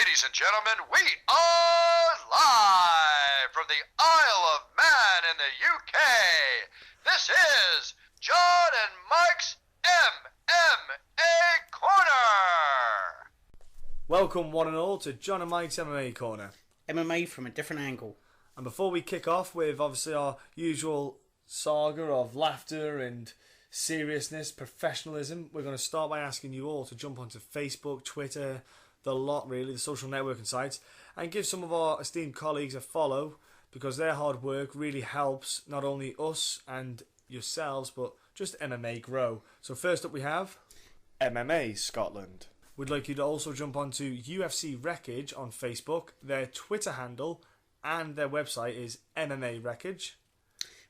Ladies and gentlemen, we are live from the Isle of Man in the UK. This is John and Mike's MMA Corner. Welcome one and all to John and Mike's MMA Corner. MMA from a different angle. And before we kick off with obviously our usual saga of laughter and seriousness, professionalism, we're going to start by asking you all to jump onto Facebook, Twitter, the lot really, the social networking sites, and give some of our esteemed colleagues a follow, because their hard work really helps not only us and yourselves but just MMA grow. So first up we have MMA Scotland. We'd like you to also jump onto UFC Wreckage on Facebook. Their Twitter handle and their website is MMA Wreckage.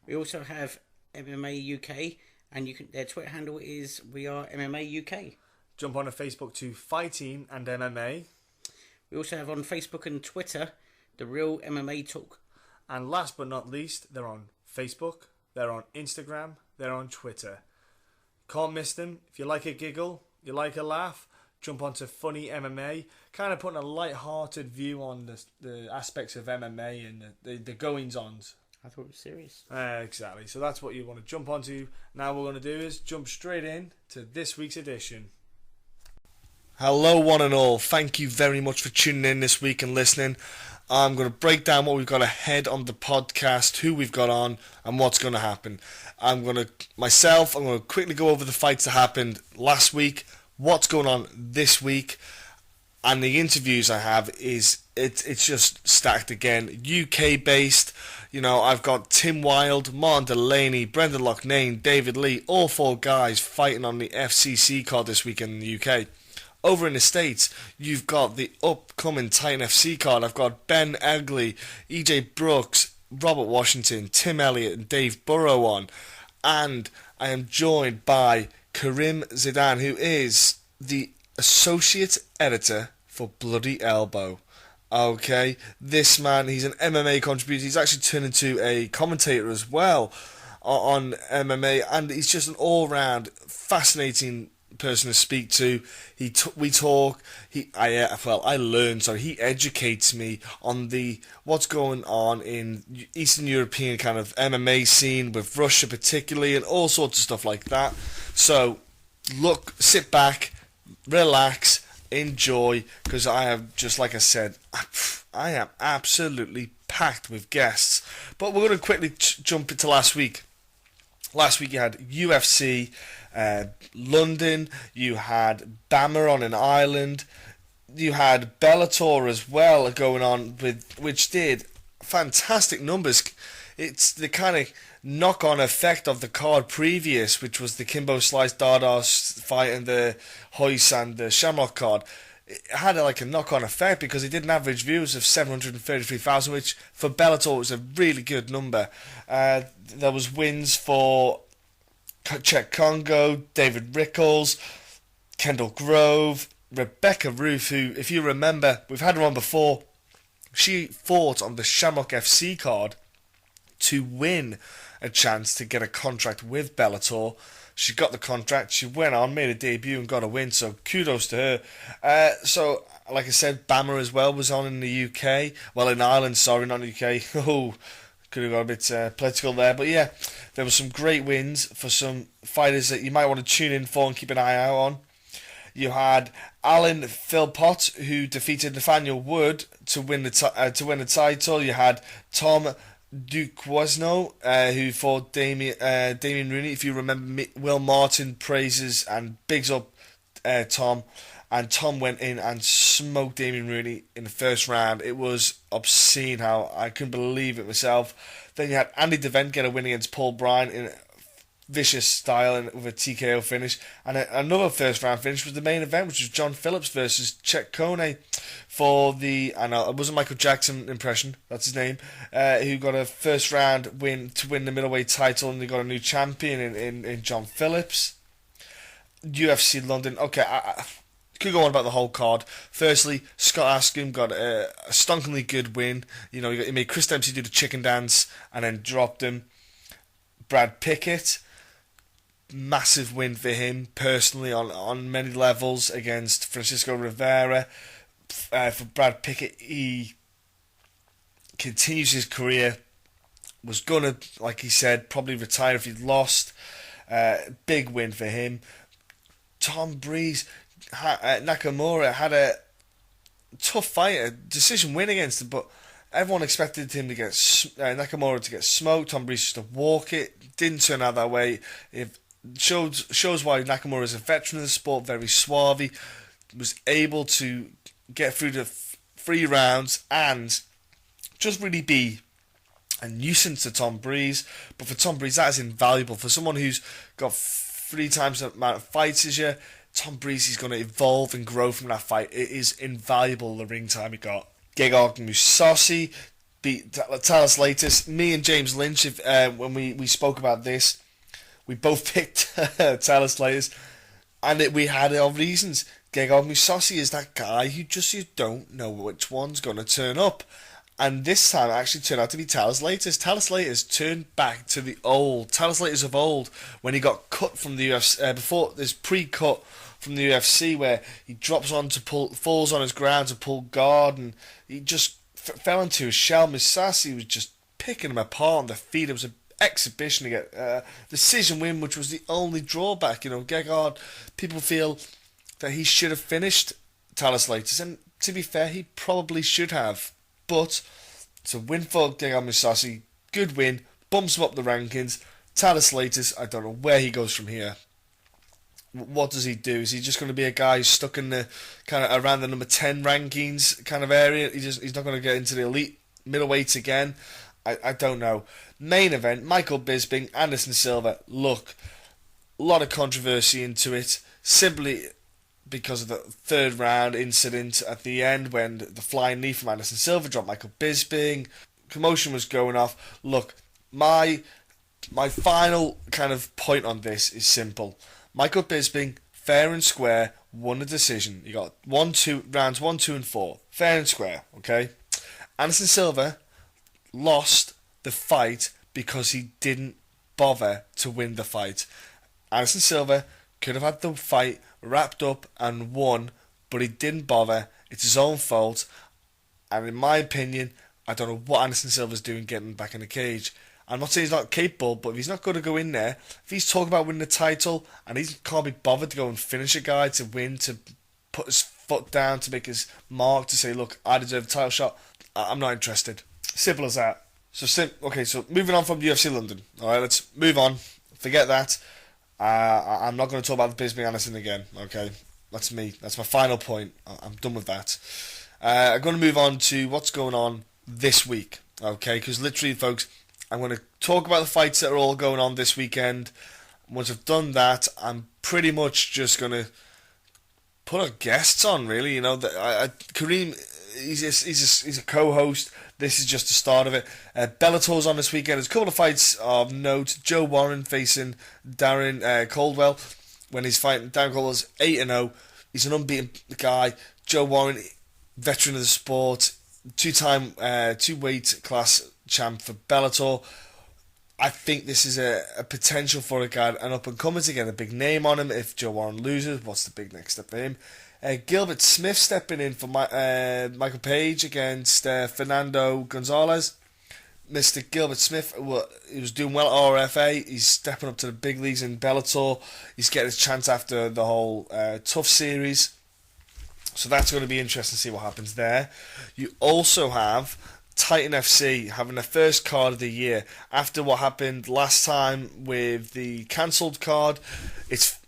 We also have MMA UK, and their Twitter handle is We Are MMA UK. Jump on to Facebook to Fighting and MMA. We also have on Facebook and Twitter The Real MMA Talk. And last but not least, they're on Facebook, they're on Instagram, they're on Twitter. Can't miss them. If you like a giggle, you like a laugh, jump onto Funny MMA, kind of putting a light-hearted view on the aspects of MMA and the goings-ons. I thought it was serious. Exactly. So that's what you want to jump onto. Now what we're going to do is jump straight in to this week's edition. Hello one and all, thank you very much for tuning in this week and listening. I'm going to break down what we've got ahead on the podcast, who we've got on and what's going to happen. I'm going to quickly go over the fights that happened last week, what's going on this week, and the interviews I have it's just stacked again. UK based, I've got Tim Wilde, Martin Delaney, Brendan Loughnane, David Lee, all four guys fighting on the FCC card this week in the UK. Over in the States, you've got the upcoming Titan FC card. I've got Ben Egli, EJ Brooks, Robert Washington, Tim Elliott and Dave Burrow on. And I am joined by Karim Zidan, who is the Associate Editor for Bloody Elbow. Okay, this man, he's an MMA contributor. He's actually turned into a commentator as well on MMA. And he's just an all-round fascinating person to speak to. We talk. I learn. So he educates me on what's going on in Eastern European kind of MMA scene with Russia particularly, and all sorts of stuff like that. So sit back, relax, enjoy, because I have, just like I said, I am absolutely packed with guests. But we're going to quickly jump into last week. Last week you had UFC London, you had BAMMA on in Ireland, you had Bellator as well going on, which did fantastic numbers. It's the kind of knock-on effect of the card previous, which was the Kimbo Slice Dada fight and the Hoyce and the Shamrock card. It had a knock-on effect because it did an average views of 733,000, which for Bellator was a really good number. There was wins for Czech Congo, David Rickles, Kendall Grove, Rebecca Ruth, who, if you remember, we've had her on before. She fought on the Shamrock FC card to win a chance to get a contract with Bellator. She got the contract, she went on, made a debut and got a win, so kudos to her. So, like I said, BAMMA as well was on in the UK. Well, in Ireland, sorry, not in the UK. Oh, could have got a bit political there. But yeah, there were some great wins for some fighters that you might want to tune in for and keep an eye out on. You had Alan Philpott, who defeated Nathaniel Wood to win the title. You had Tom Duquesneau, who fought Damien Rooney. If you remember, Will Martin praises and bigs up Tom, and Tom went in and smoked Damien Rooney in the first round. It was obscene how I couldn't believe it myself. Then you had Andy Devent get a win against Paul Bryan in a vicious style and with a TKO finish, and another first round finish was the main event, which was John Phillips versus Chet Kone for the, I know it wasn't Michael Jackson impression, that's his name, who got a first round win to win the middleweight title, and they got a new champion in John Phillips. UFC London, okay, I could go on about the whole card. Firstly, Scott Askham got a stonkingly good win. He made Chris Dempsey do the chicken dance and then dropped him. Brad Pickett, massive win for him personally on many levels against Francisco Rivera. for Brad Pickett. He continues his career. Was gonna, like he said, probably retire if he'd lost. Big win for him. Tom Breeze, Nakamura had a tough fight, a decision win against him, but everyone expected him to get Nakamura to get smoked. Tom Breeze just to walk it. Didn't turn out that way. It shows why Nakamura is a veteran of the sport. Very suave. Was able to get through the 3 rounds and just really be a nuisance to Tom Breeze. But for Tom Breeze, that is invaluable. For someone who's got 3 times the amount of fights as you, Tom Breeze is going to evolve and grow from that fight. It is invaluable, the ring time he got. Gegard Mousasi beat Talis Latis. Me and James Lynch, when we spoke about this, we both picked Talis Latis, and we had our reasons. Gegard Mousasi is that guy who just, you don't know which one's going to turn up. And this time it actually turned out to be Talis Latis. Talis Latis turned back to the old Talis Latis of old, when he got cut from the UFC, before this pre-cut from the UFC, where he drops on to falls on his ground to pull guard, and he just fell into his shell. Mousasi was just picking him apart on the feet. It was an exhibition to get decision win, which was the only drawback. Gegard, people feel that he should have finished Talis Latis, and to be fair, he probably should have. But it's a win for Gegard Mousasi. Good win. Bumps him up the rankings. Talis Latis, I don't know where he goes from here. What does he do? Is he just going to be a guy who's stuck in the kind of around the number 10 rankings kind of area? He's not going to get into the elite middleweights again. I don't know. Main event, Michael Bisping, Anderson Silva. Look, a lot of controversy into it. Simply because of the 3rd round incident at the end when the flying knee from Anderson Silva dropped Michael Bisping. Commotion was going off. Look, my final kind of point on this is simple. Michael Bisping, fair and square, won a decision. You got rounds 1, 2, and 4. Fair and square, okay? Anderson Silva lost the fight because he didn't bother to win the fight. Anderson Silva could have had the fight wrapped up and won, but he didn't bother. It's his own fault. And in my opinion, I don't know what Anderson Silva's doing getting back in the cage. I'm not saying he's not capable, but if he's not going to go in there, if he's talking about winning the title and he can't be bothered to go and finish a guy to win, to put his foot down, to make his mark, to say, look, I deserve a title shot, I'm not interested. Simple as that. So moving on from UFC London. Alright, let's move on. Forget that. I'm not going to talk about the Bisping Anderson again, okay? That's me. That's my final point. I'm done with that. I'm going to move on to what's going on this week, okay? Because literally, folks, I'm going to talk about the fights that are all going on this weekend. Once I've done that, I'm pretty much just going to put our guests on, really. Karim, he's a co-host. This is just the start of it. Bellator's on this weekend. There's a couple of fights of note. Joe Warren facing Darren Caldwell. When he's fighting, Darren Caldwell's 8-0. He's an unbeaten guy. Joe Warren, veteran of the sport, 2-time 2-weight class champ for Bellator. I think this is a potential for a guy, an up-and-comer, to get a big name on him. If Joe Warren loses, what's the big next step for him? Gilbert Smith stepping in for Michael Page against Fernando Gonzalez. Mr. Gilbert Smith, he was doing well at RFA. He's stepping up to the big leagues in Bellator. He's getting his chance after the whole Tough series. So that's going to be interesting to see what happens there. You also have Titan FC having their first card of the year. After what happened last time with the cancelled card, it's,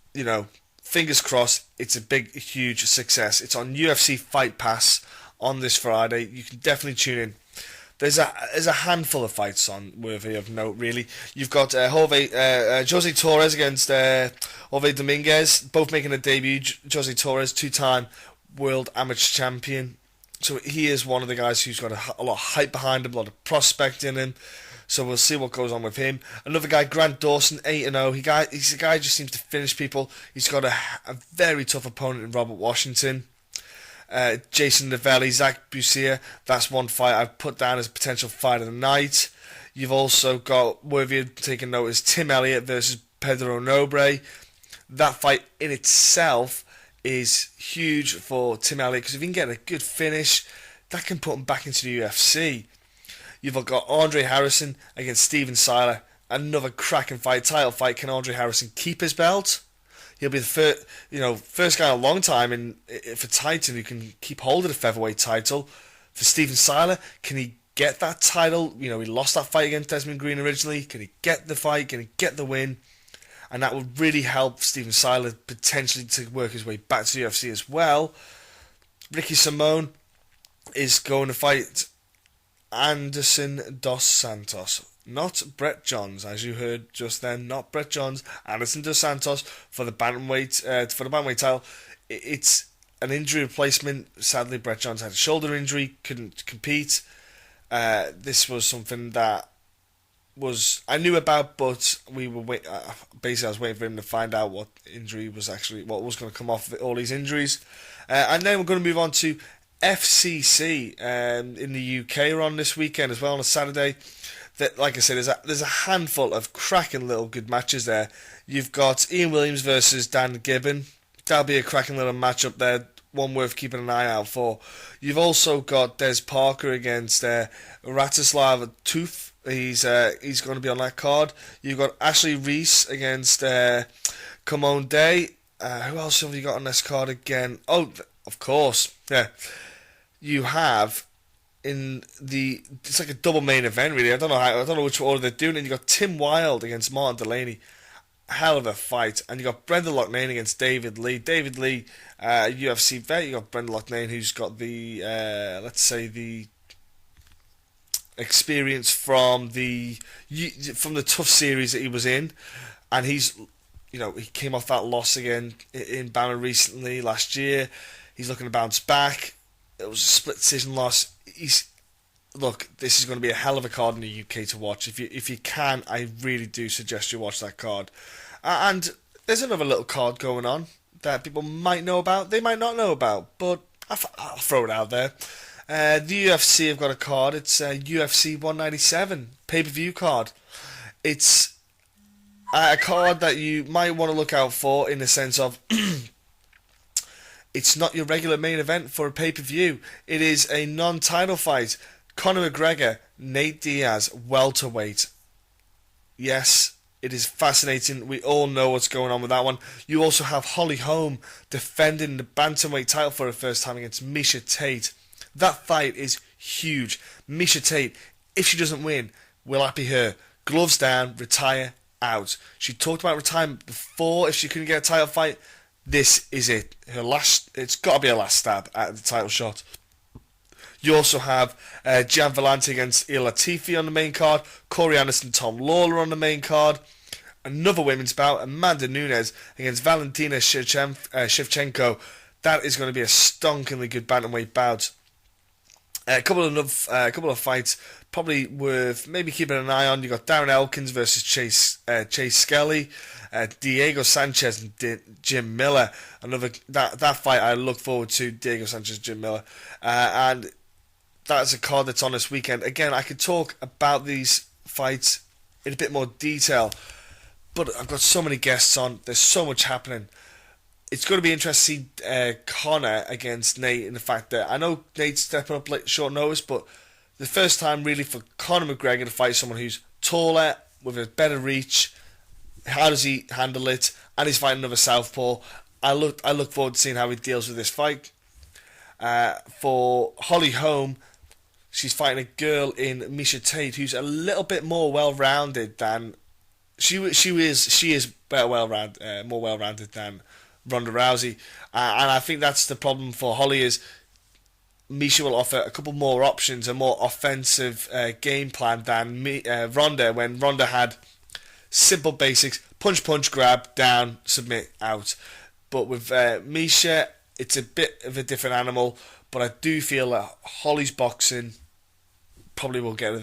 fingers crossed, it's a big, huge success. It's on UFC Fight Pass on this Friday. You can definitely tune in. There's a handful of fights on worthy of note, really. You've got Jose Torres against Jorge Dominguez, both making a debut. Jose Torres, 2-time world amateur champion. So he is one of the guys who's got a lot of hype behind him, a lot of prospect in him. So we'll see what goes on with him. Another guy, Grant Dawson, 8-0. He's a guy who just seems to finish people. He's got a very tough opponent in Robert Washington. Jason Novelli, Zach Bussier. That's one fight I've put down as a potential fight of the night. You've also got, worthy of taking notice, Tim Elliott versus Pedro Nobre. That fight in itself is huge for Tim Elliott, because if he can get a good finish, that can put him back into the UFC. You've got Andre Harrison against Steven Siler, another cracking fight, title fight. Can Andre Harrison keep his belt? He'll be the first guy in a long time for Titan who can keep hold of the featherweight title. For Steven Siler, can he get that title? He lost that fight against Desmond Green originally. Can he get the fight? Can he get the win? And that would really help Steven Siler potentially to work his way back to the UFC as well. Ricky Simone is going to fight Anderson dos Santos, not Brett Johns, as you heard just then. Not Brett Johns, Anderson dos Santos for the bantamweight title. It's an injury replacement. Sadly, Brett Johns had a shoulder injury, couldn't compete. This was something that I knew about, but we were basically I was waiting for him to find out what was going to come off of all these injuries, and then we're going to move on to FCC in the UK on this weekend as well on a Saturday. That, like I said, there's a handful of cracking little good matches there. You've got Ian Williams versus Dan Gibbon. That'll be a cracking little matchup there, one worth keeping an eye out for. You've also got Des Parker against Ratislav Tooth. He's going to be on that card. You've got Ashley Reese against Kamon Day. Who else have you got on this card again? Oh, of course, yeah. You have it's like a double main event really. I don't know which order they're doing. And you got Tim Wilde against Martin Delaney. Hell of a fight. And you got Brendan Loughnane against David Lee. David Lee, UFC vet. You got Brendan Loughnane, who's got the the experience from the tough series that he was in, and he came off that loss again in BAMMA recently last year. He's looking to bounce back. It was a split decision loss. This is going to be a hell of a card in the UK to watch. If you can, I really do suggest you watch that card. And there's another little card going on that people might know about, they might not know about, but I'll throw it out there. The UFC have got a card. It's a UFC 197 pay-per-view card. It's a card that you might want to look out for in the sense of it's not your regular main event for a pay-per-view. It is a non-title fight. Conor McGregor, Nate Diaz, welterweight. Yes, it is fascinating. We all know what's going on with that one. You also have Holly Holm defending the bantamweight title for the first time against Miesha Tate. That fight is huge. Miesha Tate, if she doesn't win, will that be her? Gloves down, retire, out. She talked about retirement before if she couldn't get a title fight. This is it. It's got to be her last stab at the title shot. You also have Gian Villante against Il Latifi on the main card. Corey Anderson, Tom Lawler on the main card. Another women's bout, Amanda Nunes against Valentina Shevchenko. That is going to be a stonkingly good bantamweight bout. A couple of fights probably worth maybe keeping an eye on. You got Darren Elkins versus Chase Skelly, Diego Sanchez and Jim Miller. That fight I look forward to. Diego Sanchez, Jim Miller, and that's a card that's on this weekend. Again, I could talk about these fights in a bit more detail, but I've got so many guests on. There's so much happening. It's going to be interesting to see Conor against Nate, in the fact that I know Nate's stepping up late, short notice, but the first time really for Conor McGregor to fight someone who's taller, with a better reach. How does he handle it? And he's fighting another southpaw. I look forward to seeing how he deals with this fight. For Holly Holm, she's fighting a girl in Miesha Tate who's a little bit more well-rounded than she is better more well-rounded than Ronda Rousey, and I think that's the problem for Holly. Is Miesha will offer a couple more options, a more offensive game plan than Ronda, when Ronda had simple basics: punch, grab, down, submit, out. But with Miesha, it's a bit of a different animal. But I do feel that Holly's boxing probably will get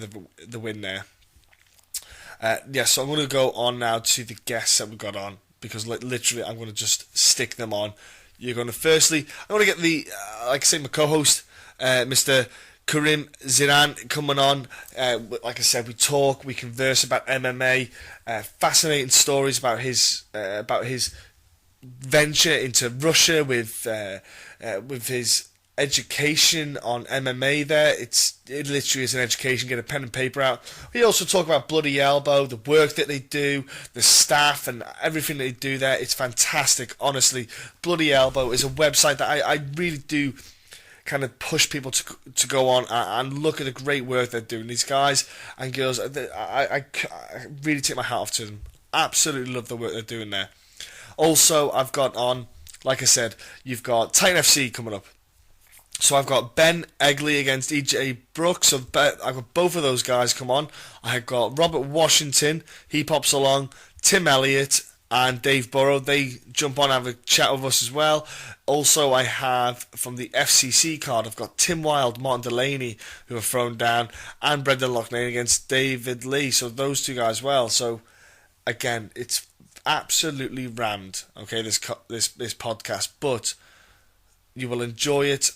the win there. So I'm going to go on now to the guests that we've got on, because literally I'm going to just stick them on. I'm going to get my co-host, Mr. Karim Zidan, coming on. Like I said, we converse about MMA, fascinating stories about his venture into Russia with his education on MMA there. It literally is an education. Get a pen and paper out. We also talk about Bloody Elbow, the work that they do, the staff and everything they do there. It's fantastic, honestly. Bloody Elbow is a website that I really do kind of push people to go on and look at the great work they're doing. These guys and girls, I really take my hat off to them. Absolutely love the work they're doing there. Also, I've got on, like I said, you've got Titan FC coming up. So I've got Ben Egli against EJ Brooks. So I've got both of those guys come on. I've got Robert Washington. He pops along. Tim Elliott and Dave Burrow. They jump on and have a chat with us as well. Also, I have from the FCC card, I've got Tim Wilde, Martin Delaney, who are thrown down, and Brendan Loughnane against David Lee. So those two guys as well. So again, it's absolutely rammed. Okay, this podcast, but you will enjoy it.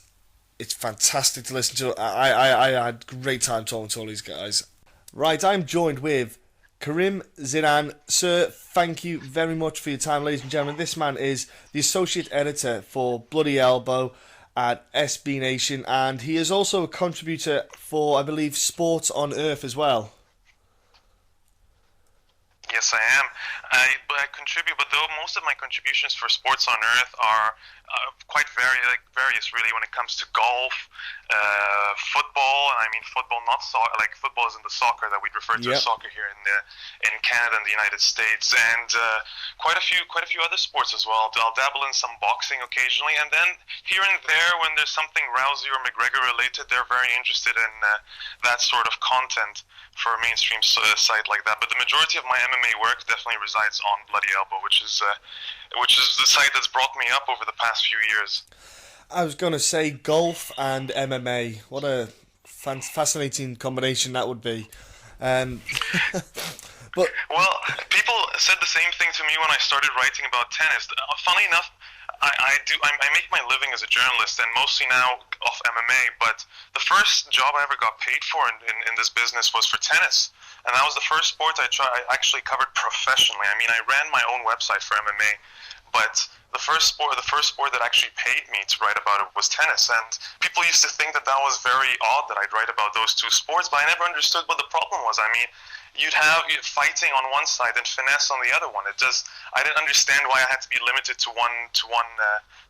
It's fantastic to listen to. I had a great time talking to all these guys. Right, I'm joined with Karim Zidan. Sir, thank you very much for your time, ladies and gentlemen. This man is the associate editor for Bloody Elbow at SB Nation, and he is also a contributor for, I believe, Sports on Earth as well. Yes, I am. I contribute, but though most of my contributions for Sports on Earth are quite various, really, when it comes to golf, football, and I mean football, not soccer. Like football isn't the soccer that we'd refer to as soccer here in Canada and the United States, and quite a few other sports as well. I'll dabble in some boxing occasionally, and then here and there, when there's something Rousey or McGregor related, they're very interested in that sort of content for a mainstream site like that. But the majority of my MMA work definitely resides on Bloody Elbow, which is the site that's brought me up over the past few years. I was going to say golf and MMA. What a fascinating combination that would be. But well, people said the same thing to me when I started writing about tennis. Funny enough, I make my living as a journalist, and mostly now off MMA, but the first job I ever got paid for in this business was for tennis, and that was the first sport I actually covered professionally. I mean, I ran my own website for MMA, but the first sport that actually paid me to write about it was tennis, and people used to think that was very odd that I'd write about those two sports, but I never understood what the problem was. I mean, you'd have fighting on one side and finesse on the other one. I didn't understand why I had to be limited to one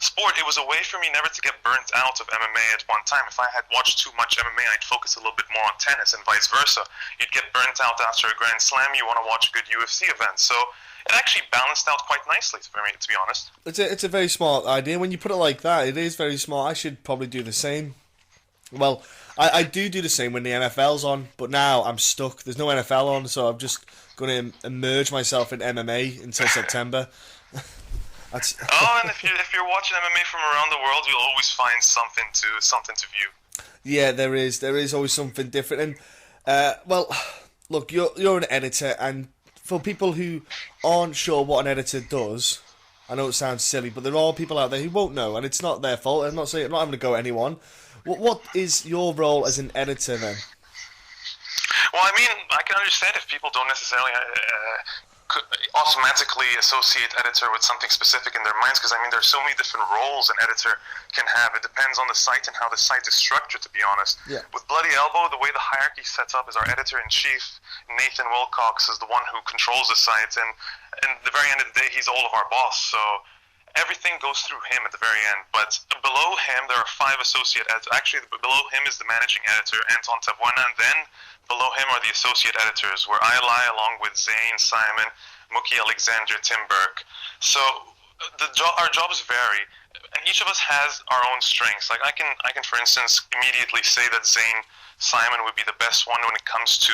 sport. It was a way for me never to get burnt out of MMA at one time. If I had watched too much MMA, I'd focus a little bit more on tennis, and vice versa. You'd get burnt out after a Grand Slam. You want to watch a good UFC event. So it actually balanced out quite nicely for me, to be honest. It's a very smart idea. When you put it like that, it is very smart. I should probably do the same. Well, I do the same when the NFL's on, but now I'm stuck. There's no NFL on, so I'm just going to immerse myself in MMA until September. And if you're watching MMA from around the world, you'll always find something to view. Yeah, there is always something different. And well, look, you're an editor, and for people who aren't sure what an editor does, I know it sounds silly, but there are people out there who won't know, and it's not their fault. I'm not having to go at anyone. What is your role as an editor then? Well, I mean, I can understand if people don't necessarily automatically associate editor with something specific in their minds, because I mean, there's so many different roles an editor can have. It depends on the site and how the site is structured, to be honest. Yeah. With Bloody Elbow, the way the hierarchy sets up is our editor-in-chief, Nathan Wilcox, is the one who controls the site, and at the very end of the day, he's all of our boss, so everything goes through him at the very end. But below him, there are 5 associate editors. Actually, below him is the managing editor, Anton Tabuena, and then below him are the associate editors, where I lie along with Zane, Simon, Mookie Alexander, Tim Burke. So our jobs vary, and each of us has our own strengths. Like I can, for instance, immediately say that Zane Simon would be the best one when it comes to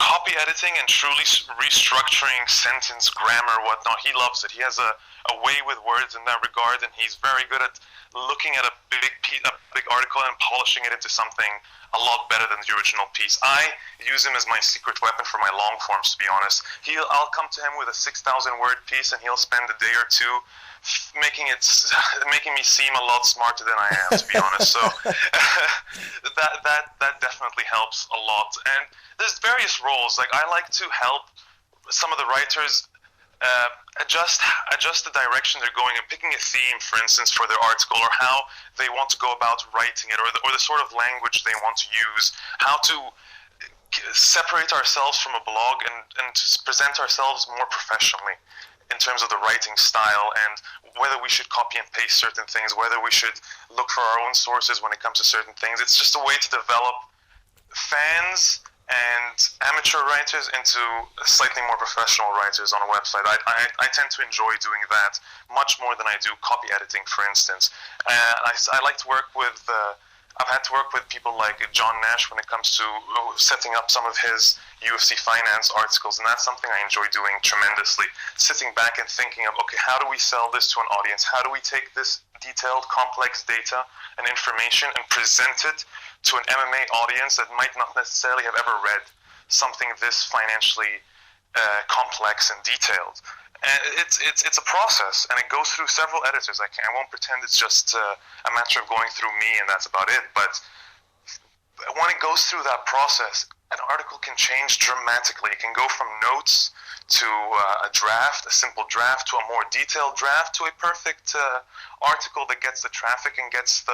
copy editing and truly restructuring sentence, grammar, whatnot. He loves it. He has a way with words in that regard, and he's very good at looking at a big article and polishing it into something a lot better than the original piece. I use him as my secret weapon for my long forms, to be honest. I'll come to him with a 6,000 word piece, and he'll spend a day or two making me seem a lot smarter than I am, to be honest. So that definitely helps a lot. And there's various roles. Like I like to help some of the writers adjust the direction they're going and picking a theme, for instance, for their article, or how they want to go about writing it, or the sort of language they want to use, how to separate ourselves from a blog and present ourselves more professionally in terms of the writing style, and whether we should copy and paste certain things, whether we should look for our own sources when it comes to certain things. It's just a way to develop fans and amateur writers into slightly more professional writers on a website. I tend to enjoy doing that much more than I do copy editing, for instance. I like to work with, I've had to work with people like John Nash when it comes to setting up some of his UFC finance articles, and that's something I enjoy doing tremendously. Sitting back and thinking of, okay, how do we sell this to an audience? How do we take this detailed, complex data and information and present it to an MMA audience that might not necessarily have ever read something this financially complex and detailed. And it's a process, and it goes through several editors. I won't pretend it's just a matter of going through me and that's about it. But when it goes through that process, an article can change dramatically. It can go from notes to a draft, a simple draft, to a more detailed draft, to a perfect article that gets the traffic and gets the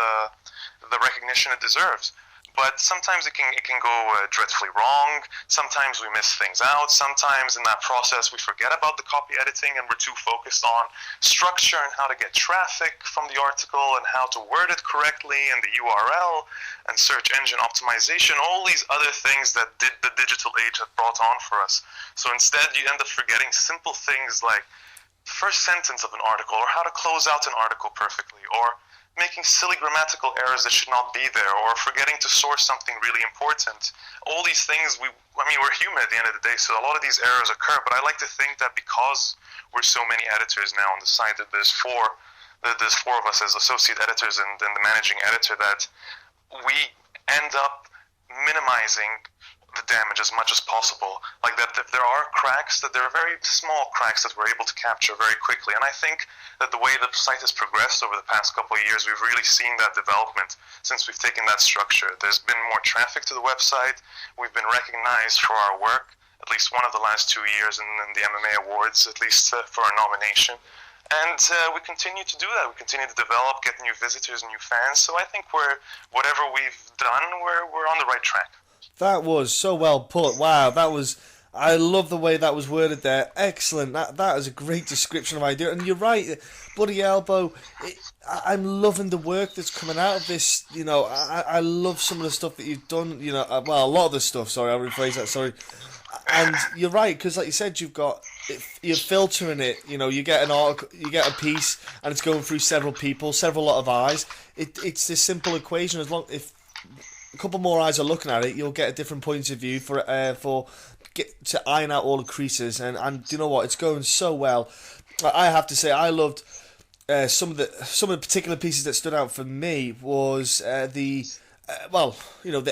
recognition it deserves. But sometimes it can go dreadfully wrong. Sometimes we miss things out. Sometimes in that process we forget about the copy editing and we're too focused on structure and how to get traffic from the article and how to word it correctly and the URL and search engine optimization, all these other things that the digital age has brought on for us. So instead you end up forgetting simple things like the first sentence of an article, or how to close out an article perfectly, or making silly grammatical errors that should not be there, or forgetting to source something really important. All these things, we're human at the end of the day, so a lot of these errors occur, but I like to think that because we're so many editors now on the site, that there's four of us as associate editors and then the managing editor, that we end up minimizing the damage as much as possible. Like that, if there are cracks, that there are very small cracks that we're able to capture very quickly. And I think that the way the site has progressed over the past couple of years, we've really seen that development since we've taken that structure. There's been more traffic to the website. We've been recognized for our work, at least one of the last 2 years in the MMA Awards, at least for our nomination. And we continue to do that. We continue to develop, get new visitors, new fans. So I think whatever we've done, we're on the right track. That was so well put. Wow, I love the way that was worded there. Excellent. That is a great description of idea. And you're right, Bloody Elbow. I'm loving the work that's coming out of this. You know, I love some of the stuff that you've done. You know, well, a lot of the stuff. Sorry, I'll rephrase that. Sorry. And you're right, because like you said, you're filtering it. You know, you get an article, you get a piece, and it's going through several lot of eyes. It's this simple equation. As long if a couple more eyes are looking at it, you'll get a different point of view to iron out all the creases, and you know what, it's going so well. I have to say, I loved some of the particular pieces that stood out for me was the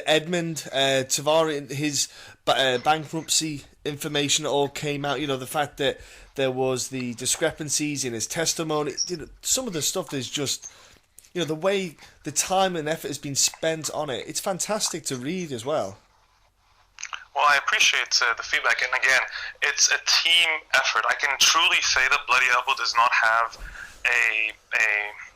Edmund Tavari, his bankruptcy information all came out. You know, the fact that there was the discrepancies in his testimony. You know, some of the stuff is just, you know, the way the time and effort has been spent on it, it's fantastic to read as well. Well, I appreciate the feedback, and again, it's a team effort. I can truly say that Bloody Elbow does not have a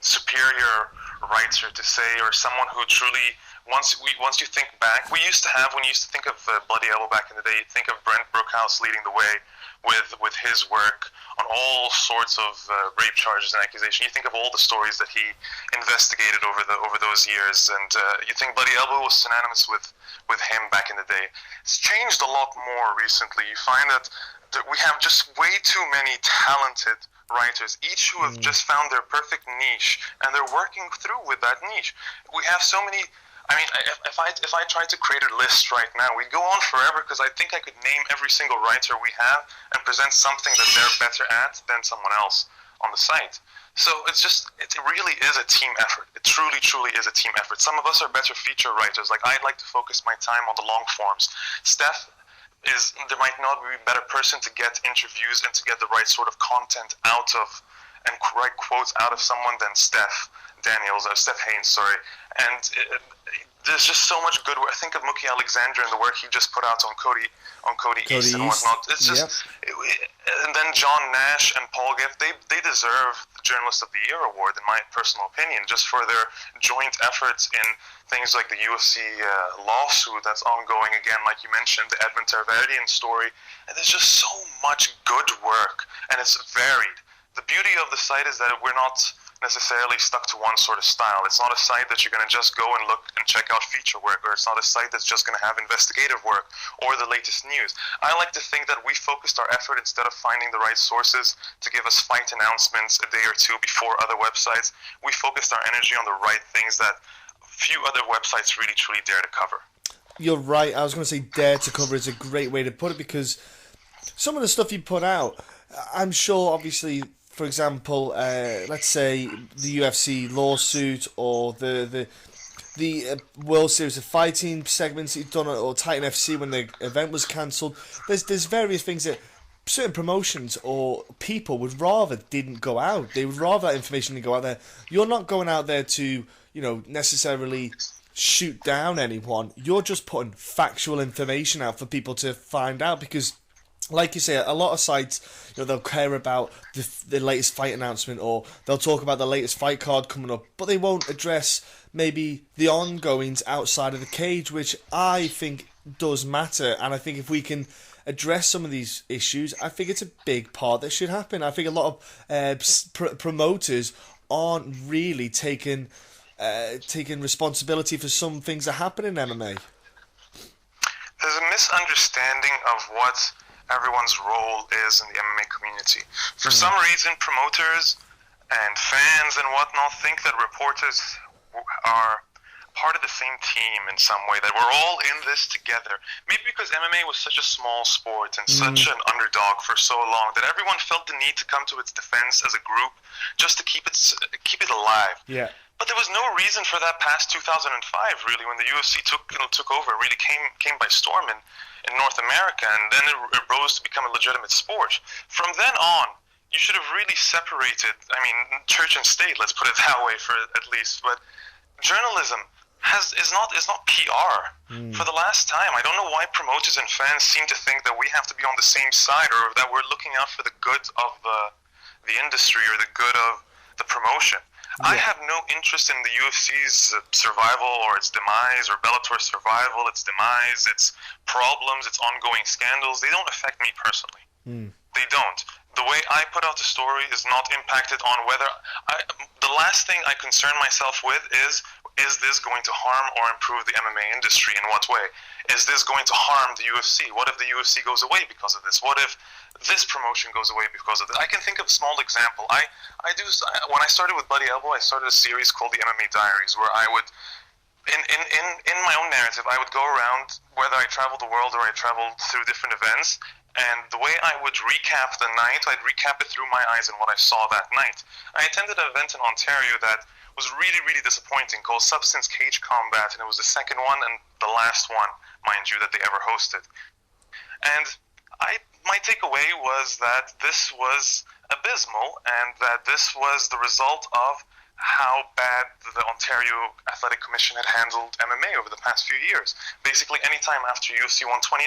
superior writer to say, or someone who truly, once you think back, when you used to think of Bloody Elbow back in the day, you'd think of Brent Brookhouse leading the way with his work on all sorts of rape charges and accusations. You think of all the stories that he investigated over those years, and you think Bloody Elbow was synonymous with him back in the day. It's changed a lot more recently. You find that we have just way too many talented writers, each who have just found their perfect niche, and they're working through with that niche. We have so many. I mean, if I tried to create a list right now, we'd go on forever, because I think I could name every single writer we have and present something that they're better at than someone else on the site. So it really is a team effort. It truly, truly is a team effort. Some of us are better feature writers. Like, I'd like to focus my time on the long forms. Steph there might not be a better person to get interviews and to get the right sort of content out of, and right quotes out of someone than Steph Haynes, sorry. And there's just so much good work. I think of Mookie Alexander and the work he just put out on Cody East and whatnot. It's just, and then John Nash and Paul Gift, they deserve the Journalist of the Year award, in my personal opinion, just for their joint efforts in things like the UFC lawsuit that's ongoing again, like you mentioned, the Edmund Tarverdyan story. And there's just so much good work, and it's varied. The beauty of the site is that we're not necessarily stuck to one sort of style. It's not a site that you're going to just go and look and check out feature work, or it's not a site that's just going to have investigative work or the latest news. I like to think that we focused our effort, instead of finding the right sources to give us fight announcements a day or two before other websites, we focused our energy on the right things that few other websites really truly dare to cover. You're right. I was going to say dare to cover is a great way to put it, because some of the stuff you put out, I'm sure, obviously, for example, let's say the UFC lawsuit or the World Series of Fighting segments that you've done, or Titan FC when the event was cancelled. There's various things that certain promotions or people would rather didn't go out. They would rather that information didn't go out there. You're not going out there to, necessarily shoot down anyone. You're just putting factual information out for people to find out, because, like you say, a lot of sites, they'll care about the latest fight announcement, or they'll talk about the latest fight card coming up, but they won't address maybe the ongoings outside of the cage, which I think does matter. And I think if we can address some of these issues, I think it's a big part that should happen. I think a lot of promoters aren't really taking responsibility for some things that happen in MMA. There's a misunderstanding of what everyone's role is in the MMA community. For some reason, promoters and fans and whatnot think that reporters are part of the same team in some way, that we're all in this together. Maybe because MMA was such a small sport and such an underdog for so long, that everyone felt the need to come to its defense as a group just to keep it alive. Yeah. But there was no reason for that past 2005, really, when the UFC took over. It really came by storm in North America, and then it rose to become a legitimate sport. From then on, you should have really separated, church and state, let's put it that way for at least, but journalism is not PR. For the last time, I don't know why promoters and fans seem to think that we have to be on the same side, or that we're looking out for the good of the industry or the good of the promotion. I have no interest in the UFC's survival or its demise, or Bellator's survival, its demise, its problems, its ongoing scandals. They don't affect me personally. They don't. The way I put out the story is not impacted on whether... the last thing I concern myself with is this going to harm or improve the MMA industry? In what way? Is this going to harm the UFC? What if the UFC goes away because of this? What if this promotion goes away because of this? I can think of a small example. When I started with Bloody Elbow, I started a series called the MMA Diaries, where I would, in my own narrative, I would go around, whether I traveled the world or I traveled through different events, and the way I would recap the night, I'd recap it through my eyes and what I saw that night. I attended an event in Ontario that was really, really disappointing, called Substance Cage Combat, and it was the second one and the last one, mind you, that they ever hosted. And my takeaway was that this was abysmal, and that this was the result of how bad the Ontario Athletic Commission had handled MMA over the past few years. Basically, any time after UFC 129.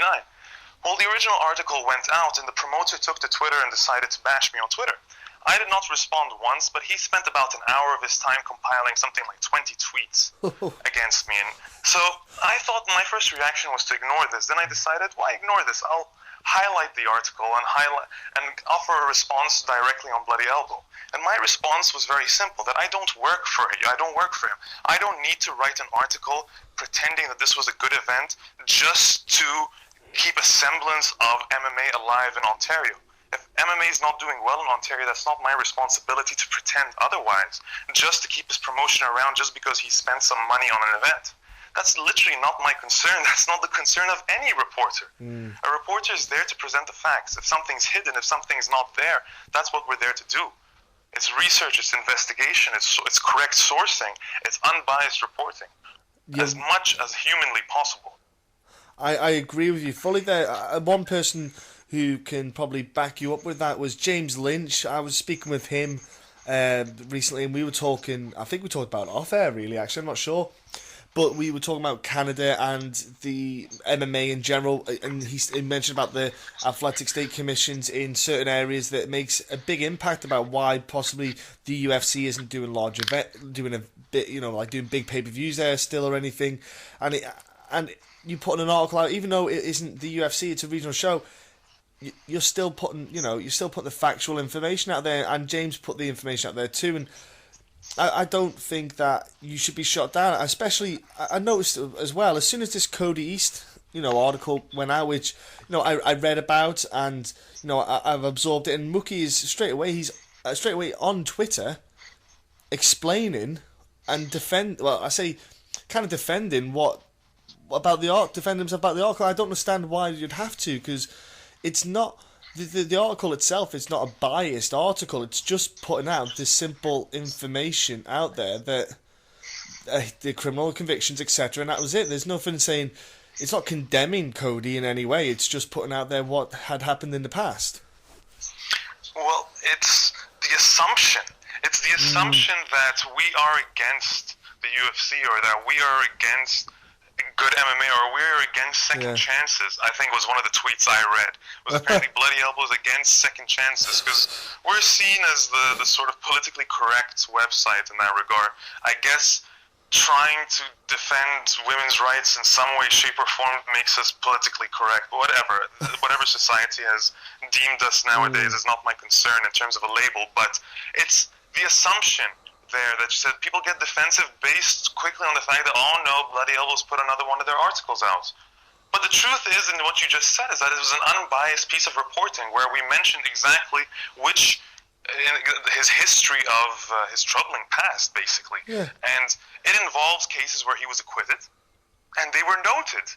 Well, the original article went out, and the promoter took to Twitter and decided to bash me on Twitter. I did not respond once, but he spent about an hour of his time compiling something like 20 tweets against me. And so I thought my first reaction was to ignore this. Then I decided, why ignore this? I'll highlight the article and offer a response directly on Bloody Elbow. And my response was very simple, that I don't work for him. I don't need to write an article pretending that this was a good event just to keep a semblance of MMA alive in Ontario. If MMA is not doing well in Ontario, that's not my responsibility to pretend otherwise, just to keep his promotion around just because he spent some money on an event. That's literally not my concern. That's not the concern of any reporter. A reporter is there to present the facts. If something's hidden, if something's not there, that's what we're there to do. It's research, it's investigation, it's correct sourcing, it's unbiased reporting, as much as humanly possible. I agree with you fully there. One person who can probably back you up with that was James Lynch. I was speaking with him recently, and we were talking, I think we talked about it off air, really, actually, I'm not sure. but we were talking about Canada and the MMA in general, and he mentioned about the athletic state commissions in certain areas that makes a big impact about why possibly the UFC isn't doing large doing a bit, like doing big pay-per-views there still or anything, and you put an article out, even though it isn't the UFC, it's a regional show. You're still putting the factual information out there, and James put the information out there too, and I don't think that you should be shut down. Especially, I noticed as well, as soon as this Cody East, article went out, which, I read about, and, I've absorbed it, and Mookie is straight away on Twitter explaining and defending what about the defend himself about the article. I don't understand why you'd have to, because it's not the article itself. It's not a biased article. It's just putting out this simple information out there that the criminal convictions, etc. And that was it. There's nothing saying. It's not condemning Cody in any way. It's just putting out there what had happened in the past. Well, it's the assumption. It's the assumption that we are against the UFC, or that we are against good MMA, or we're against second chances. I think was one of the tweets I read. Was apparently Bloody Elbows against second chances, because we're seen as the sort of politically correct website in that regard. I guess trying to defend women's rights in some way, shape, or form makes us politically correct. Whatever society has deemed us nowadays is not my concern in terms of a label, but it's the assumption there that you said people get defensive based quickly on the fact that, oh no, Bloody Elbows put another one of their articles out. But the truth is, and what you just said, is that it was an unbiased piece of reporting where we mentioned exactly his history of his troubling past, basically. And it involves cases where he was acquitted, and they were noted.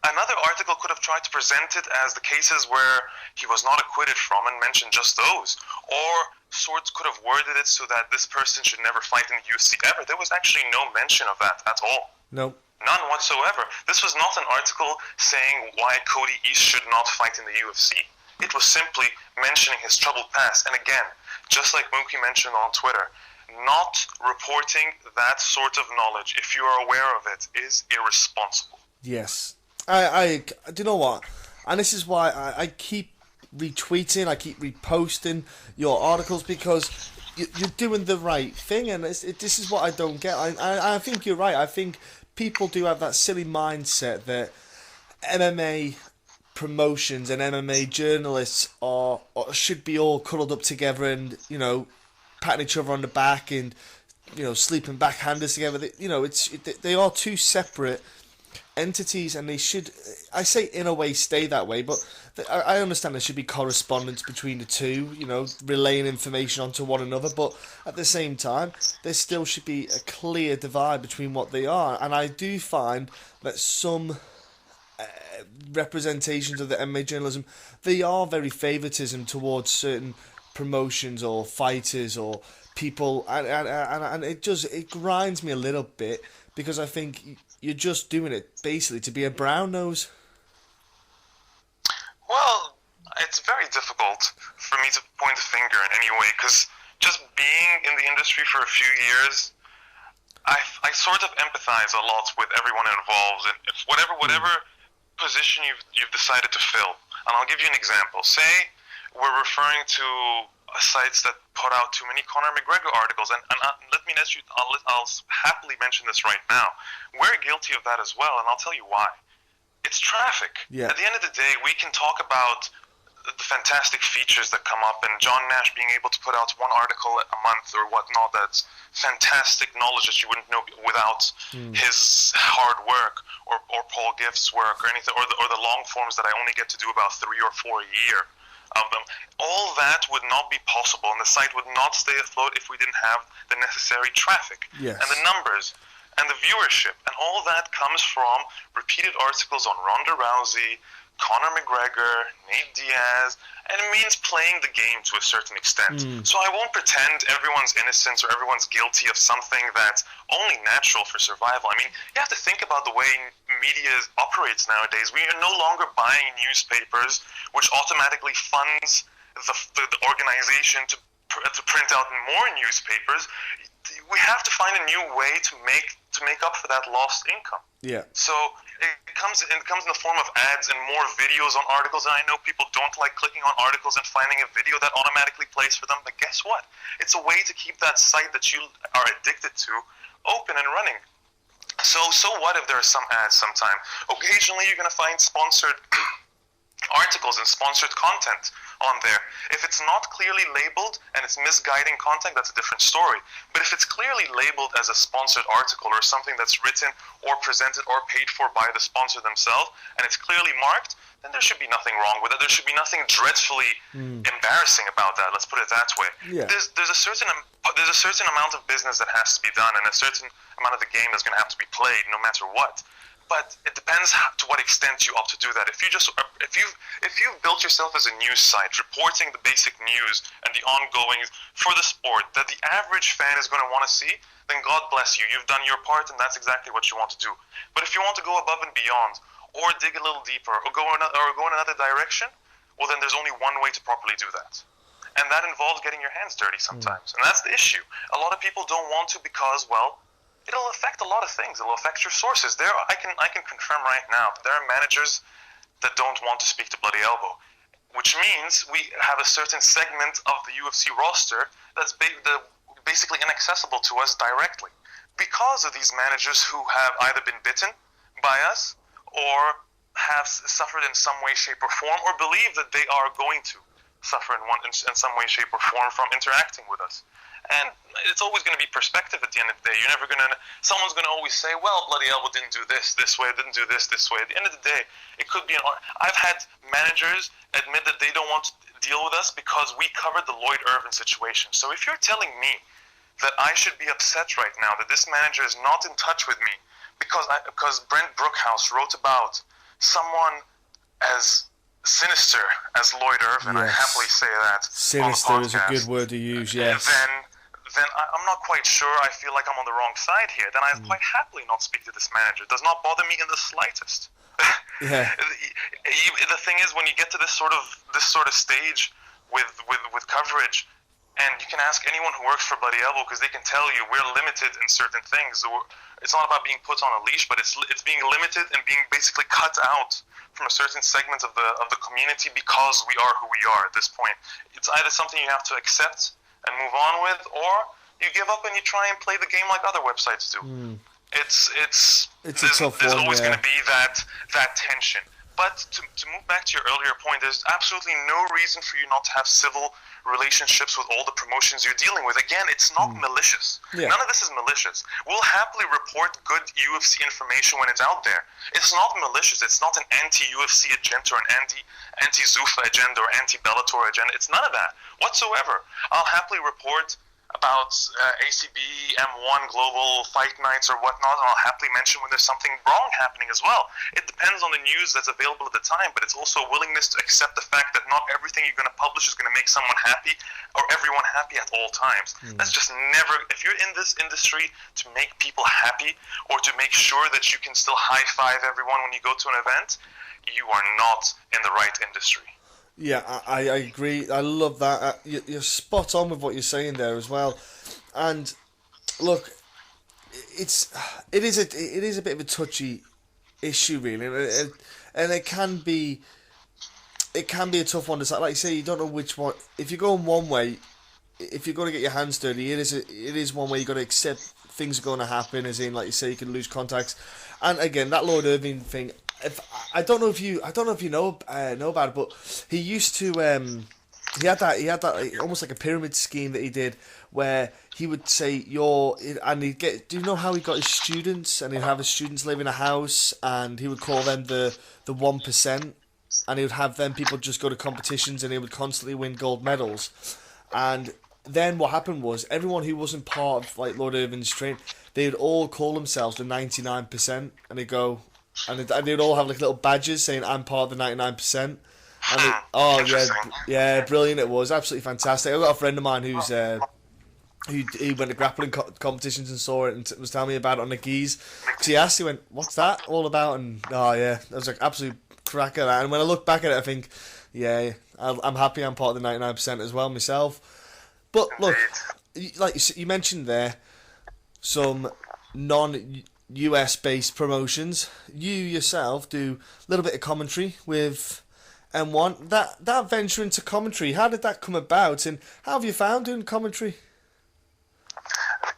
Another article could have tried to present it as the cases where he was not acquitted from and mentioned just those, or sorts could have worded it so that this person should never fight in the UFC ever. There was actually no mention of that at all. No. None whatsoever. This was not an article saying why Cody East should not fight in the UFC. It was simply mentioning his troubled past. And again, just like Mookie mentioned on Twitter, not reporting that sort of knowledge, if you are aware of it, is irresponsible. Yes. I do you know what? And this is why I keep retweeting, I keep reposting your articles, because you're doing the right thing, and this is what I don't get. I think you're right. I think people do have that silly mindset that MMA promotions and MMA journalists should be all cuddled up together and, patting each other on the back and, sleeping backhanders together. They are two separate entities, and they should, I say in a way, stay that way, but I understand there should be correspondence between the two, relaying information onto one another, but at the same time there still should be a clear divide between what they are. And I do find that some representations of the MMA journalism, they are very favoritism towards certain promotions or fighters or people, and it grinds me a little bit, because I think you're just doing it basically to be a brown nose. Well, it's very difficult for me to point a finger in any way, because just being in the industry for a few years, I sort of empathize a lot with everyone involved, and whatever position you've decided to fill. And I'll give you an example. Say we're referring to sites that put out too many Conor McGregor articles, and I'll happily mention this right now. We're guilty of that as well, and I'll tell you why. It's traffic. Yeah. At the end of the day, we can talk about the fantastic features that come up, and John Nash being able to put out one article a month or whatnot, that's fantastic knowledge that you wouldn't know without his hard work, or Paul Gift's work, or anything, or the long forms that I only get to do about 3 or 4 a year of them. All that would not be possible, and the site would not stay afloat if we didn't have the necessary traffic. Yes. And the numbers and the viewership, and all that comes from repeated articles on Ronda Rousey, Conor McGregor, Nate Diaz, and it means playing the game to a certain extent. So I won't pretend everyone's innocent or everyone's guilty of something that's only natural for survival. I mean, you have to think about the way media operates nowadays. We are no longer buying newspapers, which automatically funds the organization to print out more newspapers. We have to find a new way to to make up for that lost income. Yeah. So it comes in the form of ads and more videos on articles. And I know people don't like clicking on articles and finding a video that automatically plays for them. But guess what? It's a way to keep that site that you are addicted to open and running. So what if there are some ads sometime? Occasionally you're going to find sponsored articles and sponsored content on there. If it's not clearly labeled and it's misguiding content, that's a different story. But if it's clearly labeled as a sponsored article or something that's written or presented or paid for by the sponsor themselves, and it's clearly marked, then there should be nothing wrong with it. There should be nothing dreadfully embarrassing about that. Let's put it that way. Yeah. There's a certain amount of business that has to be done, and a certain amount of the game is going to have to be played, no matter what. But it depends to what extent you opt to do that. If you've built yourself as a news site, reporting the basic news and the ongoings for the sport that the average fan is going to want to see, then God bless you. You've done your part, and that's exactly what you want to do. But if you want to go above and beyond, or dig a little deeper, or go in another direction, well, then there's only one way to properly do that. And that involves getting your hands dirty sometimes. And that's the issue. A lot of people don't want to because, well, it'll affect a lot of things. It'll affect your sources. I can confirm right now that there are managers that don't want to speak to Bloody Elbow, which means we have a certain segment of the UFC roster that's basically inaccessible to us directly because of these managers who have either been bitten by us or have suffered in some way, shape, or form, or believe that they are going to suffer in some way, shape, or form from interacting with us. And it's always going to be perspective at the end of the day. Someone's going to always say, well, Bloody Elbow didn't do this way, didn't do this way. At the end of the day, it could be I've had managers admit that they don't want to deal with us because we covered the Lloyd Irvin situation. So if you're telling me that I should be upset right now that this manager is not in touch with me because Brent Brookhouse wrote about someone as sinister as Lloyd Irvin, yes. I happily say that. Sinister is a good word to use, yes. Then I'm not quite sure. I feel like I'm on the wrong side here. Then I'd quite happily not speak to this manager. It does not bother me in the slightest. Yeah. The thing is, when you get to this sort of stage with coverage, and you can ask anyone who works for Bloody Elbow because they can tell you we're limited in certain things. It's not about being put on a leash, but it's being limited and being basically cut out from a certain segment of the community because we are who we are at this point. It's either something you have to accept and move on with, or you give up and you try and play the game like other websites do. It's a tough there's one, always yeah. going to be that tension. But to move back to your earlier point, there's absolutely no reason for you not to have civil relationships with all the promotions you're dealing with. Again, it's not malicious. Yeah. None of this is malicious. We'll happily report good UFC information when it's out there. It's not malicious. It's not an anti-UFC agenda or an anti-Zuffa agenda or anti-Bellator agenda. It's none of that whatsoever. I'll happily report about ACB, M1, Global Fight Nights or whatnot, and I'll happily mention when there's something wrong happening as well. It depends on the news that's available at the time, but it's also a willingness to accept the fact that not everything you're going to publish is going to make someone happy or everyone happy at all times. That's just never, if you're in this industry to make people happy or to make sure that you can still high-five everyone when you go to an event, you are not in the right industry. Yeah, I agree. I love that. You're spot on with what you're saying there as well. And look, it is a bit of a touchy issue, really, and it can be a tough one to decide. Like you say, you don't know which one. If you're going one way, if you're going to get your hands dirty, it is one way. You got to accept things are going to happen. As in, like you say, you can lose contacts. And again, that Lord Irving thing. I don't know if you know about it, but he used to he had that like, almost like a pyramid scheme that he did where he would say and he'd get, do you know how he got his students, and he'd have his students live in a house and he would call them the 1%, and he would have them people just go to competitions and he would constantly win gold medals. And then what happened was everyone who wasn't part of like Lord Irving's training, they would all call themselves the 99%, and they go. And they'd all have like little badges saying I'm part of the 99%. And yeah, brilliant it was, absolutely fantastic. I got a friend of mine who's he went to grappling competitions and saw it and was telling me about it on the geese. So he asked, he went, "What's that all about?" And I was like, absolute cracker that. And when I look back at it, I think, yeah, I'm happy I'm part of the 99% as well myself. But look, like you mentioned there, some non-US based promotions. You yourself do a little bit of commentary with M1. That venture into commentary, how did that come about, and how have you found doing commentary?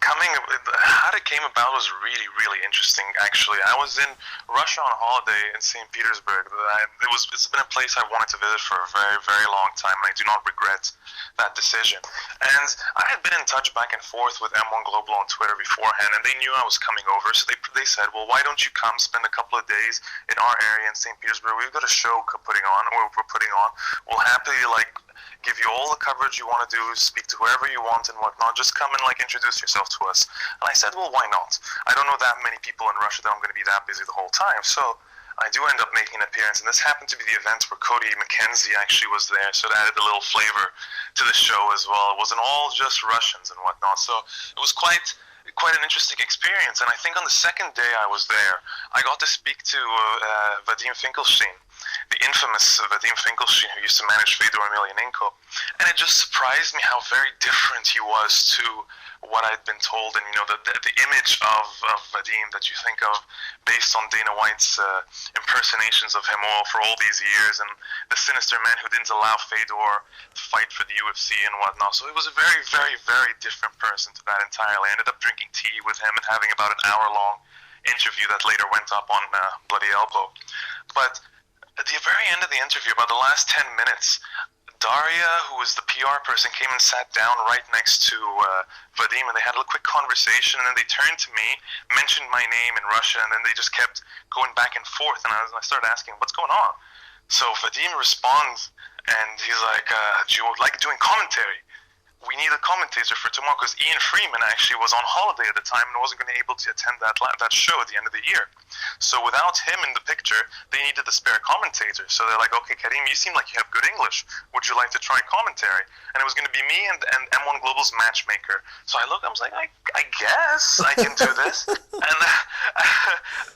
How it came about was really, really interesting, actually. I was in Russia on holiday in St. Petersburg. It's been a place I wanted to visit for a very, very long time, and I do not regret that decision. And I had been in touch back and forth with M1 Global on Twitter beforehand, and they knew I was coming over, so they said, well, why don't you come spend a couple of days in our area in St. Petersburg? We've got a show we're putting on. We'll happily, give you all the coverage you want to do, speak to whoever you want and whatnot. Just come and introduce yourself to us. And I said, well, why not? I don't know that many people in Russia that I'm going to be that busy the whole time. So I do end up making an appearance, and this happened to be the event where Cody McKenzie actually was there, so it added a little flavor to the show as well. It wasn't all just Russians and whatnot, so it was quite an interesting experience. And I think on the second day I was there, I got to speak to Vadim Finkelstein, the infamous Vadim Finkelstein, who used to manage Fedor Emelianenko, and it just surprised me how very different he was to what I'd been told, and the image of Vadim that you think of based on Dana White's impersonations of him for all these years, and the sinister man who didn't allow Fedor to fight for the UFC and whatnot. So it was a very, very, very different person to that entirely. I ended up drinking tea with him and having about an hour-long interview that later went up on Bloody Elbow. But at the very end of the interview, about the last 10 minutes, Daria, who was the PR person, came and sat down right next to Vadim, and they had a quick conversation, and then they turned to me, mentioned my name in Russia, and then they just kept going back and forth, and I started asking, what's going on? So Vadim responds, and he's like, do you like doing commentary? We need a commentator for tomorrow, because Ian Freeman actually was on holiday at the time and wasn't going to be able to attend that show at the end of the year. So without him in the picture, they needed a spare commentator. So they're like, okay, Karim, you seem like you have good English. Would you like to try commentary? And it was going to be me and M1 Global's matchmaker. So I was like, I guess I can do this. And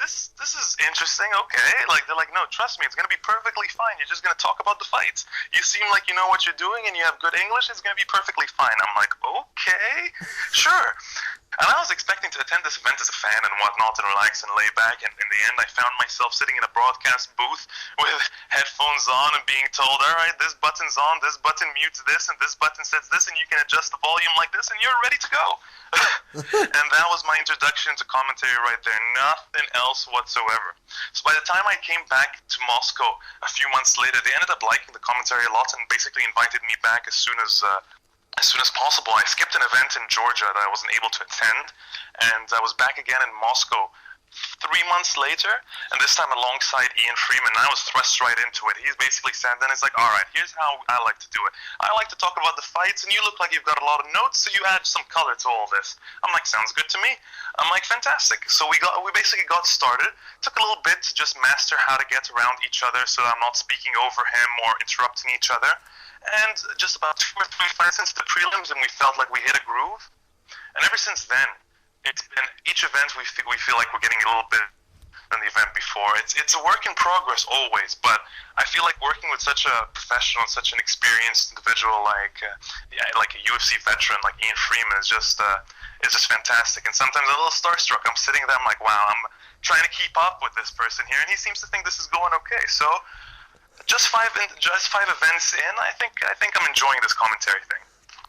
this is interesting, okay. They're like, no, trust me, it's going to be perfectly fine. You're just going to talk about the fights. You seem like you know what you're doing and you have good English. It's going to be perfectly fine. I'm like, okay, sure. And I was expecting to attend this event as a fan and whatnot and relax and lay back, and in the end I found myself sitting in a broadcast booth with headphones on and being told, alright, this button's on, this button mutes this, and this button says this, and you can adjust the volume like this, and you're ready to go. And that was my introduction to commentary right there, nothing else whatsoever. So by the time I came back to Moscow a few months later, they ended up liking the commentary a lot and basically invited me back as soon as possible. I skipped an event in Georgia that I wasn't able to attend, and I was back again in Moscow 3 months later, and this time alongside Ian Freeman. I was thrust right into it. He basically sat down and he's like, alright, here's how I like to do it. I like to talk about the fights, and you look like you've got a lot of notes, so you add some color to all this. I'm like, sounds good to me. I'm like, fantastic. So we basically got started. Took a little bit to just master how to get around each other so that I'm not speaking over him or interrupting each other. And just about 2 or 3 fights into the prelims, and we felt like we hit a groove. And ever since then, it's been each event we feel like we're getting a little bit than the event before. It's a work in progress always, but I feel like working with such a professional, such an experienced individual like a UFC veteran like Ian Freeman is just fantastic. And sometimes a little starstruck. I'm sitting there, I'm like, wow, I'm trying to keep up with this person here, and he seems to think this is going okay. So. Just five events in, I think I'm enjoying this commentary thing.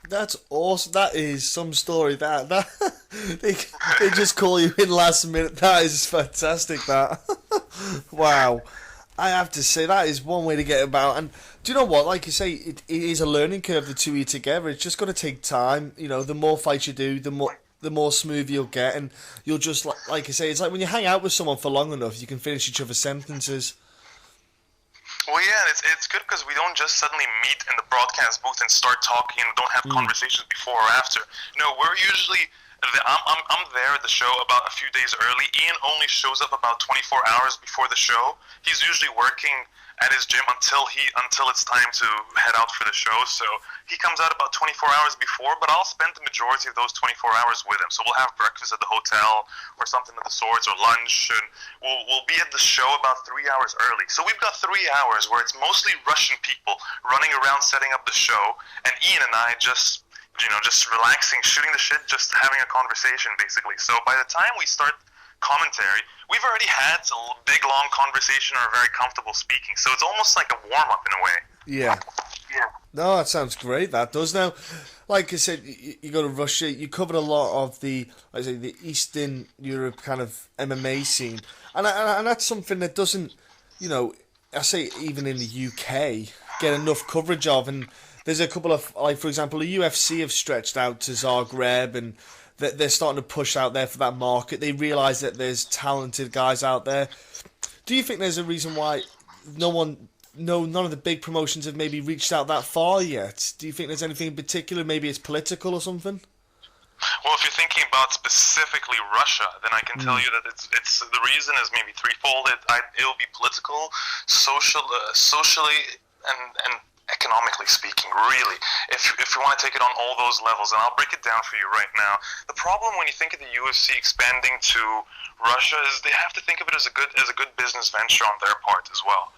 That's awesome. That is some story. That they just call you in last minute. That is fantastic. That wow. I have to say that is one way to get about. And do you know what? Like you say, it is a learning curve. The two of you together. It's just got to take time. The more fights you do, the more smooth you'll get, and you'll just like I say. It's like when you hang out with someone for long enough, you can finish each other's sentences. Well, yeah, it's good because we don't just suddenly meet in the broadcast booth and start talking and don't have conversations before or after. No, we're usually I'm there at the show about a few days early. Ian only shows up about 24 hours before the show. He's usually working at his gym until it's time to head out for the show. So he comes out about 24 hours before, but I'll spend the majority of those 24 hours with him. So we'll have breakfast at the hotel or something of the sorts, or lunch, and we'll be at the show about 3 hours early. So we've got 3 hours where it's mostly Russian people running around setting up the show, and Ian and I just just relaxing, shooting the shit, just having a conversation, basically. So by the time we start commentary, we've already had a big, long conversation or very comfortable speaking. So it's almost like a warm-up in a way. Yeah. No, that sounds great. That does. Now, like I said, you go to Russia. You covered a lot of the Eastern Europe kind of MMA scene, and that's something that doesn't, I say even in the UK, get enough coverage of. And there's a couple of, like for example, the UFC have stretched out to Zagreb, and they're starting to push out there for that market. They realise that there's talented guys out there. Do you think there's a reason why none of the big promotions have maybe reached out that far yet? Do you think there's anything in particular? Maybe it's political or something? Well, if you're thinking about specifically Russia, then I can tell you that it's the reason is maybe threefold. It'll be political, socially, and economically speaking, really. If you want to take it on all those levels, and I'll break it down for you right now. The problem when you think of the UFC expanding to Russia is they have to think of it as a good business venture on their part as well.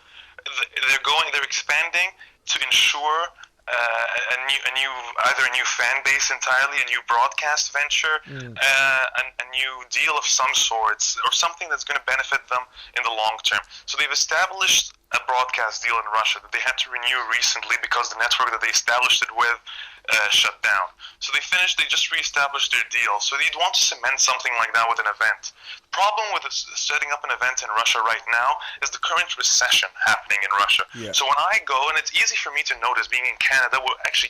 They're expanding to ensure either a new fan base entirely, a new broadcast venture, a new deal of some sorts, or something that's going to benefit them in the long term. So they've established a broadcast deal in Russia that they had to renew recently because the network that they established it with shut down. So they just re-established their deal. So you'd want to cement something like that with an event. The problem with setting up an event in Russia right now is the current recession happening in Russia. Yeah. So when I go, and it's easy for me to notice being in Canada,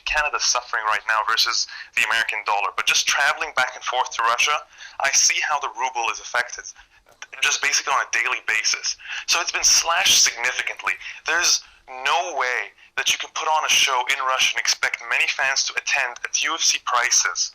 Canada's suffering right now versus the American dollar, but just traveling back and forth to Russia, I see how the ruble is affected, just basically on a daily basis. So it's been slashed significantly. There's no way that you can put on a show in Russia and expect many fans to attend at UFC prices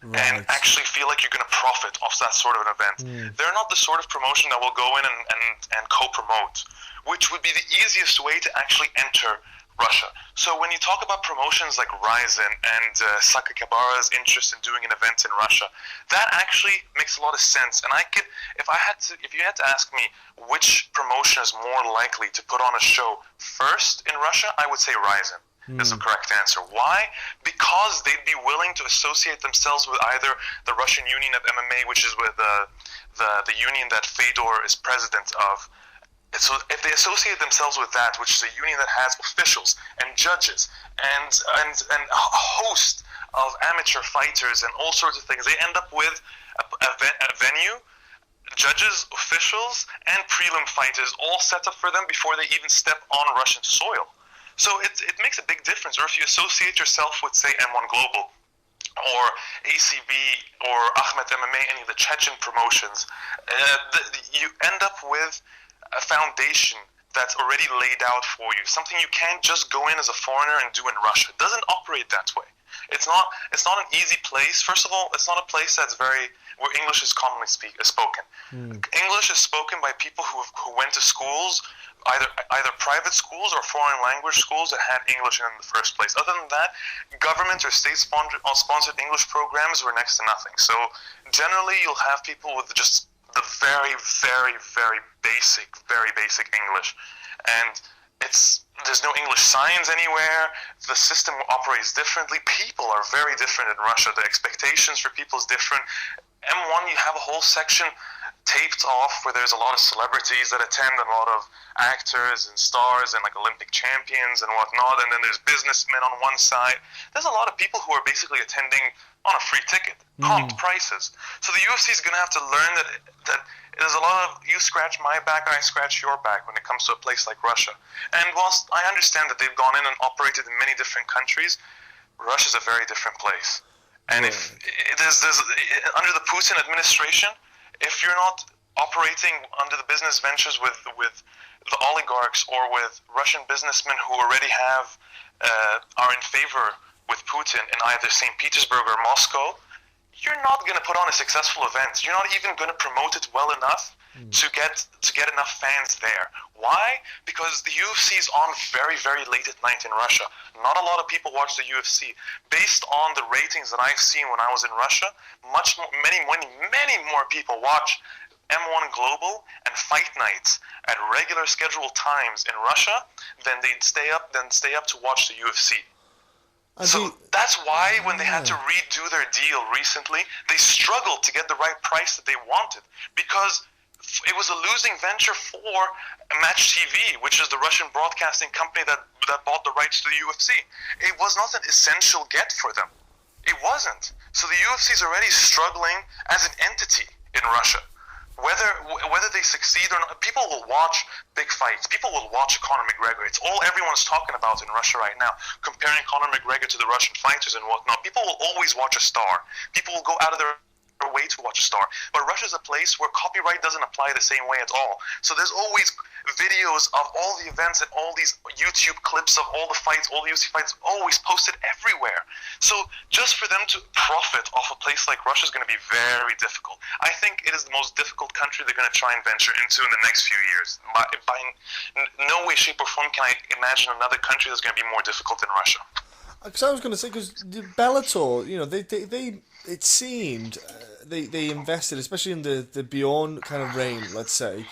and actually feel like you're going to profit off that sort of an event. They're not the sort of promotion that will go in and co-promote, which would be the easiest way to actually enter Russia. So when you talk about promotions like Ryzen and Sakakibara's interest in doing an event in Russia, that actually makes a lot of sense. And if you had to ask me which promotion is more likely to put on a show first in Russia, I would say Ryzen is the correct answer. Why? Because they'd be willing to associate themselves with either the Russian Union of MMA, which is with the union that Fedor is president of. So if they associate themselves with that, which is a union that has officials and judges and a host of amateur fighters and all sorts of things, they end up with a venue, judges, officials, and prelim fighters all set up for them before they even step on Russian soil. So it makes a big difference. Or if you associate yourself with, say, M1 Global or ACB or Ahmed MMA, any of the Chechen promotions, you end up with a foundation that's already laid out for you, something you can't just go in as a foreigner and do in Russia. It doesn't operate that way. It's not an easy place. First of all, it's not a place where English is commonly spoken. English is spoken by people who went to schools, either private schools or foreign language schools that had English in the first place. Other than that, government or state-sponsored English programs were next to nothing. So generally, you'll have people with just the very, very, very basic English, and there's no English signs anywhere. The system operates differently. People are very different in Russia. The expectations for people is different. M1, you have a whole section taped off where there's a lot of celebrities that attend, and a lot of actors and stars and like Olympic champions and whatnot, and then there's businessmen on one side. There's a lot of people who are basically attending on a free ticket, prompt prices. So the UFC is going to have to learn that there's a lot of you scratch my back, I scratch your back when it comes to a place like Russia. And whilst I understand that they've gone in and operated in many different countries, Russia's a very different place. And if there's under the Putin administration, if you're not operating under the business ventures with the oligarchs or with Russian businessmen who already are in favor with Putin in either St. Petersburg or Moscow, you're not going to put on a successful event. You're not even going to promote it well enough to get enough fans there. Why? Because the UFC is on very, very late at night in Russia. Not a lot of people watch the UFC. Based on the ratings that I've seen when I was in Russia, many more people watch M1 Global and Fight Nights at regular scheduled times in Russia than they'd stay up to watch the UFC. So that's why when they had to redo their deal recently, they struggled to get the right price that they wanted, because it was a losing venture for Match TV, which is the Russian broadcasting company that bought the rights to the UFC. It was not an essential get for them. It wasn't. So the UFC is already struggling as an entity in Russia. Whether they succeed or not, people will watch big fights. People will watch Conor McGregor. It's all everyone's talking about in Russia right now, comparing Conor McGregor to the Russian fighters and whatnot. People will always watch a star. People will go out of their way to watch a star. But Russia's a place where copyright doesn't apply the same way at all. So there's always videos of all the events and all these YouTube clips of all the fights, all the UFC fights, always posted everywhere. So just for them to profit off a place like Russia is going to be very difficult. I think it is the most difficult country they're going to try and venture into in the next few years. By no way, shape, or form can I imagine another country that's going to be more difficult than Russia. Because I was going to say, because Bellator, they it seemed they invested, especially in the Bjorn kind of reign, let's say.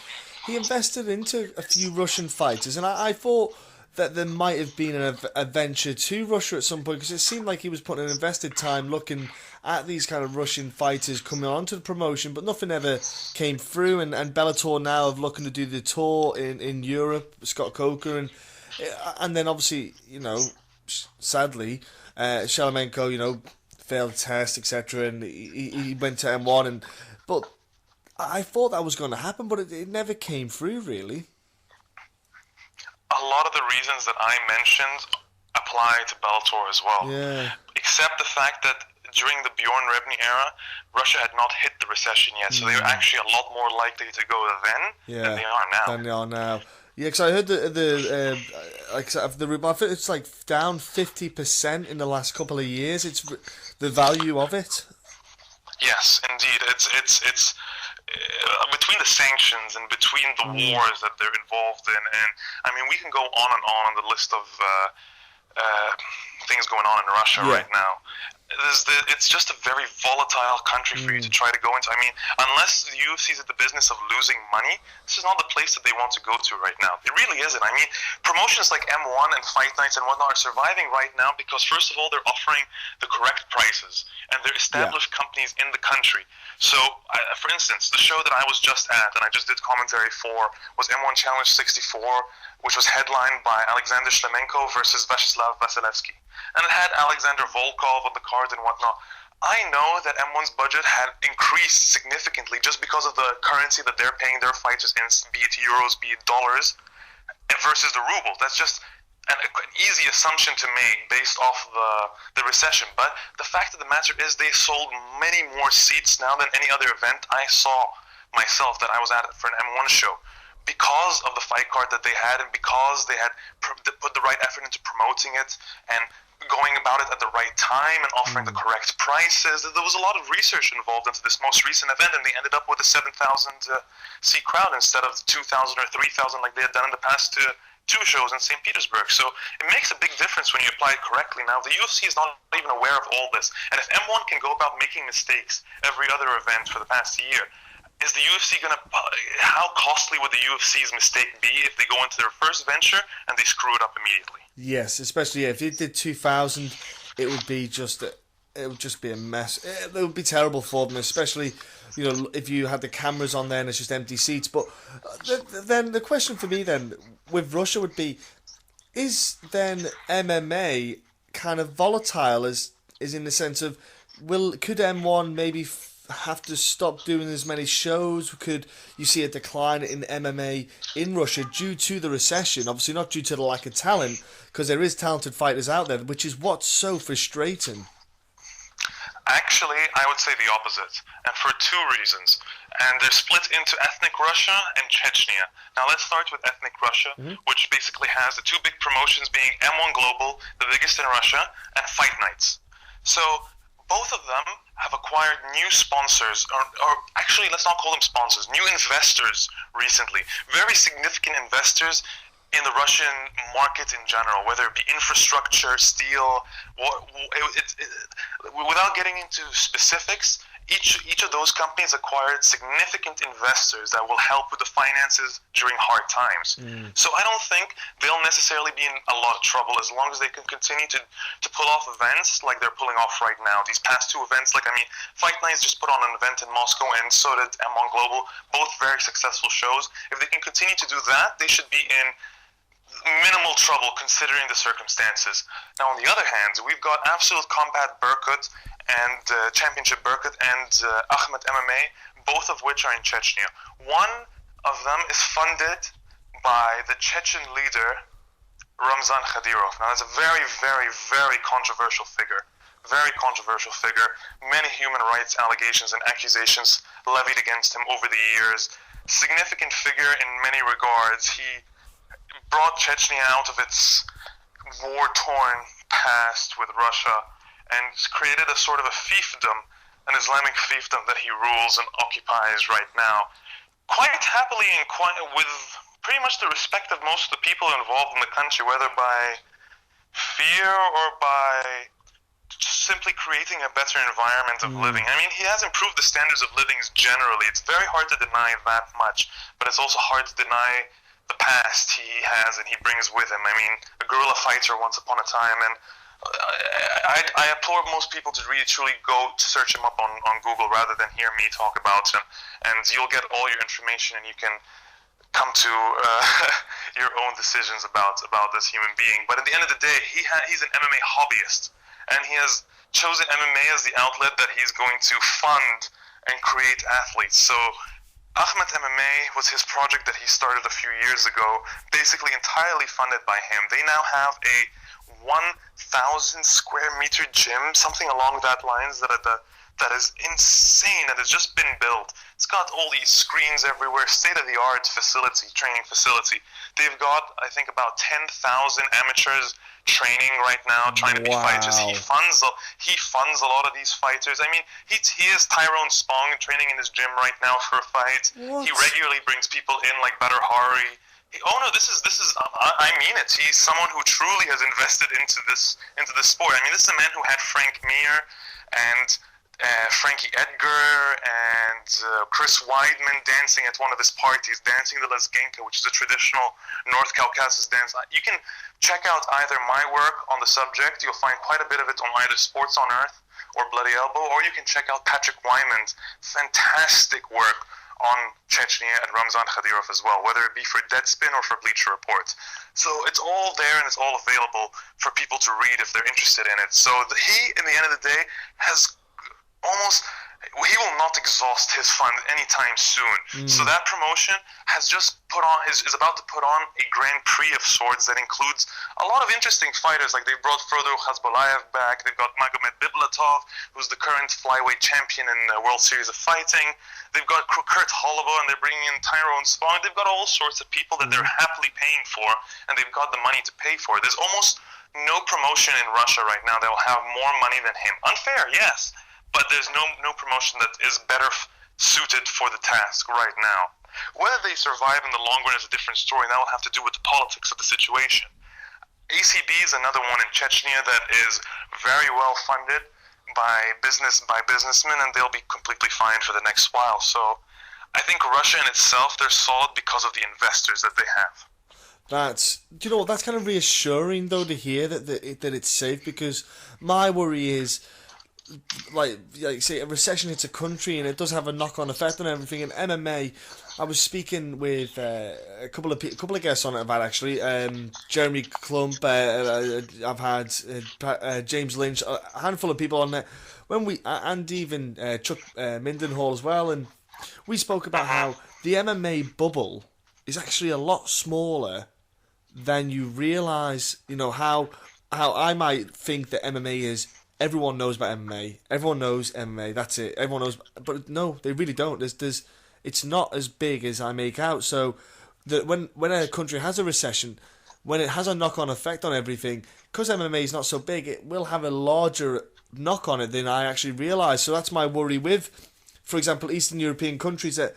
He invested into a few Russian fighters, and I thought that there might have been a venture to Russia at some point, because it seemed like he was putting an invested time looking at these kind of Russian fighters coming onto the promotion, but nothing ever came through, and Bellator now have looking to do the tour in Europe, Scott Coker, and then obviously, sadly, Shalemenko, failed test, etc., and he went to M1, but I thought that was going to happen, but it never came through, really. A lot of the reasons that I mentioned apply to Bellator as well. Yeah. Except the fact that during the Bjorn Rebny era, Russia had not hit the recession yet, so they were actually a lot more likely to go then than they are now. Yeah, because I heard the I think it's like down 50% in the last couple of years. It's the value of it. Yes, indeed. It's between the sanctions and between the wars that they're involved in, and I mean, we can go on the list of things going on in Russia right now. It's just a very volatile country for you to try to go into. I mean, unless the UFC is at the business of losing money, this is not the place that they want to go to right now. It really isn't. I mean, promotions like M1 and Fight Nights and whatnot are surviving right now because, first of all, they're offering the correct prices, and they're established companies in the country. So, for instance, the show that I was just at, and I just did commentary for, was M1 Challenge 64, which was headlined by Alexander Shlemenko versus Vyacheslav Vasilevsky. And it had Alexander Volkov on the card and whatnot. I know that M1's budget had increased significantly just because of the currency that they're paying their fighters in, be it euros, be it dollars, versus the ruble. That's just an easy assumption to make based off the recession. But the fact of the matter is they sold many more seats now than any other event I saw myself that I was at for an M1 show, because of the fight card that they had and because they had put the right effort into promoting it and going about it at the right time and offering the correct prices. There was a lot of research involved into this most recent event, and they ended up with a 7,000 seat crowd instead of 2,000 or 3,000 like they had done in the past two shows in St. Petersburg. So it makes a big difference when you apply it correctly. Now, the UFC is not even aware of all this, and if M1 can go about making mistakes every other event for the past year, is the UFC going to... How costly would the UFC's mistake be if they go into their first venture and they screw it up immediately? Yes, especially if it did 2,000, it would be just be a mess. It would be terrible for them, especially if you had the cameras on there and it's just empty seats. But then the question for me then with Russia would be: is then MMA kind of volatile? Is in the sense of could M1 maybe have to stop doing as many shows? Could you see a decline in MMA in Russia due to the recession? Obviously not due to the lack of talent, because there is talented fighters out there, which is what's so frustrating. Actually, I would say the opposite, and for two reasons. And they're split into ethnic Russia and Chechnya. Now let's start with ethnic Russia, which basically has the two big promotions being M1 Global, the biggest in Russia, and Fight Nights. So both of them have acquired new sponsors, or actually, let's not call them sponsors, new investors recently. Very significant investors in the Russian market in general, whether it be infrastructure, steel. Without getting into specifics, each of those companies acquired significant investors that will help with the finances during hard times. So I don't think they'll necessarily be in a lot of trouble as long as they can continue to pull off events like they're pulling off right now. These past two events, Fight Nights just put on an event in Moscow, and so did M1 Global, both very successful shows. If they can continue to do that, they should be in minimal trouble considering the circumstances. Now, on the other hand, we've got Absolute Combat Berkut and Championship Berkut and Ahmed MMA, both of which are in Chechnya. One of them is funded by the Chechen leader Ramzan Kadyrov. Now, that's a very, very, very controversial figure. Very controversial figure. Many human rights allegations and accusations levied against him over the years. Significant figure in many regards. He brought Chechnya out of its war-torn past with Russia and created a sort of a fiefdom, an Islamic fiefdom that he rules and occupies right now, quite happily and with pretty much the respect of most of the people involved in the country, whether by fear or by simply creating a better environment of living. I mean, he has improved the standards of living generally. It's very hard to deny that much, but it's also hard to deny the past he has and he brings with him. I mean, a guerrilla fighter once upon a time, and I implore most people to really truly go to search him up on Google rather than hear me talk about him, and you'll get all your information and you can come to your own decisions about this human being. But at the end of the day, he's an MMA hobbyist, and he has chosen MMA as the outlet that he's going to fund and create athletes. So Ahmed MMA was his project that he started a few years ago, basically entirely funded by him. They now have a 1,000 square meter gym, something along that lines, that is insane, that has just been built. It's got all these screens everywhere, state-of-the-art facility, training facility. They've got, I think, about 10,000 amateurs training right now, trying to be fighters. He funds a lot of these fighters. I mean, he has Tyrone Spong training in his gym right now for a fight. What? He regularly brings people in like Badr Hari. This is I mean it. He's someone who truly has invested into this sport. I mean, this is a man who had Frank Mir and Frankie Edgar and Chris Weidman dancing at one of his parties, dancing the Lezginka, which is a traditional North Caucasus dance. You can check out either my work on the subject. You'll find quite a bit of it on either Sports on Earth or Bloody Elbow, or you can check out Patrick Wyman's fantastic work on Chechnya and Ramzan Kadyrov as well, whether it be for Deadspin or for Bleacher Report. So it's all there and it's all available for people to read if they're interested in it. So he, in the end of the day, he will not exhaust his fund anytime soon. So that promotion has just is about to put on a Grand Prix of sorts that includes a lot of interesting fighters. Like they've brought Frodor Khazbulayev back. They've got Magomed Biblatov, who's the current flyweight champion in the World Series of Fighting. They've got Kurt Holloway, and they're bringing in Tyrone Spong. They've got all sorts of people that they're happily paying for, and they've got the money to pay for. There's almost no promotion in Russia right now that will have more money than him. Unfair, yes, but there's no promotion that is better suited for the task right now. Whether they survive in the long run is a different story, and that will have to do with the politics of the situation. ACB is another one in Chechnya that is very well funded by businessmen, and they'll be completely fine for the next while. So I think Russia in itself, they're solid because of the investors that they have. That's kind of reassuring though to hear that it's safe, because my worry is, like say, a recession hits a country and it does have a knock-on effect on everything. In MMA, I was speaking with a couple of guests on it about actually Jeremy Klump. I've had James Lynch, a handful of people on there and even Chuck Mindenhall as well, and we spoke about how the MMA bubble is actually a lot smaller than you realise. You know, how I might think that MMA is, everyone knows about MMA, everyone knows MMA, that's it, everyone knows, but no, they really don't. It's not as big as I make out. So that when a country has a recession, when it has a knock-on effect on everything, because MMA is not so big, it will have a larger knock on it than I actually realise. So that's my worry with, for example, Eastern European countries, that,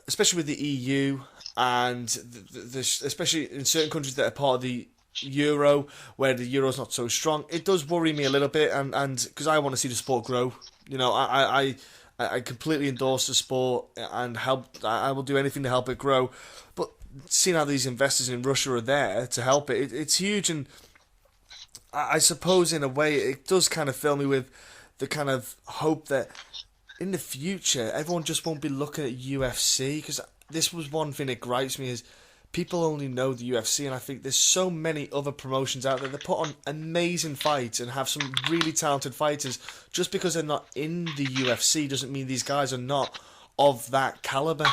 especially with the EU, and especially in certain countries that are part of the Euro, where the Euro's not so strong, it does worry me a little bit, and because I want to see the sport grow. You know, I I completely endorse the sport and I will do anything to help it grow. But seeing how these investors in Russia are there to help it's huge. And I suppose in a way it does kind of fill me with the kind of hope that in the future everyone just won't be looking at UFC, because this was one thing that gripes me is people only know the UFC, and I think there's so many other promotions out there that put on amazing fights and have some really talented fighters. Just because they're not in the UFC doesn't mean these guys are not of that caliber.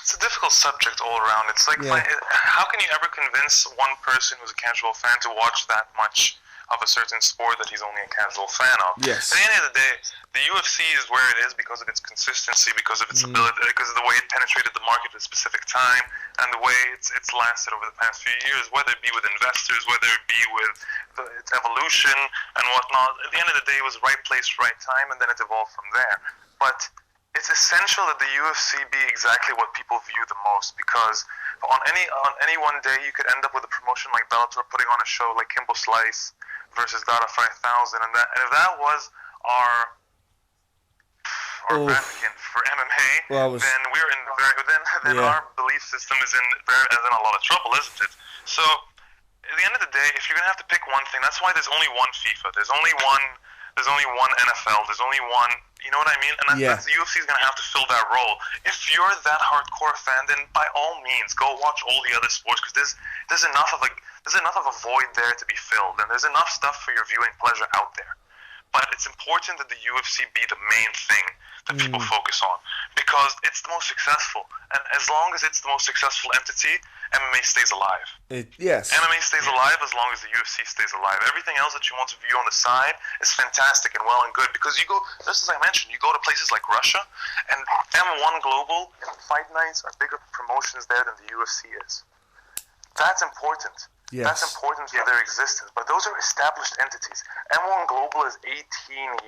It's a difficult subject all around. It's like, how can you ever convince one person who's a casual fan to watch that much of a certain sport that he's only a casual fan of? Yes. At the end of the day, the UFC is where it is because of its consistency, because of its ability, because of the way it penetrated the market at a specific time, and the way it's lasted over the past few years, whether it be with investors, whether it be with its evolution and whatnot. At the end of the day, it was right place, right time, and then it evolved from there. But it's essential that the UFC be exactly what people view the most, because on any one day you could end up with a promotion like Bellator putting on a show like Kimbo Slice versus Dada 5000, and if that was our advocate for MMA, then we're in then our belief system is in a lot of trouble, isn't it? So at the end of the day, if you're gonna have to pick one thing, that's why there's only one FIFA. There's only one NFL. There's only one. You know what I mean? And that's the UFC is gonna have to fill that role. If you're that hardcore fan, then by all means go watch all the other sports, because there's enough of a void there to be filled, and there's enough stuff for your viewing pleasure out there. But it's important that the UFC be the main thing that people focus on, because it's the most successful. And as long as it's the most successful entity, MMA stays alive. MMA stays alive as long as the UFC stays alive. Everything else that you want to view on the side is fantastic and well and good, because you go, just as I mentioned, you go to places like Russia, and M1 Global and Fight Nights are bigger promotions there than the UFC is. That's important. Yes. That's important for their existence. But those are established entities. M1 Global is 18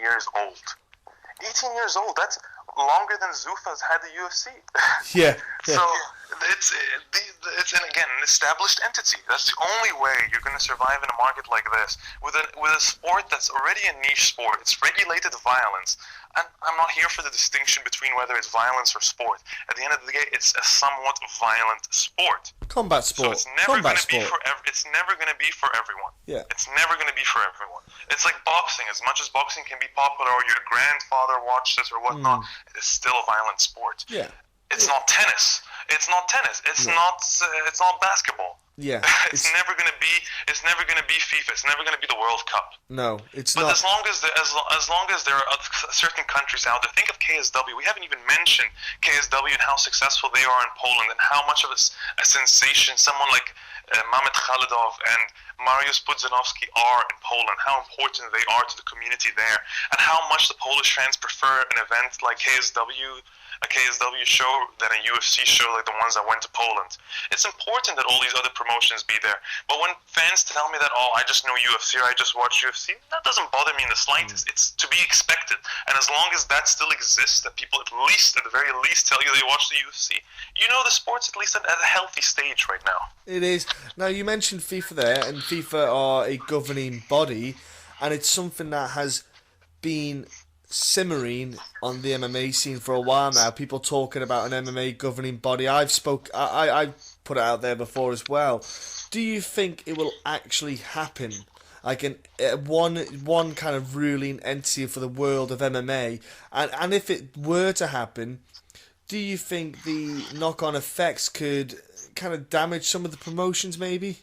years old. 18 years old. That's longer than Zuffa's had the UFC. So it's again an established entity. That's the only way you're going to survive in a market like this with a sport that's already a niche sport. It's regulated violence. And I'm not here for the distinction between whether it's violence or sport. At the end of the day, it's a somewhat violent sport. Combat sport. So it's never going to be for everyone. Yeah. It's never going to be for everyone. It's like boxing. As much as boxing can be popular, or your grandfather watched it or whatnot, it is still a violent sport. Yeah. It's not tennis. It's not tennis. It's not basketball. Yeah. It's never gonna be FIFA. It's never gonna be the World Cup. No, it's not. But as long as there are certain countries out there, think of KSW. We haven't even mentioned KSW and how successful they are in Poland, and how much of a sensation someone like Mamet Khalidov and Mariusz Pudzianowski are in Poland, how important they are to the community there, and how much the Polish fans prefer an event like a KSW show than a UFC show like the ones that went to Poland. It's important that all these other promotions be there. But when fans tell me that, I just know UFC or I just watch UFC, that doesn't bother me in the slightest. It's to be expected. And as long as that still exists, that people at the very least tell you they watch the UFC, you know the sport's at least at a healthy stage right now. It is. Now, you mentioned FIFA there, and FIFA are a governing body, and it's something that has been simmering on the MMA scene for a while now. People talking about an MMA governing body. I put it out there before as well. Do you think it will actually happen? Like one kind of ruling entity for the world of MMA, and if it were to happen, do you think the knock-on effects could kind of damage some of the promotions maybe?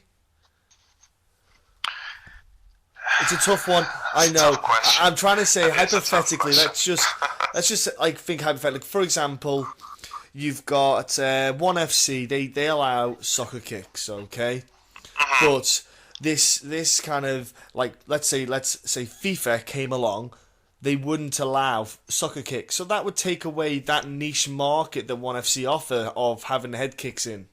It's a tough one. I know. I'm trying to say hypothetically. Let's just like think hypothetically. For example, you've got ONE FC. They allow soccer kicks, okay? But this kind of like let's say FIFA came along, they wouldn't allow soccer kicks. So that would take away that niche market that ONE FC offer of having head kicks in.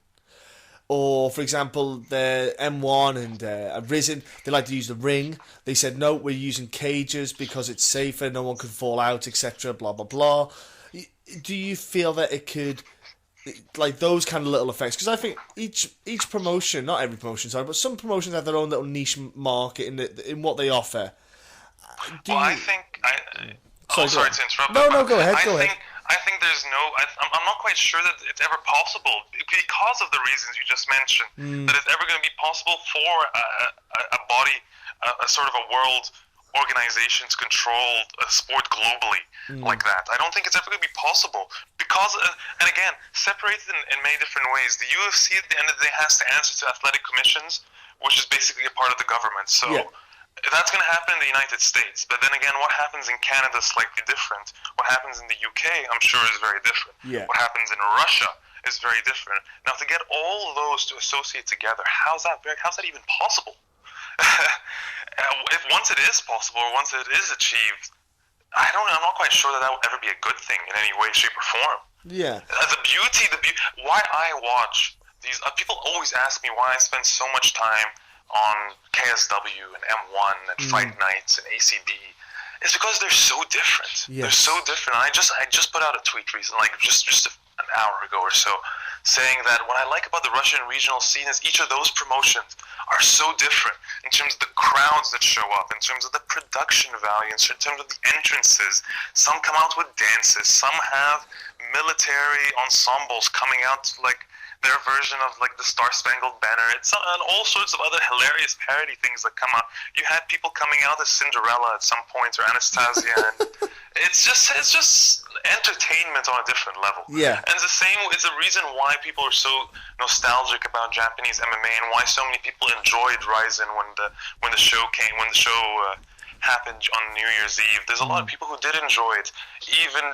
Or, for example, the M1 and Risen, they like to use the ring. They said, no, we're using cages because it's safer, no one can fall out, etc., blah, blah, blah. Do you feel that it could, like those kind of little effects? Because I think each promotion, not every promotion, sorry, but some promotions have their own little niche market in what they offer. Sorry to interrupt. No, go ahead. I think there's no. I'm not quite sure that it's ever possible because of the reasons you just mentioned. That it's ever going to be possible for a body, a sort of a world organization to control a sport globally like that. I don't think it's ever going to be possible because, and again, separated in many different ways. The UFC at the end of the day has to answer to athletic commissions, which is basically a part of the government. So. Yeah. That's going to happen in the United States, but then again, what happens in Canada is slightly different. What happens in the UK, I'm sure, is very different. Yeah. What happens in Russia is very different. Now, to get all those to associate together, how's that even possible? If once it is possible, or once it is achieved, I'm not quite sure that will ever be a good thing in any way, shape, or form. Yeah. The beauty, why I watch these. People always ask me why I spend so much time on KSW and M1 and Fight Nights and ACB. It's because they're so different. Yes. They're so different. I just put out a tweet recently, like just an hour ago or so, saying that what I like about the Russian regional scene is each of those promotions are so different in terms of the crowds that show up, in terms of the production value, in terms of the entrances. Some come out with dances. Some have military ensembles coming out like their version of like the Star Spangled Banner. It's and all sorts of other hilarious parody things that come out. You had people coming out as Cinderella at some point, or Anastasia, and it's just entertainment on a different level. Yeah. And it's the reason why people are so nostalgic about Japanese MMA and why so many people enjoyed Ryzen when the show happened on New Year's Eve. There's a lot of people who did enjoy it, even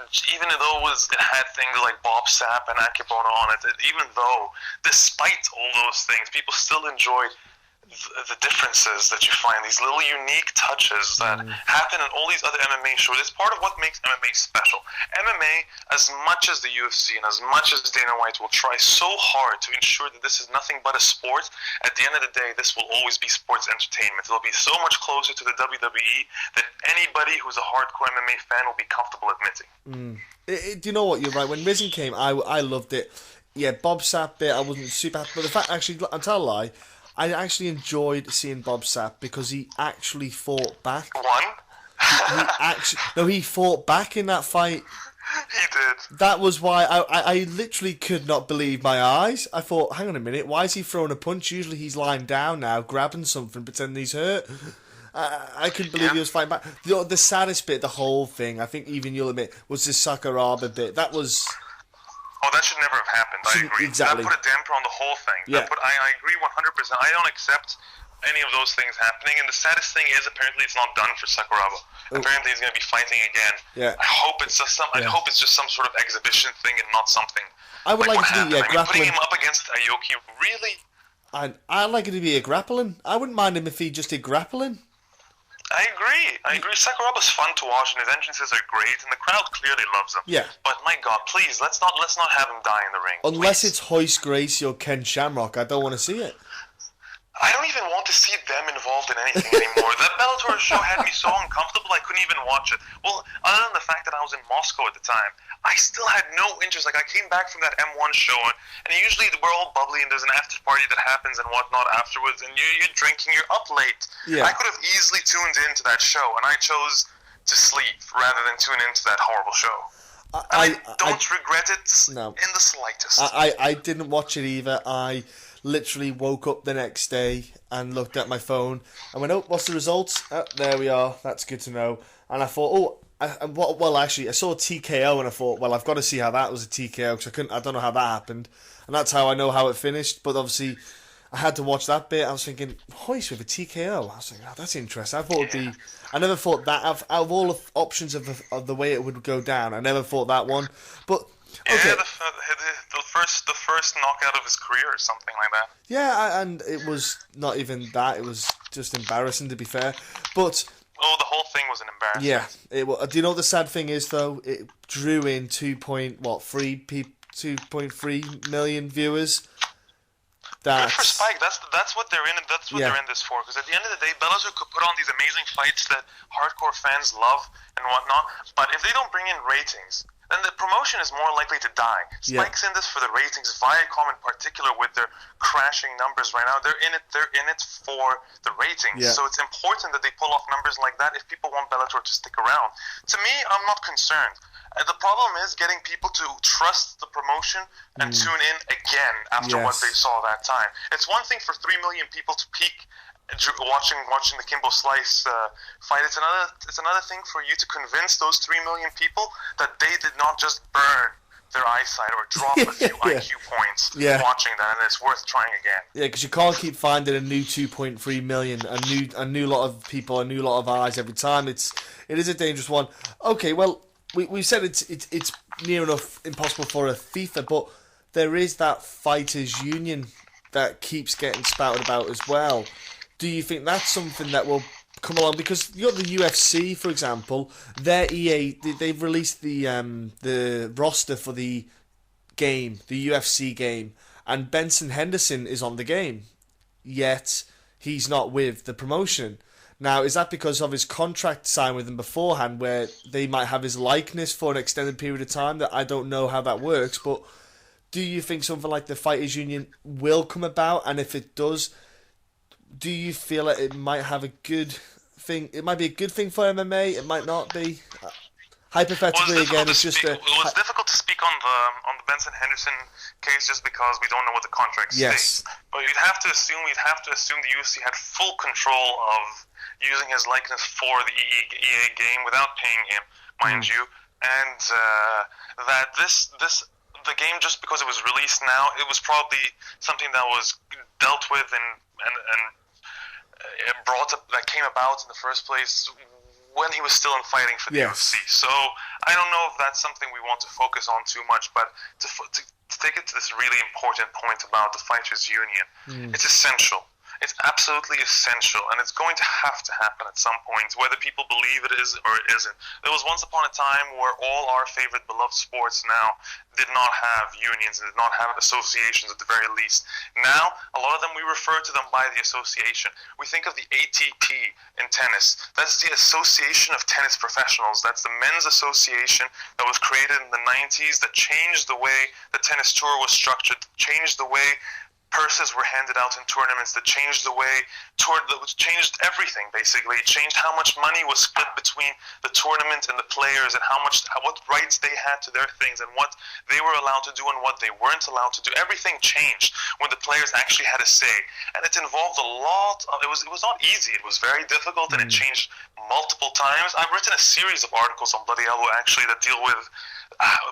though it had things like Bob Sapp and Akebono on it. Even though, despite all those things, people still enjoyed the differences that you find, these little unique touches that happen in all these other MMA shows. It's part of what makes MMA special. MMA, as much as the UFC and as much as Dana White will try so hard to ensure that this is nothing but a sport, at the end of the day, this will always be sports entertainment. It'll be so much closer to the WWE that anybody who's a hardcore MMA fan will be comfortable admitting. Do you know what? You're right. When Risen came, I loved it. Yeah, Bob Sapp bit, I wasn't super happy. But the fact, actually, I'll tell a lie, I actually enjoyed seeing Bob Sapp because he actually fought back. He fought back in that fight. He did. That was why I literally could not believe my eyes. I thought, hang on a minute, why is he throwing a punch? Usually he's lying down now, grabbing something, pretending he's hurt. I couldn't believe he was fighting back. The saddest bit, the whole thing, I think even you'll admit, was the Sakuraba bit. That was... Oh, that should never have happened. I agree. Exactly. That put a damper on the whole thing. Yeah. I agree 100%. I don't accept any of those things happening. And the saddest thing is, apparently, it's not done for Sakuraba. Apparently, he's going to be fighting again. Yeah. I hope it's just some sort of exhibition thing and not something. I would like it to be grappling. Putting him up against Aoki, really? I'd like it to be a grappling. I wouldn't mind him if he just did grappling. I agree. Sakuraba's fun to watch, and his entrances are great, and the crowd clearly loves him. Yeah. But my God, please, let's not have him die in the ring. Unless please. It's Hoist Gracie or Ken Shamrock, I don't want to see it. I don't even want to see them involved in anything anymore. That Bellator show had me so uncomfortable I couldn't even watch it. Well, other than the fact that I was in Moscow at the time, I still had no interest. Like, I came back from that M1 show, and usually we're all bubbly, and there's an after party that happens and whatnot afterwards, and you're drinking, you're up late. Yeah. I could have easily tuned into that show, and I chose to sleep rather than tune into that horrible show. I don't regret it in the slightest. I didn't watch it either. I literally woke up the next day and looked at my phone and went, oh, what's the results? Oh, there we are. That's good to know. And I thought, I saw TKO and I thought, well, I've got to see how that was a TKO because I don't know how that happened. And that's how I know how it finished. But obviously, I had to watch that bit. I was thinking, Hoist with a TKO. I was like, oh, that's interesting. I never thought that. Out of all the options of the way it would go down, I never thought that one. But okay. Yeah, the first knockout of his career or something like that. Yeah, and it was not even that. It was just embarrassing, to be fair. But the whole thing was an embarrassment. Yeah. Do you know what the sad thing is, though? It drew in 2.3 million viewers. Good for Spike. That's what they're in, and that's what they're in this for. Because at the end of the day, Bellator could put on these amazing fights that hardcore fans love and whatnot. But if they don't bring in ratings, then the promotion is more likely to die. Spike's in this for the ratings. Viacom in particular, with their crashing numbers right now, they're in it for the ratings. Yeah. So it's important that they pull off numbers like that if people want Bellator to stick around. To me, I'm not concerned. The problem is getting people to trust the promotion and tune in again after what they saw that time. It's one thing for 3 million people to peak watching the Kimbo Slice fight. It's another thing for you to convince those 3 million people that they did not just burn their eyesight or drop a few IQ points watching that, and it's worth trying again. Yeah, because you can't keep finding a new 2.3 million, a new lot of people, a new lot of eyes every time. It is a dangerous one. Okay, well, we said it's near enough impossible for a FIFA, but there is that fighters union that keeps getting spouted about as well. Do you think that's something that will come along? Because you got the UFC, for example, their EA, they've released the roster for the game, the UFC game, and Benson Henderson is on the game, yet he's not with the promotion. Now, is that because of his contract signed with them beforehand, where they might have his likeness for an extended period of time? That I don't know how that works, but do you think something like the fighters union will come about? And if it does, do you feel that it might have a good thing? It might be a good thing for MMA. It might not be. Hypothetically, again, it's just it was difficult to speak on the Benson Henderson case just because we don't know what the contract states. But we'd have to assume the UFC had full control of using his likeness for the EA game without paying him, mind you, and that the game, just because it was released now, it was probably something that was dealt with and that came about in the first place when he was still in fighting for the UFC. So I don't know if that's something we want to focus on too much, but to take it to this really important point about the fighters union, it's essential. It's absolutely essential, and it's going to have to happen at some point, whether people believe it is or it isn't. There was once upon a time where all our favorite beloved sports now did not have unions and did not have associations at the very least. Now, a lot of them, we refer to them by the association. We think of the ATP in tennis. That's the Association of Tennis Professionals. That's the men's association that was created in the 90s that changed the way the tennis tour was structured, changed the way purses were handed out in tournaments, that changed the way changed everything. Basically, it changed how much money was split between the tournament and the players, and what rights they had to their things, and what they were allowed to do and what they weren't allowed to do. Everything changed when the players actually had a say, and it involved a lot of. It was not easy. It was very difficult, and it changed multiple times. I've written a series of articles on Bloody Elbow actually that deal with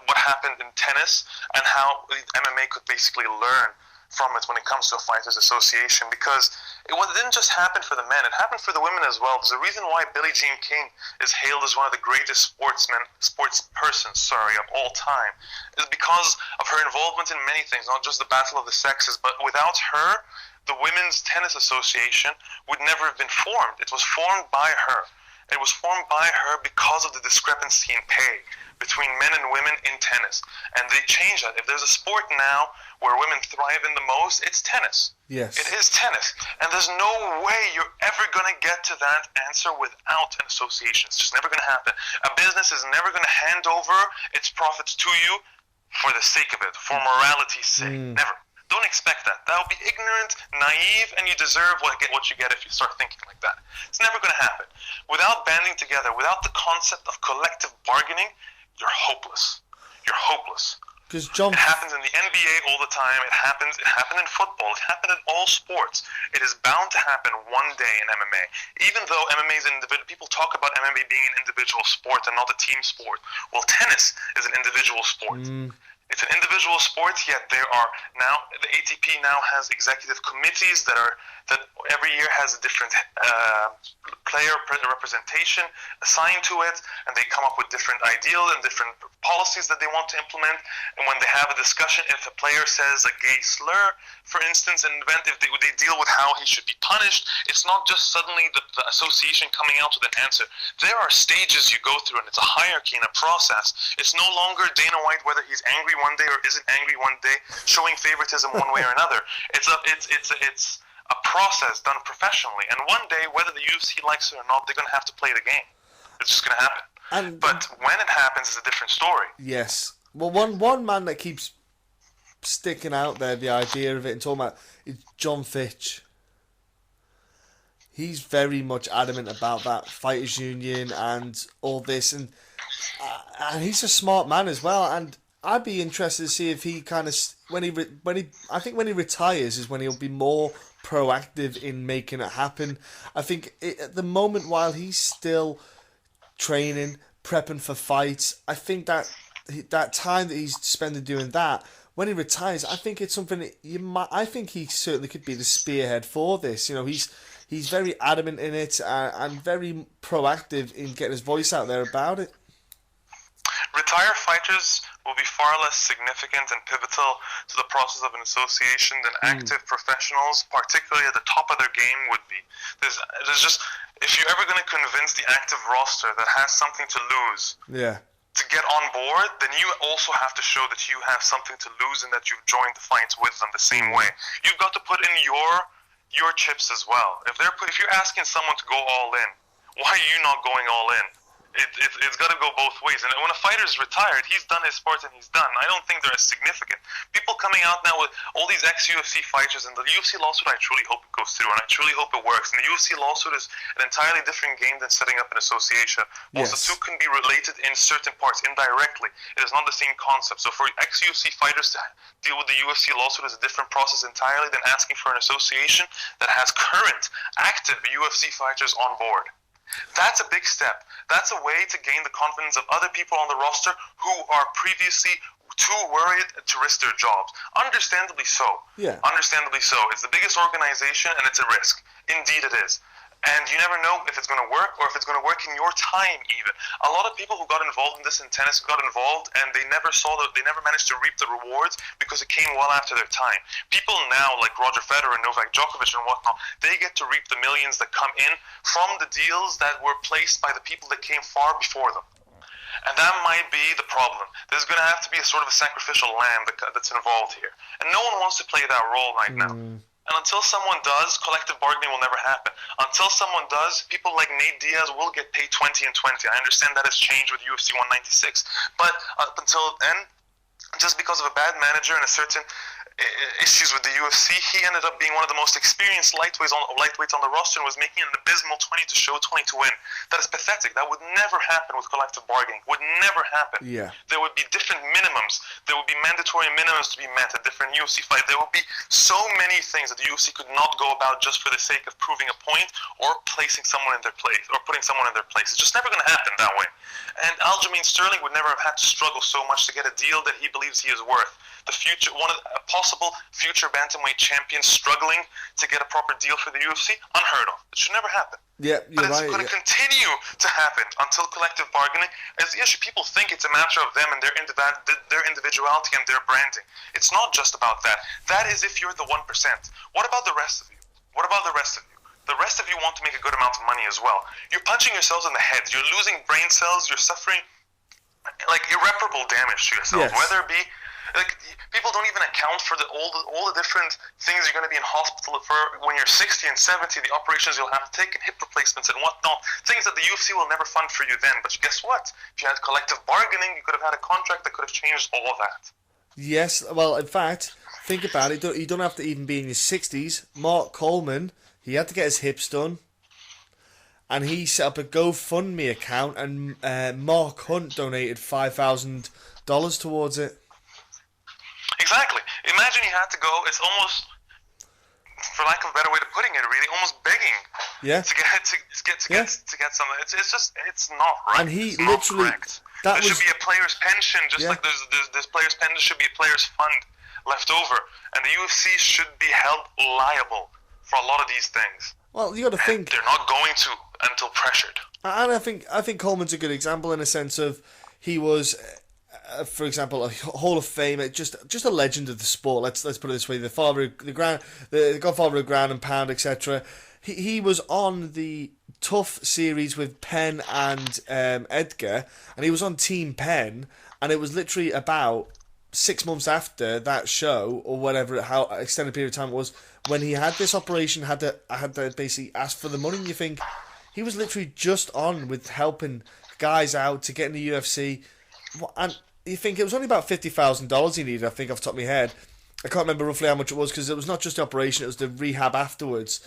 what happened in tennis and how MMA could basically learn from it when it comes to a fighters association, because it didn't just happen for the men, it happened for the women as well. There's a reason why Billie Jean King is hailed as one of the greatest sportspersons of all time, is because of her involvement in many things, not just the battle of the sexes, but without her, the Women's Tennis Association would never have been formed. It was formed by her. It was formed by her because of the discrepancy in pay between men and women in tennis. And they changed that. If there's a sport now where women thrive in the most, it's tennis. Yes. It is tennis. And there's no way you're ever going to get to that answer without an association. It's just never going to happen. A business is never going to hand over its profits to you for the sake of it, for morality's sake. Never. Don't expect that. That would be ignorant, naive, and you deserve what you get if you start thinking like that. It's never going to happen. Without banding together, without the concept of collective bargaining, you're hopeless. You're hopeless. It happens in the NBA all the time. It happened in football. It happened in all sports. It is bound to happen one day in MMA. Even though MMA is an individual, people talk about MMA being an individual sport and not a team sport. Well, tennis is an individual sport. It's an individual sport, yet there are now, the ATP now has executive committees that every year has a different player representation assigned to it, and they come up with different ideals and different policies that they want to implement. And when they have a discussion, if a player says a gay slur, for instance, in an event, if they deal with how he should be punished, it's not just suddenly the association coming out with an answer. There are stages you go through, and it's a hierarchy and a process. It's no longer Dana White, whether he's angry one day or isn't angry one day, showing favoritism one way or another. It's a process done professionally, and one day, whether the UFC likes it or not, they're going to have to play the game. It's just going to happen. But when it happens, it's a different story. Yes. Well, one man that keeps sticking out there, the idea of it and talking about, is John Fitch. He's very much adamant about that fighters union and all this, and he's a smart man as well. And I'd be interested to see if he kind of when he retires is when he'll be more proactive in making it happen. I think at the moment, while he's still training, prepping for fights, I think that time that he's spending doing that, when he retires, I think it's something that I think he certainly could be the spearhead for this. You know, he's very adamant in it and very proactive in getting his voice out there about it. Retired fighters will be far less significant and pivotal to the process of an association than active professionals, particularly at the top of their game, would be. There's just, if you're ever going to convince the active roster that has something to lose to get on board, then you also have to show that you have something to lose and that you've joined the fights with them the same way. You've got to put in your chips as well. If you're asking someone to go all in, why are you not going all in? It's got to go both ways. And when a fighter is retired, he's done his sport and he's done. I don't think they're as significant. People coming out now with all these ex-UFC fighters, and the UFC lawsuit, I truly hope it goes through, and I truly hope it works. And the UFC lawsuit is an entirely different game than setting up an association. Whilst the two can be related in certain parts indirectly, it is not the same concept. So for ex-UFC fighters to deal with the UFC lawsuit is a different process entirely than asking for an association that has current, active UFC fighters on board. That's a big step. That's a way to gain the confidence of other people on the roster who are previously too worried to risk their jobs. Understandably so. Yeah. Understandably so. It's the biggest organization and it's a risk. Indeed it is. And you never know if it's going to work or if it's going to work in your time even. A lot of people who got involved in this in tennis got involved and they never managed to reap the rewards because it came well after their time. People now like Roger Federer and Novak Djokovic and whatnot, they get to reap the millions that come in from the deals that were placed by the people that came far before them. And that might be the problem. There's going to have to be a sort of a sacrificial lamb that's involved here. And no one wants to play that role right now. And until someone does, collective bargaining will never happen. Until someone does, people like Nate Diaz will get paid 20 and 20. I understand that has changed with UFC 196. But up until then, just because of a bad manager and a certain issues with the UFC, he ended up being one of the most experienced lightweights on the roster and was making an abysmal 20 to show, 20 to win. That is pathetic. That would never happen with collective bargaining. Would never happen. Yeah. There would be different minimums. There would be mandatory minimums to be met at different UFC fights. There would be so many things that the UFC could not go about just for the sake of proving a point or placing someone in their place or putting someone in their place. It's just never going to happen that way. And Aljamain Sterling would never have had to struggle so much to get a deal that he believes he is worth. A possible future bantamweight champion struggling to get a proper deal for the UFC, unheard of. It should never happen. Yeah, but it's going to continue to happen until collective bargaining is the issue. People think it's a matter of them and their individuality and their branding. It's not just about that. That is if you're the 1%. What about the rest of you? What about the rest of you? The rest of you want to make a good amount of money as well. You're punching yourselves in the head. You're losing brain cells. You're suffering like irreparable damage to yourself. Yes. Whether it be people don't even account for all the different things you're going to be in hospital for when you're 60 and 70, the operations you'll have to take, and hip replacements and whatnot, things that the UFC will never fund for you then. But guess what? If you had collective bargaining, you could have had a contract that could have changed all of that. Yes, well, in fact, think about it. You don't have to even be in your 60s. Mark Coleman, he had to get his hips done, and he set up a GoFundMe account, and Mark Hunt donated $5,000 towards it. Exactly. Imagine he had to go. It's almost, for lack of a better way of putting it, really almost begging. Yeah. To get something. It's not right. And he literally. There should be a player's pension, just like there's player's pension. Should be a player's fund left over, and the UFC should be held liable for a lot of these things. Well, you got to think they're not going to until pressured. And I think Coleman's a good example in a sense of he was. For example, a Hall of Fame, just a legend of the sport. Let's put it this way: the godfather of ground and pound, etc. He was on the Tough series with Penn and Edgar, and he was on Team Penn, and it was literally about 6 months after that show or whatever, how extended period of time it was, when he had this operation, had to basically ask for the money. And you think he was literally just on with helping guys out to get in the UFC, and you think it was only about $50,000 he needed, I think, off the top of my head. I can't remember roughly how much it was, because it was not just the operation, it was the rehab afterwards.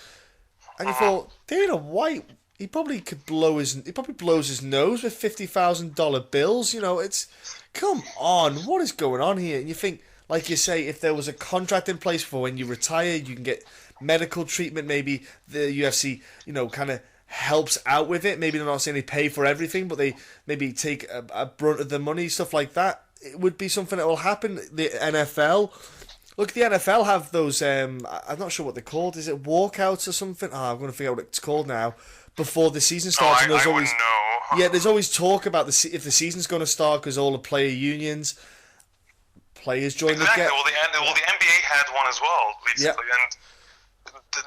And you thought, Dana White, he probably blows his nose with $50,000 bills. You know, it's, come on, what is going on here? And you think, like you say, if there was a contract in place for when you retire, you can get medical treatment, maybe the UFC, you know, kind of helps out with it. Maybe they're not saying they pay for everything, but they maybe take a brunt of the money, stuff like that. It would be something that will happen. The NFL, look, the NFL have those, I'm not sure what they're called. Is it walkouts or something? I'm going to figure out what it's called now. Before the season starts, and there's always, yeah, there's always talk about if the season's going to start, because all the player unions, players join exactly. the Well, the NBA had one as well, basically, and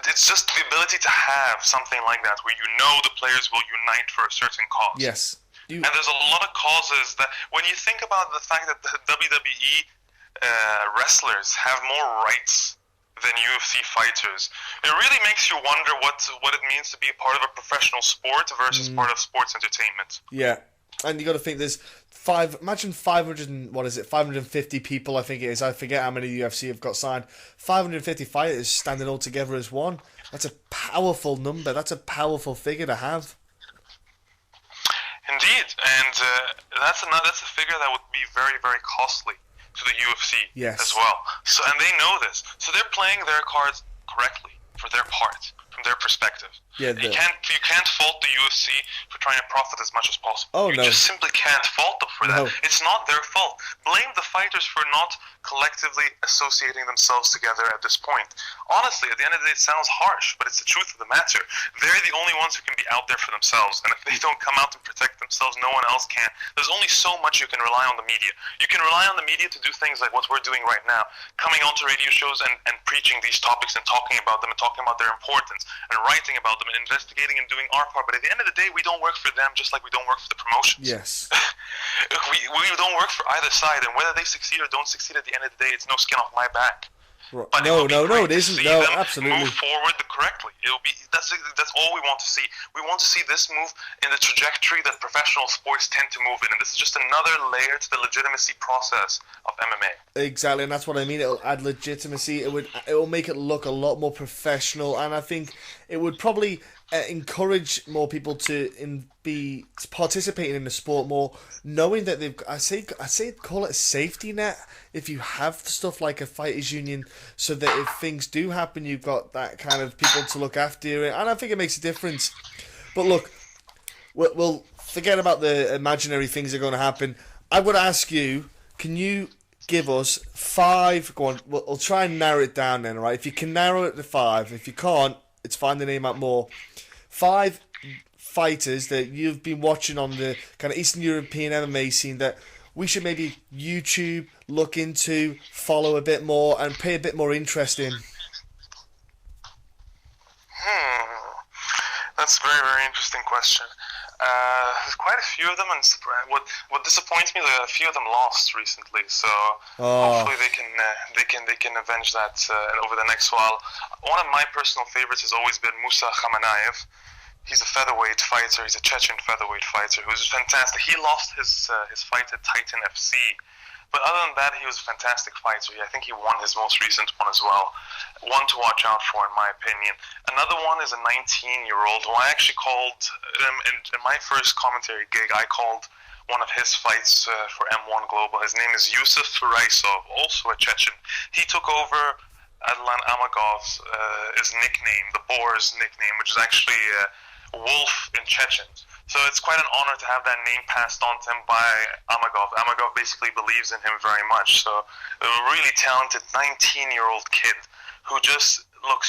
it's just the ability to have something like that where you know the players will unite for a certain cause. Yes. And there's a lot of causes that, when you think about the fact that the WWE wrestlers have more rights than UFC fighters, it really makes you wonder what it means to be a part of a professional sport versus part of sports entertainment. Yeah. And you got to think there's imagine 550 people, I think it is. I forget how many the UFC have got signed. 550 fighters standing all together as one. That's a powerful number. That's a powerful figure to have. Indeed, and that's a figure that would be very, very costly to the UFC as well. So, and they know this. So they're playing their cards correctly for their part, from their perspective. Yeah, you can't fault the UFC for trying to profit as much as possible. Oh, you no. just simply can't fault them for that. It's not their fault. Blame the fighters for not collectively associating themselves together at this point. Honestly, at the end of the day, it sounds harsh, but it's the truth of the matter. They're the only ones who can be out there for themselves, and if they don't come out and protect themselves, no one else can. There's only so much you can rely on the media. You can rely on the media to do things like what we're doing right now, coming onto radio shows and preaching these topics and talking about them and talking about their importance and writing about them and investigating and doing our part. But at the end of the day, we don't work for them, just like we don't work for the promotions. Yes. we don't work for either side, and whether they succeed or don't succeed, at the end of the day, it's no skin off my back. Right. But No, it isn't. No, absolutely. Move forward correctly. That's all we want to see. We want to see this move in the trajectory that professional sports tend to move in, and this is just another layer to the legitimacy process of MMA. Exactly, and that's what I mean. It'll add legitimacy. It will make it look a lot more professional, and I think it would probably encourage more people to be participating in the sport more, knowing that they've. I say call it a safety net. If you have stuff like a fighters union, so that if things do happen, you've got that kind of people to look after it, and I think it makes a difference. But look, we'll forget about the imaginary things that are going to happen. I'm going to ask you, can you give us 5? Go on, we'll try and narrow it down then, all right? If you can narrow it to 5, if you can't, it's fine to name out more. 5 fighters that you've been watching on the kind of Eastern European MMA scene that we should maybe YouTube, look into, follow a bit more, and pay a bit more interest in. That's a very, very interesting question. There's quite a few of them, and what disappoints me is that a few of them lost recently. So hopefully they can avenge that over the next while. One of my personal favorites has always been Musa Khamanaev. He's a featherweight fighter. He's a Chechen featherweight fighter who's fantastic. He lost his fight at Titan FC. But other than that, he was a fantastic fighter. I think he won his most recent one as well. One to watch out for, in my opinion. Another one is a 19-year-old who I actually called, in my first commentary gig, I called one of his fights for M1 Global. His name is Yusuf Furaisov, also a Chechen. He took over Adlan Amagov's his nickname, the Boar's nickname, which is actually Wolf in Chechen. So it's quite an honor to have that name passed on to him by Amagov. Amagov basically believes in him very much. So a really talented 19-year-old kid who just looks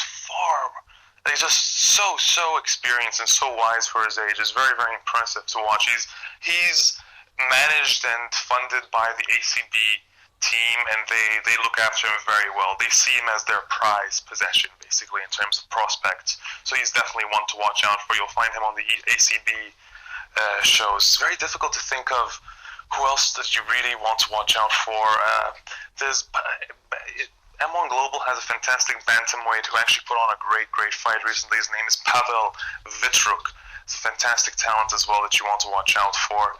he's just so experienced and so wise for his age. It's very, very impressive to watch. He's managed and funded by the ACB team, and they look after him very well. They see him as their prize possession, basically, in terms of prospects. So he's definitely one to watch out for. You'll find him on the ACB shows. It's very difficult to think of who else that you really want to watch out for. M1 Global has a fantastic bantamweight who actually put on a great fight recently. His name is Pavel Vitruk. It's a fantastic talent as well that you want to watch out for.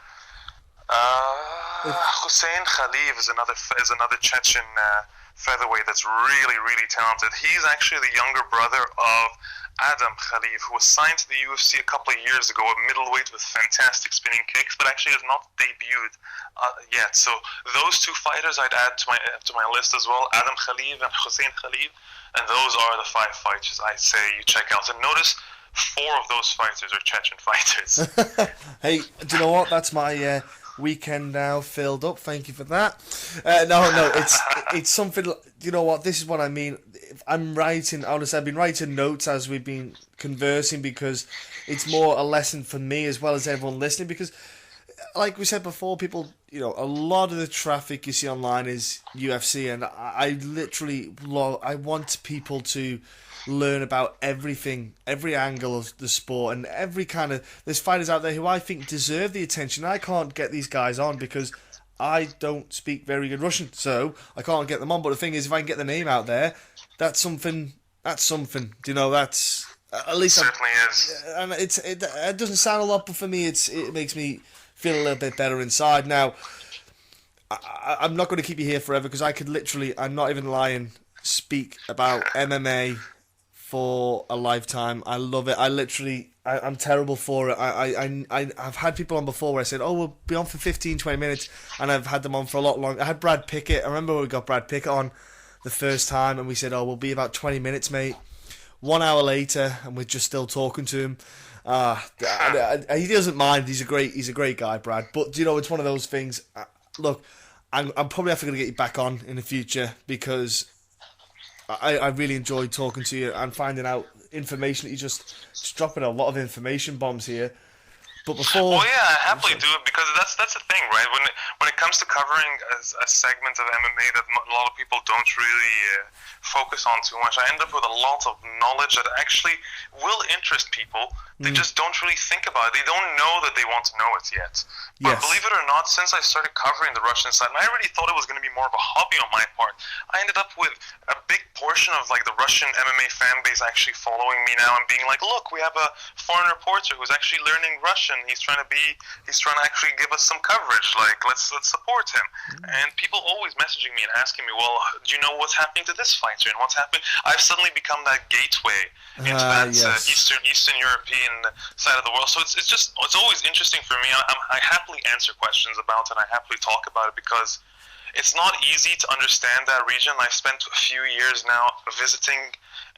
Hussein Khaliv is another Chechen featherweight that's really, really talented. He's actually the younger brother of Adam Khaliv, who was signed to the UFC a couple of years ago, a middleweight with fantastic spinning kicks, but actually has not debuted yet. So those two fighters I'd add to my list as well, Adam Khaliv and Hussein Khaliv, and those are the 5 fighters I'd say you check out. And notice 4 of those fighters are Chechen fighters. Hey, do you know what? That's my weekend now filled up. Thank you for that. No, it's something. You know what? This is what I mean. I'm writing. Honestly, I've been writing notes as we've been conversing because it's more a lesson for me as well as everyone listening. Because, like we said before, people, a lot of the traffic you see online is UFC, and I literally I want people to learn about everything, every angle of the sport, and every kind of. There's fighters out there who I think deserve the attention. I can't get these guys on because I don't speak very good Russian, so I can't get them on. But the thing is, if I can get the name out there, that's something. That's something. That's at least. It certainly is. And it doesn't sound a lot, but for me, it makes me feel a little bit better inside. Now, I'm not going to keep you here forever because I could literally. I'm not even lying. Speak about MMA for a lifetime. I love it. I'm terrible for it. I've had people on before where I said, we'll be on for 15-20 minutes, and I've had them on for a lot longer. I had Brad Pickett. I remember when we got Brad Pickett on the first time, and we said, we'll be about 20 minutes, mate. 1 hour later, and we're just still talking to him. He doesn't mind. He's a great guy, Brad. But it's one of those things. Look, I'm probably going to get you back on in the future because I really enjoyed talking to you and finding out information that you just dropping a lot of information bombs here. But before, well, yeah, I happily do it because that's the thing, right? When it comes to covering a segment of MMA that a lot of people don't really focus on too much, I end up with a lot of knowledge that actually will interest people. They just don't really think about it. They don't know that they want to know it yet. But believe it or not, since I started covering the Russian side, and I really thought it was going to be more of a hobby on my part, I ended up with a big portion of the Russian MMA fan base actually following me now and being like, look, we have a foreign reporter who's actually learning Russian. He's trying to actually give us some coverage. Let's support him. And people always messaging me and asking me, well, do you know what's happening to this fighter and what's happening? I've suddenly become that gateway into that Eastern European side of the world. So it's always interesting for me. I happily answer questions about it, and I happily talk about it because it's not easy to understand that region. I've spent a few years now visiting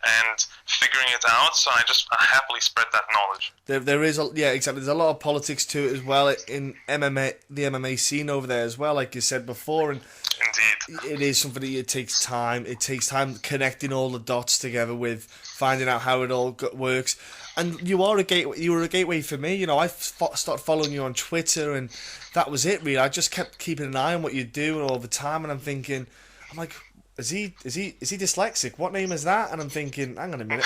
and figuring it out, so I happily spread that knowledge. There is exactly. There's a lot of politics to it as well in MMA, the MMA scene over there as well, like you said before. And indeed, it is something that it takes time. It takes time connecting all the dots together with finding out how it all works. And you were a gateway for me. I started following you on Twitter, and that was it. Really, I just kept keeping an eye on what you're doing all the time, and I'm like, is he dyslexic? What name is that? And I'm thinking, hang on a minute,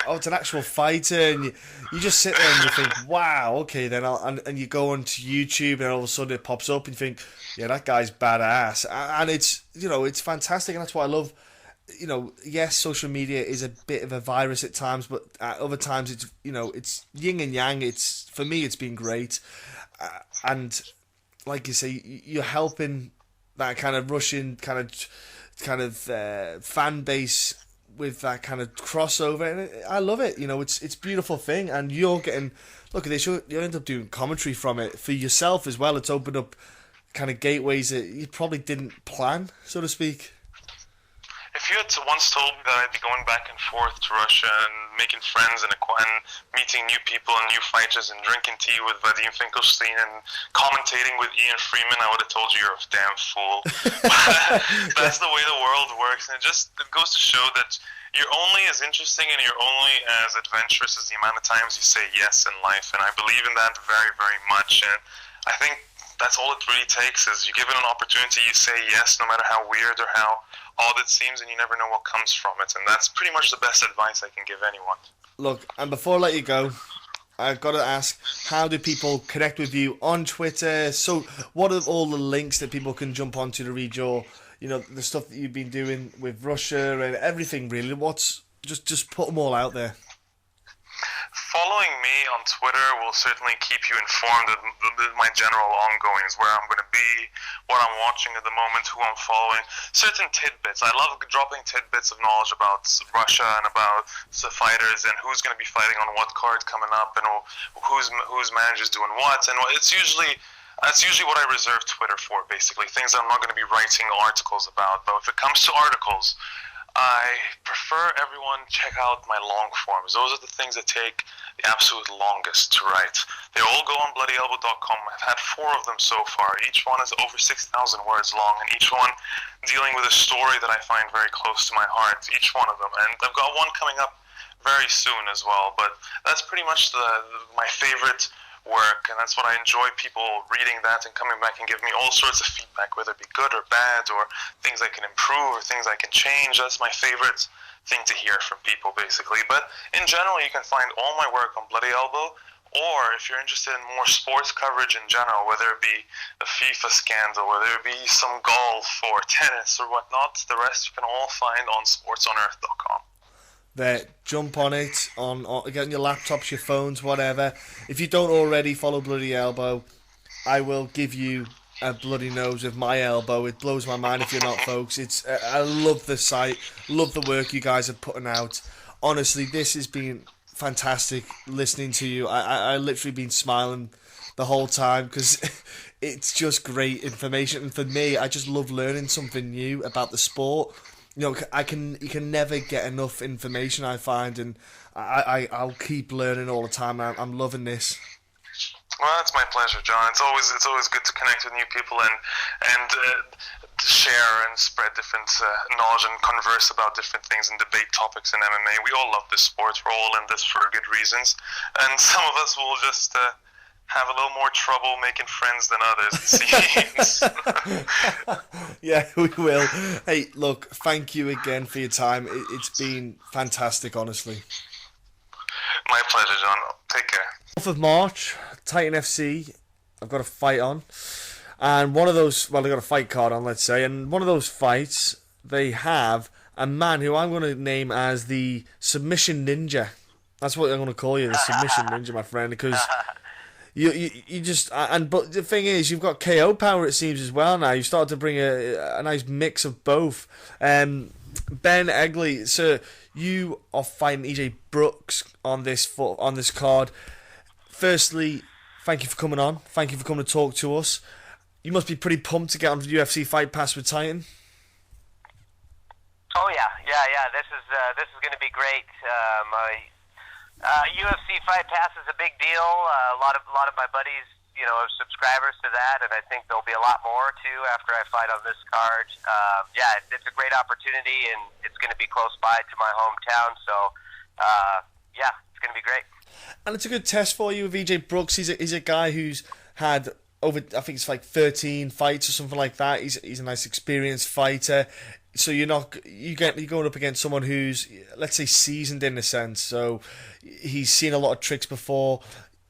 it's an actual fighter, and you just sit there and you think, wow, okay, then and you go onto YouTube, and all of a sudden it pops up, and you think, yeah, that guy's badass, and it's it's fantastic, and that's what I love. Yes, social media is a bit of a virus at times, but at other times it's it's yin and yang. For me, it's been great, and like you say, you're helping that kind of Russian kind of fan base with that kind of crossover, and I love it. It's a beautiful thing, and you're getting look at this. You end up doing commentary from it for yourself as well. It's opened up kind of gateways that you probably didn't plan, so to speak. If you had once told me that I'd be going back and forth to Russia and making friends and meeting new people and new fighters and drinking tea with Vadim Finkelstein and commentating with Ian Freeman, I would have told you you're a damn fool. That's the way the world works, and it goes to show that you're only as interesting and you're only as adventurous as the amount of times you say yes in life, and I believe in that very, very much. And I think that's all it really takes is you give it an opportunity, you say yes, no matter how weird or how odd it seems, and you never know what comes from it. And that's pretty much the best advice I can give anyone. Look, and before I let you go, I've got to ask, how do people connect with you on Twitter? So what are all the links that people can jump onto to read your, the stuff that you've been doing with Russia and everything really? Just put them all out there. Follow following me on Twitter will certainly keep you informed of my general ongoings, where I'm going to be, what I'm watching at the moment, who I'm following, certain tidbits. I love dropping tidbits of knowledge about Russia and about the fighters and who's going to be fighting on what card coming up and whose manager's doing what. And that's usually what I reserve Twitter for, basically, things that I'm not going to be writing articles about. But if it comes to articles, I prefer everyone check out my long forms. Those are the things that take the absolute longest to write. They all go on bloodyelbow.com. I've had 4 of them so far. Each one is over 6,000 words long, and each one dealing with a story that I find very close to my heart, each one of them. And I've got one coming up very soon as well, but that's pretty much my favorite work, and that's what I enjoy, people reading that and coming back and giving me all sorts of feedback, whether it be good or bad, or things I can improve or things I can change. That's my favorite thing to hear from people, basically. But in general, you can find all my work on Bloody Elbow, or if you're interested in more sports coverage in general, whether it be a FIFA scandal, whether it be some golf or tennis or whatnot, the rest you can all find on sportsonearth.com. There, jump on it, get on your laptops, your phones, whatever. If you don't already follow Bloody Elbow, I will give you a bloody nose with my elbow. It blows my mind if you're not, folks. I love the site, love the work you guys are putting out. Honestly, this has been fantastic listening to you. I literally been smiling the whole time because it's just great information. And for me, I just love learning something new about the sport. You know, you can never get enough information, I find, and I'll keep learning all the time. I'm loving this. Well, it's my pleasure, John. It's always good to connect with new people and share and spread different knowledge and converse about different things and debate topics in MMA. We all love this sport. We're all in this for good reasons, and some of us will just have a little more trouble making friends than others, it seems. Yeah, we will. Hey, look, thank you again for your time. It's been fantastic, honestly. My pleasure, John. Take care. 4th of March, Titan FC, I've got a fight on. And one of those, well, they've got a fight card on, let's say, and one of those fights, they have a man who I'm going to name as the Submission Ninja. That's what I'm going to call you, the Submission Ninja, my friend, because you just, but the thing is, you've got KO power, it seems, as well now. You've started to bring a nice mix of both. Ben Egli, sir, you are fighting EJ Brooks on this card. Firstly, thank you for coming on. Thank you for coming to talk to us. You must be pretty pumped to get on the UFC Fight Pass with Titan. Oh yeah. This is going to be great. UFC Fight Pass is a big deal. A lot of my buddies, are subscribers to that, and I think there'll be a lot more too after I fight on this card. It's a great opportunity, and it's going to be close by to my hometown. So, it's going to be great. And it's a good test for you with EJ Brooks. He's a guy who's had over, I think it's like 13 fights or something like that. He's a nice experienced fighter. So you're going up against someone who's, let's say, seasoned in a sense. So he's seen a lot of tricks before.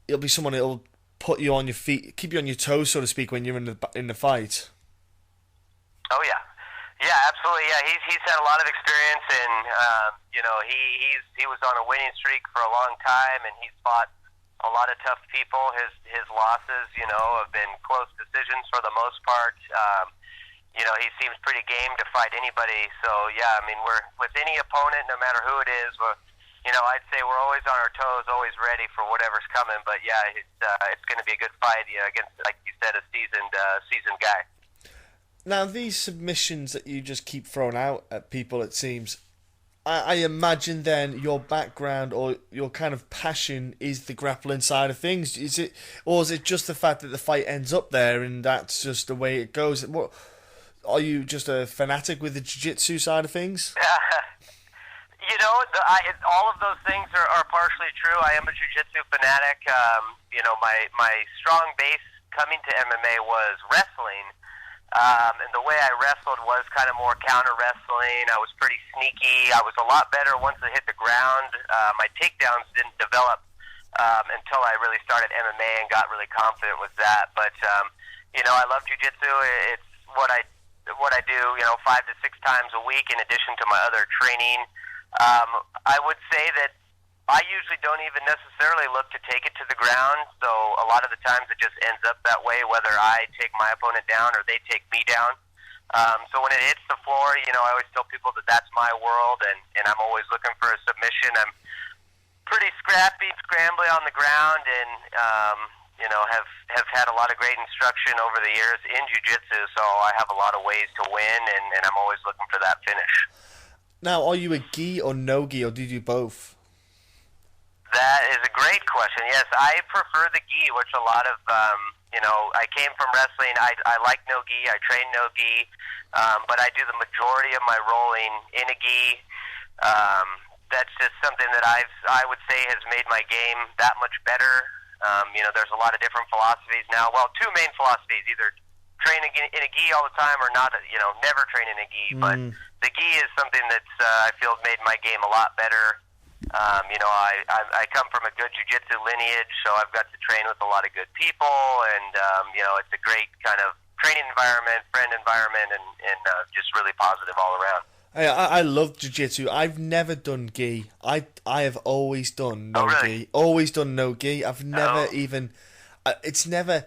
It'll be someone that'll put you on your feet, keep you on your toes, so to speak, when you're in the fight. Oh yeah, absolutely. Yeah, he's had a lot of experience, and he was on a winning streak for a long time, and he's fought a lot of tough people. His losses, have been close decisions for the most part. He seems pretty game to fight anybody. So, we're with any opponent, no matter who it is, I'd say we're always on our toes, always ready for whatever's coming. But, it's going to be a good fight against, like you said, a seasoned guy. Now, these submissions that you just keep throwing out at people, it seems, I imagine then your background or your kind of passion is the grappling side of things. Is it just the fact that the fight ends up there and that's just the way it goes? What, are you just a fanatic with the jiu-jitsu side of things? All of those things are partially true. I am a jiu-jitsu fanatic. My strong base coming to MMA was wrestling. And the way I wrestled was kind of more counter wrestling. I was pretty sneaky. I was a lot better once I hit the ground. My takedowns didn't develop until I really started MMA and got really confident with that. But I love jiu-jitsu. It's what I do, 5 to 6 times a week in addition to my other training. I would say that I usually don't even necessarily look to take it to the ground, so a lot of the times it just ends up that way, whether I take my opponent down or they take me down. So when it hits the floor, I always tell people that that's my world, and I'm always looking for a submission. I'm pretty scrappy, scrambly on the ground, and have had a lot of great instruction over the years in jiu-jitsu, so I have a lot of ways to win, and I'm always looking for that finish. Now, are you a gi or no gi, or do you do both? That is a great question. Yes, I prefer the gi, which a lot of, I came from wrestling. I like no gi. I train no gi, but I do the majority of my rolling in a gi. That's just something that I would say has made my game that much better. There's a lot of different philosophies now. Well, two main philosophies: either train in a gi all the time, or not. Never train in a gi. But the gi is something that's I feel made my game a lot better. I come from a good jiu-jitsu lineage, so I've got to train with a lot of good people, and it's a great kind of training environment, friend environment, and just really positive all around. I love jiu-jitsu. I've never done gi. I have always done no really? gi. Always done no gi. I've never even. It's never,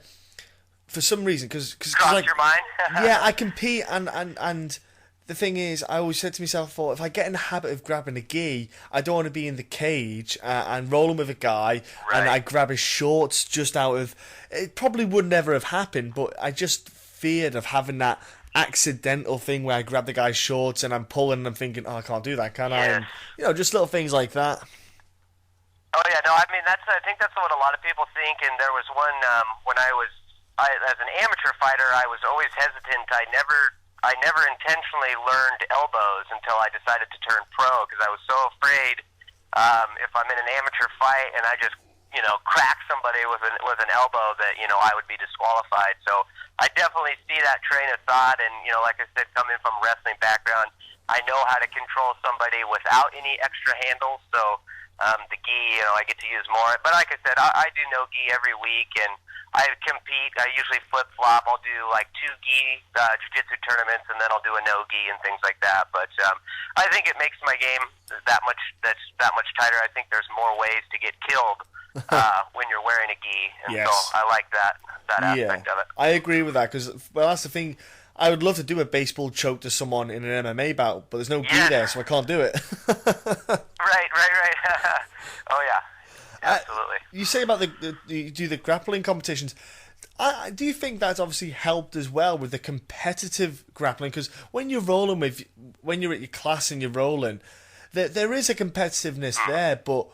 for some reason, because crossed your mind. Yeah, I compete, and the thing is, I always said to myself, if I get in the habit of grabbing a gi, I don't want to be in the cage and rolling with a guy, and I grab his shorts just out of. It probably would never have happened, but I just feared of having that accidental thing where I grab the guy's shorts and I'm pulling and I'm thinking, I can't do that, can I? And, just little things like that. Oh yeah, no, I think that's what a lot of people think. And there was one when I as an amateur fighter, I was always hesitant. I never intentionally learned elbows until I decided to turn pro, because I was so afraid if I'm in an amateur fight and I just crack somebody with an elbow that I would be disqualified. So I definitely see that train of thought, and like I said, coming from a wrestling background, I know how to control somebody without any extra handles. So the gi, I get to use more. But like I said, I do no gi every week, and I compete. I usually flip-flop. I'll do like 2 gi jiu-jitsu tournaments, and then I'll do a no gi and things like that. But I think it makes my game that much tighter. I think there's more ways to get killed when you're wearing a gi, and yes. so I like that aspect of it. I agree with that, because that's the thing. I would love to do a baseball choke to someone in an MMA bout, but there's no gi there, so I can't do it. Right. Oh yeah, absolutely. You say about you do the grappling competitions. Do you think that's obviously helped as well with the competitive grappling? Because when you're at your class and you're rolling, there is a competitiveness there, but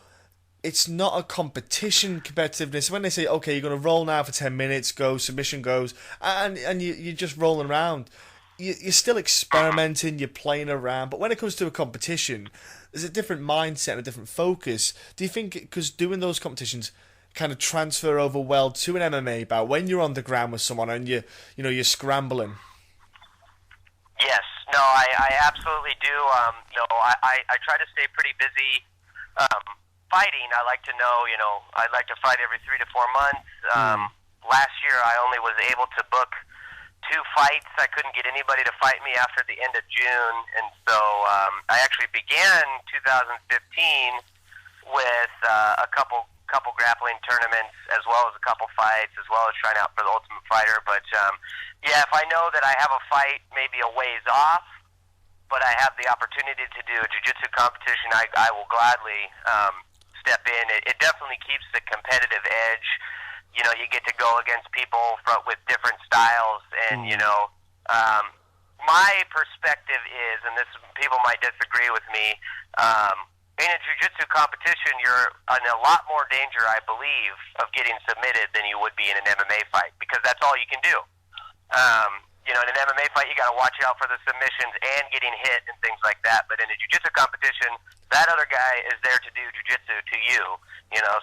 it's not a competition competitiveness. When they say, okay, you're going to roll now for 10 minutes, go, submission goes, and you're just rolling around, you're still experimenting, you're playing around. But when it comes to a competition, there's a different mindset and a different focus. Do you think, because doing those competitions kind of transfer over well to an MMA bout when you're on the ground with someone and you're scrambling? Yes. No, I absolutely do. I try to stay pretty busy fighting. I like to I'd like to fight every 3 to 4 months. Last year, I only was able to book 2 fights. I couldn't get anybody to fight me after the end of June, and so I actually began 2015 with a couple grappling tournaments, as well as a couple fights, as well as trying out for the Ultimate Fighter. But if I know that I have a fight maybe a ways off, but I have the opportunity to do a jiu-jitsu competition, I will gladly step in. It definitely keeps the competitive edge. You get to go against people with different styles, and my perspective is, and this people might disagree with me, in a jiu-jitsu competition, you're in a lot more danger, I believe, of getting submitted than you would be in an MMA fight, because that's all you can do. In an MMA fight, you got to watch out for the submissions and getting hit and things like that. But in a jiu-jitsu competition, that other guy is there to do jiu-jitsu to you.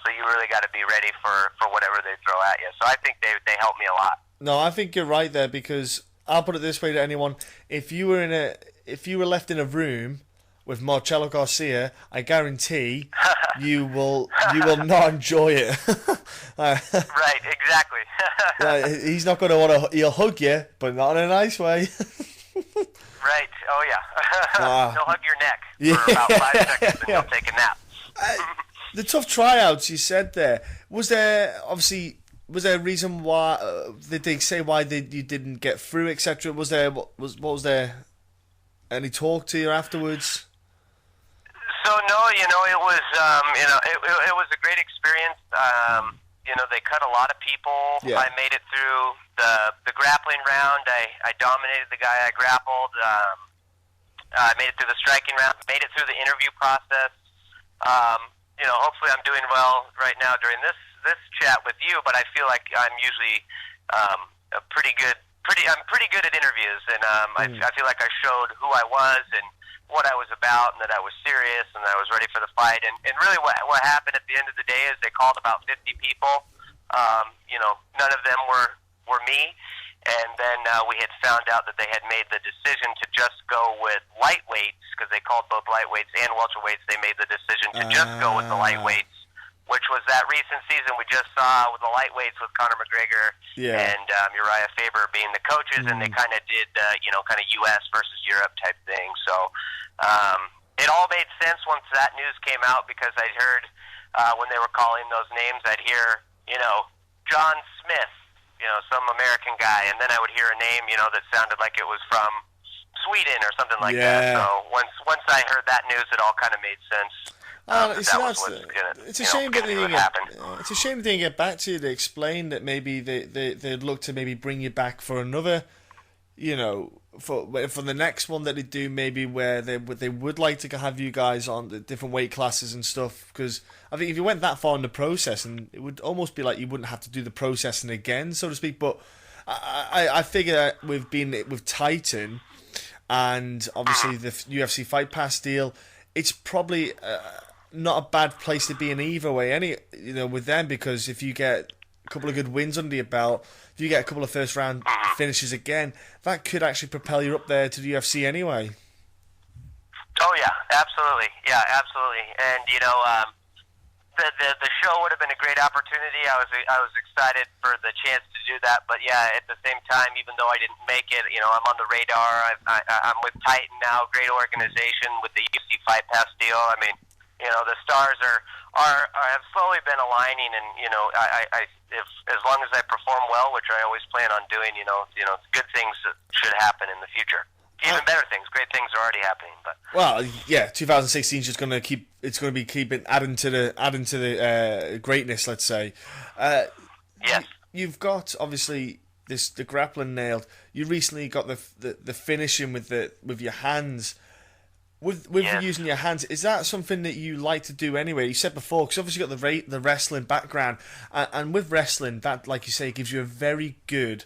So you really got to be ready for whatever they throw at you. So I think they help me a lot. No, I think you're right there, because I'll put it this way to anyone: if you were left in a room with Marcelo Garcia, I guarantee you will not enjoy it. Right, exactly. He's not going to want to. He'll hug you, but not in a nice way. Right. Oh yeah. He'll hug your neck for about 5 seconds, and he'll take a nap. The tough tryouts you said there, was there a reason why did they say why you didn't get through, etc.? Was there any talk to you afterwards? So no, it was it was a great experience. They cut a lot of people. Yeah. I made it through the grappling round. I dominated the guy I grappled. I made it through the striking round. Made it through the interview process. Hopefully I'm doing well right now during this chat with you. But I feel like I'm usually I'm pretty good at interviews, and I feel like I showed who I was and what I was about, and that I was serious, and that I was ready for the fight. And really what happened at the end of the day is they called about 50 people. None of them were me. And then we had found out that they had made the decision to just go with lightweights, because they called both lightweights and welterweights. They made the decision to just go with the lightweights, which was that recent season we just saw with the lightweights with Conor McGregor and Uriah Faber being the coaches, and they kind of did, kind of U.S. versus Europe type thing. So it all made sense once that news came out, because I'd heard when they were calling those names, I'd hear, John Smith, some American guy, and then I would hear a name, that sounded like it was from Sweden or something like that. So once I heard that news, it all kind of made sense. It's a shame that they didn't it's a shame they didn't get back to you to explain that maybe they'd look to maybe bring you back for another, for the next one that they do, maybe where they would like to have you guys on the different weight classes and stuff. Because I think if you went that far in the process, and it would almost be like you wouldn't have to do the processing again, so to speak. But I figure with Titan and obviously the UFC Fight Pass deal, it's probably not a bad place to be in either way. With them, because if you get a couple of good wins under your belt, if you get a couple of first round finishes again, that could actually propel you up there to the UFC anyway. Oh yeah, absolutely. Yeah, absolutely. And the show would have been a great opportunity. I was excited for the chance to do that, but yeah, at the same time, even though I didn't make it, I'm on the radar. I'm with Titan now, great organization with the UFC Fight Pass deal. I mean, the stars have slowly been aligning, and if as long as I perform well, which I always plan on doing, good things should happen in the future. Even better things, great things are already happening. But 2016 is just going to keep. It's going to be keeping adding to the greatness. Let's say. Yes. You've got obviously the grappling nailed. You recently got the finishing with your hands. With using your hands, is that something that you like to do anyway? You said before, because obviously you got the wrestling background, and with wrestling, that, like you say, gives you a very good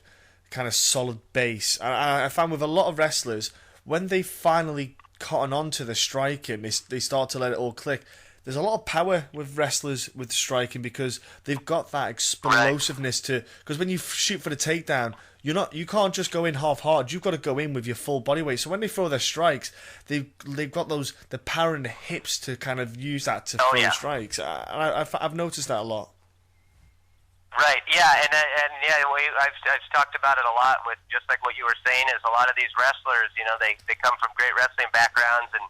kind of solid base. I found with a lot of wrestlers, when they finally cotton on to the striking, they start to let it all click. There's a lot of power with wrestlers with striking, because they've got that explosiveness because when you shoot for the takedown, you can't just go in half-hard. You've got to go in with your full body weight. So when they throw their strikes, they've got the power in the hips to kind of use that to throw strikes. I've noticed that a lot. Right. Yeah, and I've talked about it a lot with just like what you were saying, is a lot of these wrestlers, they come from great wrestling backgrounds, and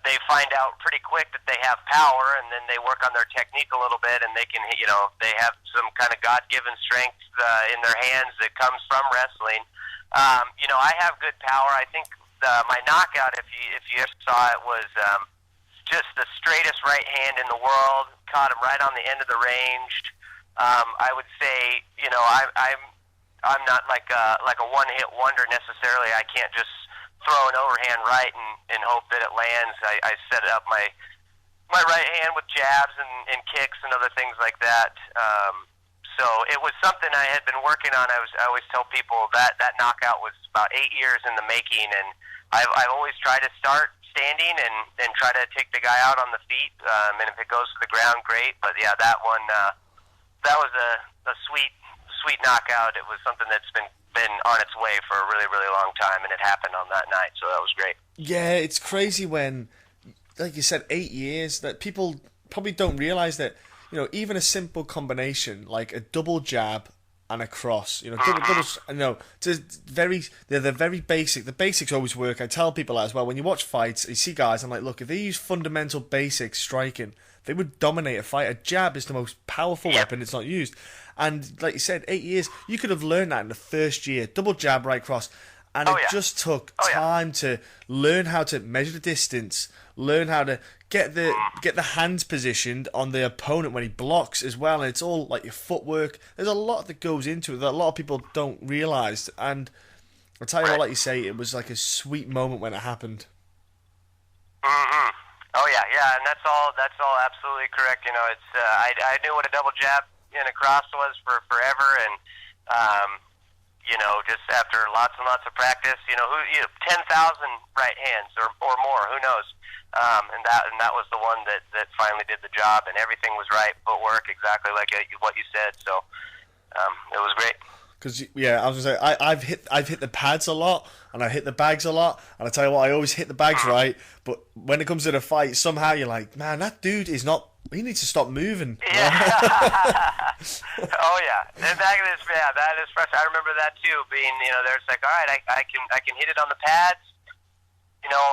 they find out pretty quick that they have power, and then they work on their technique a little bit, and they can, they have some kind of God-given strength in their hands that comes from wrestling. I have good power. I think my knockout, if you ever saw it, was just the straightest right hand in the world. Caught him right on the end of the range. I would say, I'm not like a one-hit wonder necessarily. I can't just throw an overhand right and hope that it lands. I set up my right hand with jabs and kicks and other things like that. So it was something I had been working on. I always tell people that knockout was about 8 years in the making, and I've always tried to start standing and try to take the guy out on the feet. And if it goes to the ground, great. But yeah, that one, that was a sweet knockout. It was something that's been on its way for a really, really long time, and it happened on that night, so that was great. Yeah, it's crazy when, like you said, 8 years, that people probably don't realise that, even a simple combination, like a double jab and a cross. You know, doubles. No, they're the very basic. The basics always work. I tell people that as well. When you watch fights, you see guys. I'm like, look, if they use fundamental basic striking, they would dominate a fight. A jab is the most powerful weapon. It's not used. And like you said, 8 years. You could have learned that in the first year. Double jab, right cross. And it just took time to learn how to measure the distance, learn how to get the hands positioned on the opponent when he blocks as well. And it's all like your footwork. There's a lot that goes into it that a lot of people don't realise. And I'll tell you what, like you say, it was like a sweet moment when it happened. Mm-hmm. Oh yeah, and that's all absolutely correct. You know, it's I knew what a double jab and a cross was for forever, and you know, just after lots and lots of practice, 10,000 right hands or more, who knows? And that was the one that finally did the job, and everything was right, footwork exactly like what you said. So it was great. Because I was gonna say I've hit the pads a lot and I hit the bags a lot, and I tell you what, I always hit the bags right, but when it comes to the fight, somehow you're like, man, that dude is not. He needs to stop moving. Yeah. Oh yeah, and that is frustrating. I remember that too. Being there's like, all right, I can hit it on the pads.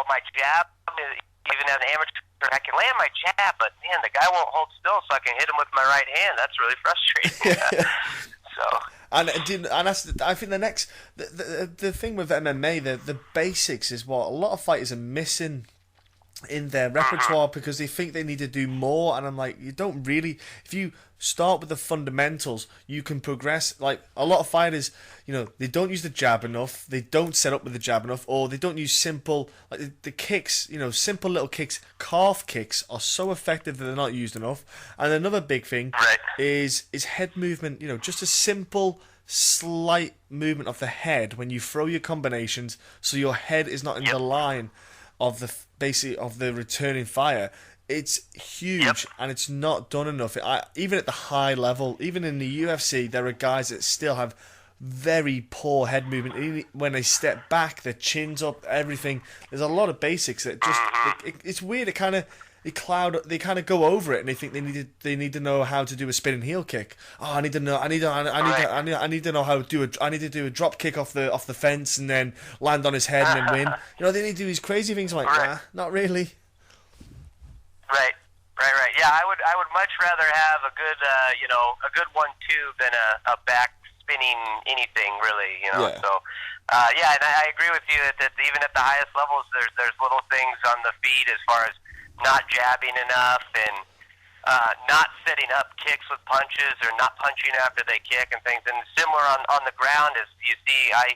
My jab, even as an amateur, I can land my jab, but man, the guy won't hold still, so I can hit him with my right hand. That's really frustrating. So. And I think the thing with MMA, the basics is what a lot of fighters are missing in their repertoire, because they think they need to do more, and I'm like, you don't really. If you start with the fundamentals, you can progress. Like a lot of fighters, they don't use the jab enough, they don't set up with the jab enough, or they don't use simple, like the kicks, simple little kicks. Calf kicks are so effective that they're not used enough. And another big thing is head movement. Just a simple slight movement of the head when you throw your combinations, so your head is not in the line of the returning fire. It's huge, and it's not done enough. Even at the high level, even in the UFC, there are guys that still have very poor head movement. When they step back, their chin's up, everything. There's a lot of basics that just it's weird. They kind of go over it, and they think they need to know how to do a spinning heel kick. Oh, I need to know how to do I need to do a drop kick off the fence and then land on his head and then win. They need to do these crazy things. I'm like, nah, not really. Right. Yeah, I would much rather have a good a good 1-2 than a back spinning anything really. Yeah. So. And I agree with you that even at the highest levels, there's little things on the feet as far as not jabbing enough and not setting up kicks with punches or not punching after they kick and things. And similar on the ground, as you see, I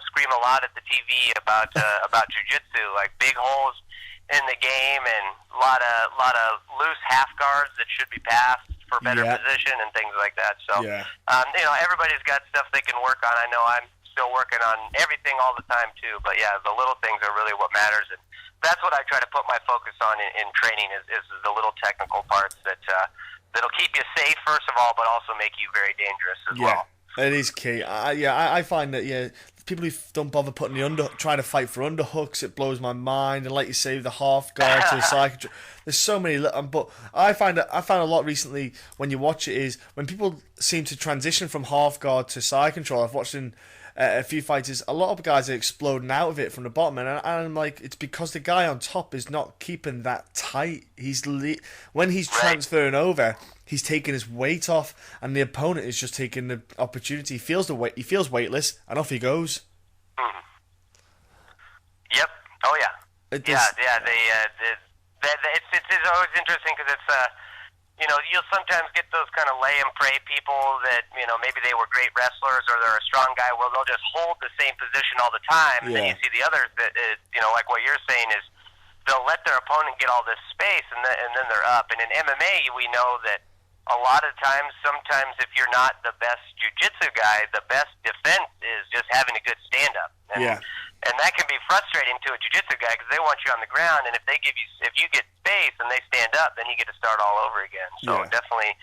scream a lot at the TV about jiu-jitsu, like big holes in the game and a lot of loose half guards that should be passed for better position and things like that. So everybody's got stuff they can work on. I know I'm still working on everything all the time too, but the little things are really what matters, and that's what I try to put my focus on in training is the little technical parts that'll keep you safe first of all, but also make you very dangerous as well. It is key. I find that people who don't bother putting trying to fight for underhooks, it blows my mind. And like you say, the half guard to the side, there's so many. But I found a lot recently when you watch it is when people seem to transition from half guard to side control. I've watched in a few fighters, a lot of guys are exploding out of it from the bottom, and I'm like, it's because the guy on top is not keeping that tight. When he's transferring over, he's taking his weight off, and the opponent is just taking the opportunity. He feels weightless, and off he goes. Mm-hmm. Yep. Oh yeah. It's always interesting because it's you'll sometimes get those kind of lay and pray people that, maybe they were great wrestlers or they're a strong guy. Well, they'll just hold the same position all the time. And then you see the others that, like what you're saying is they'll let their opponent get all this space and then they're up. And in MMA, we know that a lot of times, sometimes if you're not the best jiu-jitsu guy, the best defense is just having a good stand-up. And that can be frustrating to a jiu-jitsu guy because they want you on the ground, and if you get space and they stand up, then you get to start all over again. So definitely,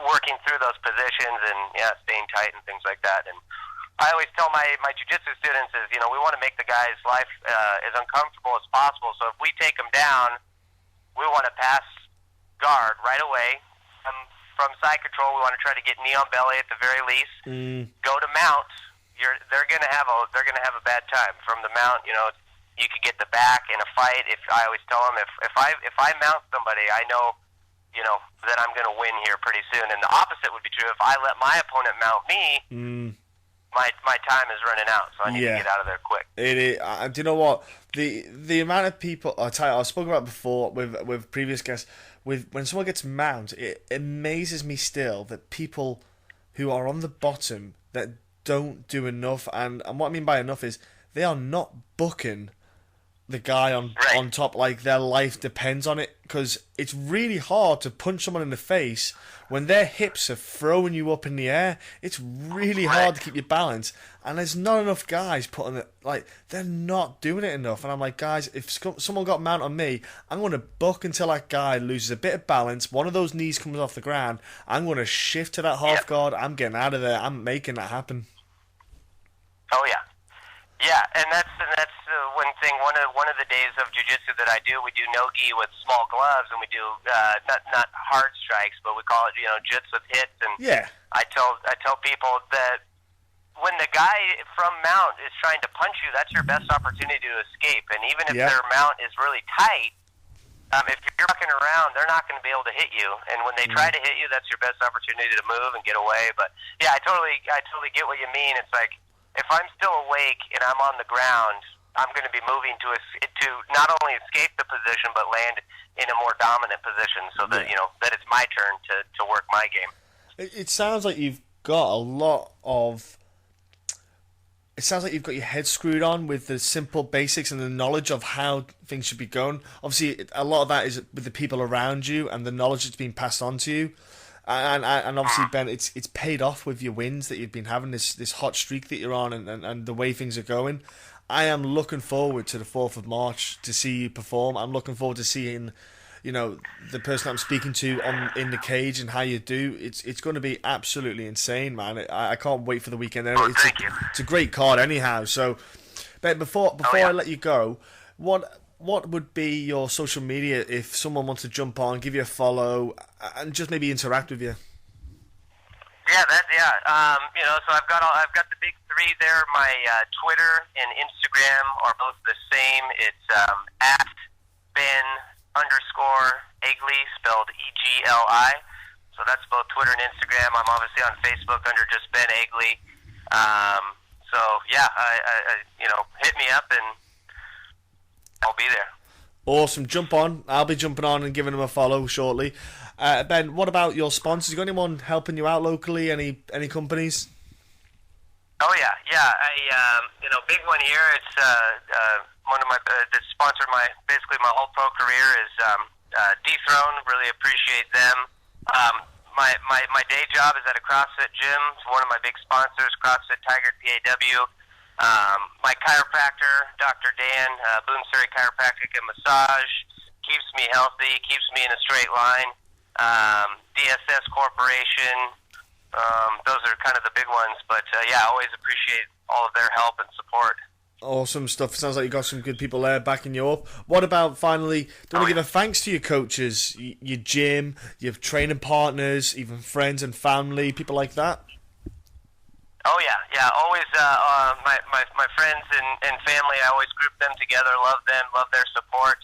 working through those positions and staying tight and things like that. And I always tell my jiu-jitsu students is, we want to make the guy's life as uncomfortable as possible. So if we take him down, we want to pass guard right away from side eye control. We want to try to get knee on belly at the very least. Go to mount. They're gonna have a bad time from the mount. You know, you could get the back in a fight. If I always tell them if I mount somebody, I know, you know, that I'm gonna win here pretty soon. And the opposite would be true. If I let my opponent mount me, my time is running out, so I need to get out of there quick. It is. Do you know what, the amount of people I've spoken about before with previous guests, when someone gets mount, it amazes me still that people who are on the bottom that don't do enough, and what I mean by enough is they are not booking the guy on top like their life depends on it, because it's really hard to punch someone in the face when their hips are throwing you up in the air. It's really hard to keep your balance, and there's not enough guys putting it, like, they're not doing it enough. And I'm like, guys, if someone got mount on me, I'm going to buck until that guy loses a bit of balance, one of those knees comes off the ground, I'm going to shift to that half guard, I'm getting out of there, I'm making that happen. Oh yeah. Yeah, and that's one thing. One of the days of jiu-jitsu that I do, we do no-gi with small gloves, and we do not hard strikes, but we call it, you know, jits with hits. And I tell people that when the guy from mount is trying to punch you, that's your best opportunity to escape. And even if their mount is really tight, if you're walking around, they're not going to be able to hit you. And when they try to hit you, that's your best opportunity to move and get away. But yeah, I totally get what you mean. It's like, if I'm still awake and I'm on the ground, I'm going to be moving to not only escape the position but land in a more dominant position, so that, you know, that it's my turn to work my game. It sounds like you've got a lot of. It sounds like you've got your head screwed on with the simple basics and the knowledge of how things should be going. Obviously, a lot of that is with the people around you and the knowledge that's being passed on to you. And obviously, Ben, it's paid off with your wins that you've been having, this hot streak that you're on, and the way things are going. I am looking forward to the 4th of March to see you perform. I'm looking forward to seeing, you know, the person I'm speaking to in the cage and how you do. It's going to be absolutely insane, man. I can't wait for the weekend. Thank you. It's a great card anyhow. So, Ben, before I let you go, what would be your social media if someone wants to jump on, give you a follow, and just maybe interact with you? You know, so I've got the big three there. My Twitter and Instagram are both the same. It's at Ben_Egli, spelled EGLI. So that's both Twitter and Instagram. I'm obviously on Facebook under just Ben Egli. So yeah, I you know, hit me up and I'll be there. Awesome. Jump on. I'll be jumping on and giving them a follow shortly. Ben, what about your sponsors? You got anyone helping you out locally? Any companies? Oh yeah. I you know, big one here. It's one of my that sponsored basically my whole pro career is Dethrone. Really appreciate them. My day job is at a CrossFit gym. It's one of my big sponsors, CrossFit Tiger PAW. My chiropractor, Dr. Dan, Boone Surrey Chiropractic and Massage, keeps me healthy, keeps me in a straight line. DSS Corporation, those are kind of the big ones. But yeah, I always appreciate all of their help and support. Awesome stuff. Sounds like you got some good people there backing you up. What about, finally, do you want to give a thanks to your coaches, your gym, your training partners, even friends and family, people like that? Oh yeah. Always, my friends and family, I always group them together. Love them, love their support.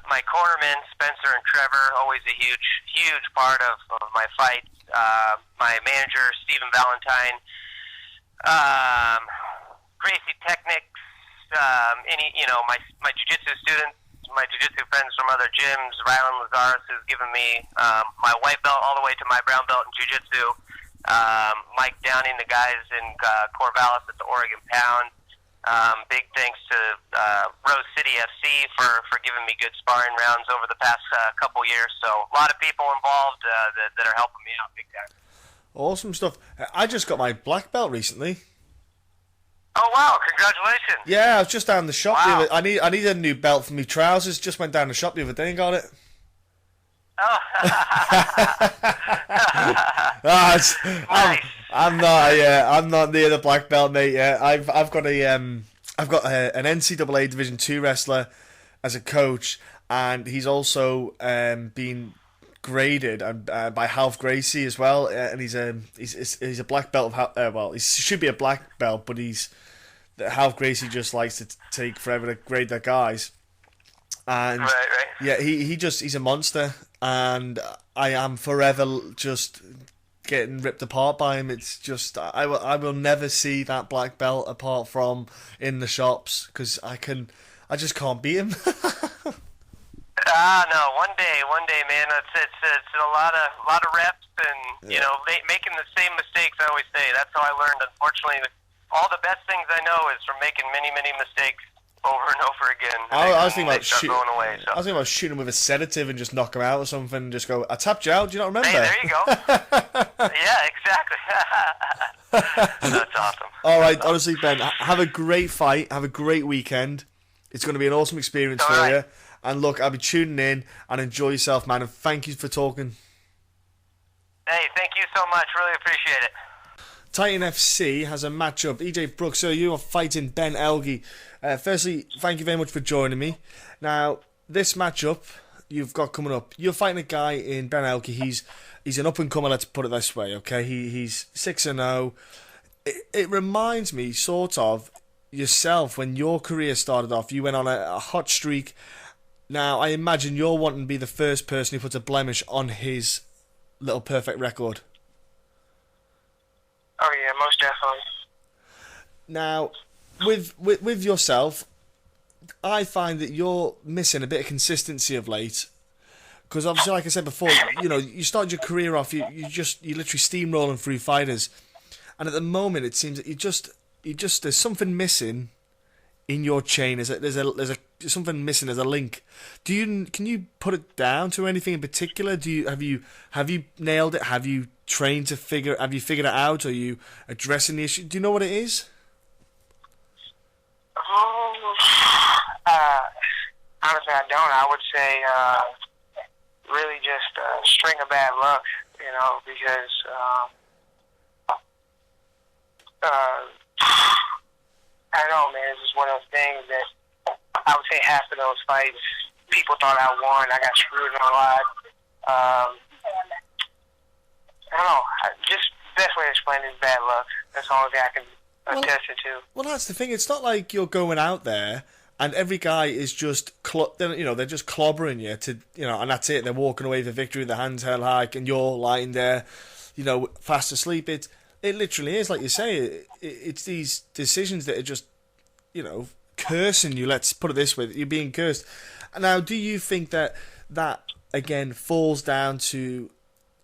My cornermen, Spencer and Trevor, always a huge part of my fights. My manager, Stephen Valentine. Gracie Technics. My jiu-jitsu students, my jiu-jitsu friends from other gyms. Rylan Lazarus has given me my white belt all the way to my brown belt in jiu-jitsu. Mike Downing, the guys in Corvallis at the Oregon Pound. Big thanks to Rose City FC for giving me good sparring rounds over the past couple years. So a lot of people involved that are helping me out big time. Awesome stuff. I just got my black belt recently. Oh wow! Congratulations. Yeah, I was just down the shop. Wow. I needed a new belt for my trousers. Just went down the shop the other day and got it. Oh. Nice. I'm not near the black belt, mate. Yeah, I've got an NCAA Division II wrestler as a coach, and he's also been graded and by Half Gracie as well, and he's a black belt of well, he should be a black belt, but Half Gracie just likes to take forever to grade their guys, and Right. yeah, he's a monster, and I am forever just getting ripped apart by him. It's just I will never see that black belt apart from in the shops, because I just can't beat him. No, one day, man. It's a lot of reps, and you know, making the same mistakes. I always say that's how I learned. Unfortunately, all the best things I know is from making many mistakes over and over again. I was thinking about going away. So. I was thinking about shooting him with a sedative and just knock him out or something. And just go, I tapped you out. Do you not remember? Hey, there you go. Yeah, exactly. That's awesome. All right, honestly, Ben, have a great fight. Have a great weekend. It's going to be an awesome experience for you. And look, I'll be tuning in, and enjoy yourself, man. And thank you for talking. Hey, thank you so much. Really appreciate it. Titan FC has a matchup. EJ Brooks, so you are fighting Ben Egli. Firstly, thank you very much for joining me. Now, this matchup you've got coming up, you're fighting a guy in Ben Egli. He's an up-and-comer, let's put it this way, okay? He's 6-0. It reminds me, sort of, yourself when your career started off. You went on a hot streak. Now, I imagine you're wanting to be the first person who puts a blemish on his little perfect record. Oh, yeah, most definitely. Now, with yourself, I find that you're missing a bit of consistency of late. Because obviously, like I said before, you know, you started your career off, you're literally steamrolling through fighters. And at the moment, it seems that there's something missing in your chain. There's something missing as a link. Can you put it down to anything in particular? Have you nailed it? Have you trained to figured it out? Are you addressing the issue? Do you know what it is? Honestly, I don't. I would say really just a string of bad luck, you know, because I don't know, man. It's just one of those things that I would say half of those fights, people thought I won. I got screwed on a lot. I don't know. Just best way to explain it is bad luck. That's the only thing I can attest it to. Well, that's the thing. It's not like you're going out there and every guy is just, they're just clobbering you to, and that's it. They're walking away with victory, their hands held high, and you're lying there, fast asleep. It literally is, like you say, it's these decisions that are just, cursing you. Let's put it this way: you're being cursed. Now, do you think that again falls down to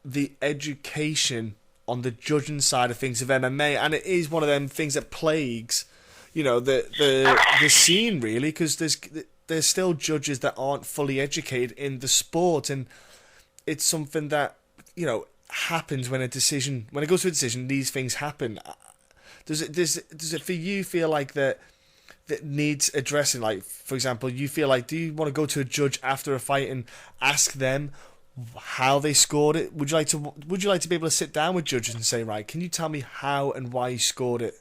the education on the judging side of things of MMA, and it is one of them things that plagues, the scene really, because there's still judges that aren't fully educated in the sport, and it's something that happens when it goes to a decision. These things happen. Does it for you feel like that needs addressing? Like, for example, you feel like, do you want to go to a judge after a fight and ask them how they scored it? Would you like to be able to sit down with judges and say, right, can you tell me how and why you scored it?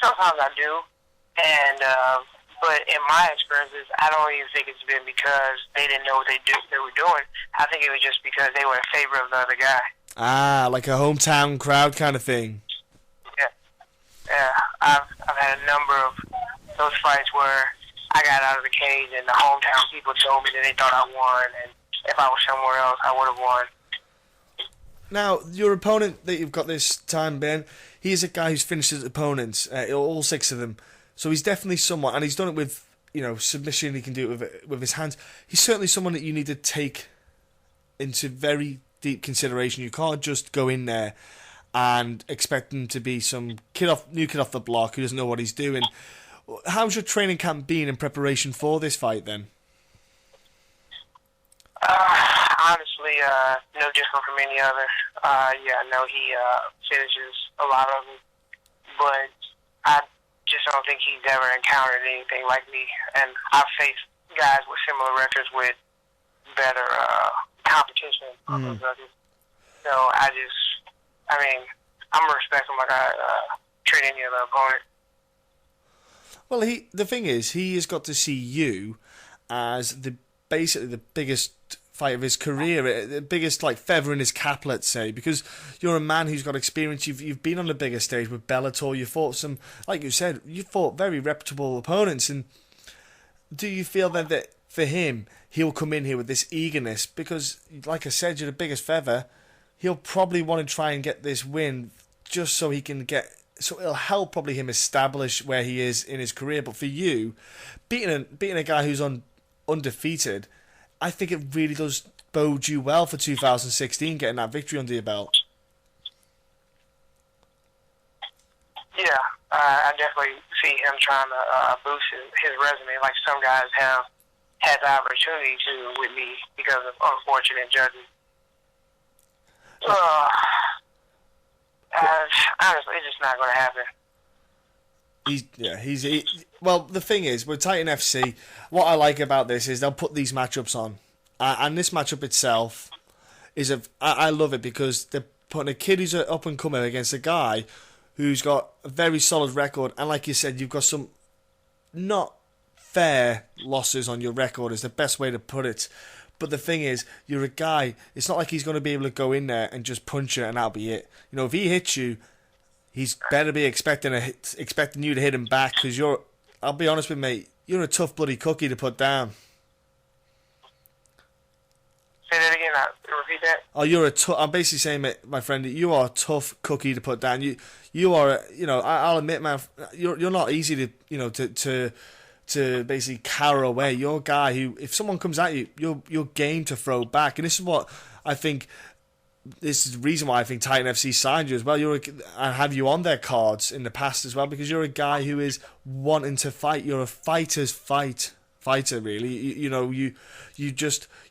Sometimes I do, and but in my experiences, I don't even think it's been because they didn't know what they were doing. I think it was just because they were in favor of the other guy. Ah, like a hometown crowd kind of thing. Yeah, I've had a number of those fights where I got out of the cage and the hometown people told me that they thought I won, and if I was somewhere else, I would have won. Now, your opponent that you've got this time, Ben, he's a guy who's finished his opponents, all 6 of them. So he's definitely someone, and he's done it with, submission. He can do it with his hands. He's certainly someone that you need to take into very deep consideration. You can't just go in there and expect him to be some new kid off the block who doesn't know what he's doing. How's your training camp been in preparation for this fight, then? Honestly, no different from any other. I know he finishes a lot of them, but I just don't think he's ever encountered anything like me. And I've faced guys with similar records with better competition. So I'm respecting like I treat any other opponent. Well, the thing is, he has got to see you, as basically the biggest fight of his career, the biggest like feather in his cap, let's say, because you're a man who's got experience. You've been on the bigger stage with Bellator. You fought some, like you said, you fought very reputable opponents. And do you feel then that for him, he'll come in here with this eagerness? Because, like I said, you're the biggest feather. He'll probably want to try and get this win just so he can get. So it'll help probably him establish where he is in his career. But for you, beating a guy who's undefeated, I think it really does bode you well for 2016, getting that victory under your belt. Yeah, I definitely see him trying to boost his resume, like some guys have had the opportunity to with me because of unfortunate judges. Honestly, it's just not going to happen. Well, the thing is, with Titan FC, what I like about this is they'll put these matchups on. And this matchup itself I love it because they're putting a kid who's up and coming against a guy who's got a very solid record. And like you said, you've got some not fair losses on your record is the best way to put it. But the thing is, you're a guy, it's not like he's going to be able to go in there and just punch you and that'll be it. You know, if he hits you, he's better be expecting you to hit him back because I'll be honest with you, mate, you're a tough bloody cookie to put down. Say that again, repeat that. Oh, I'm basically saying, mate, my friend, you are a tough cookie to put down. You are, I'll admit, man, you're not easy to basically carry away. You're a guy who, if someone comes at you, you're game to throw back. And this is what I think. This is the reason why I think Titan FC signed you as well. I have you on their cards in the past as well because you're a guy who is wanting to fight. You're a fighter, really. You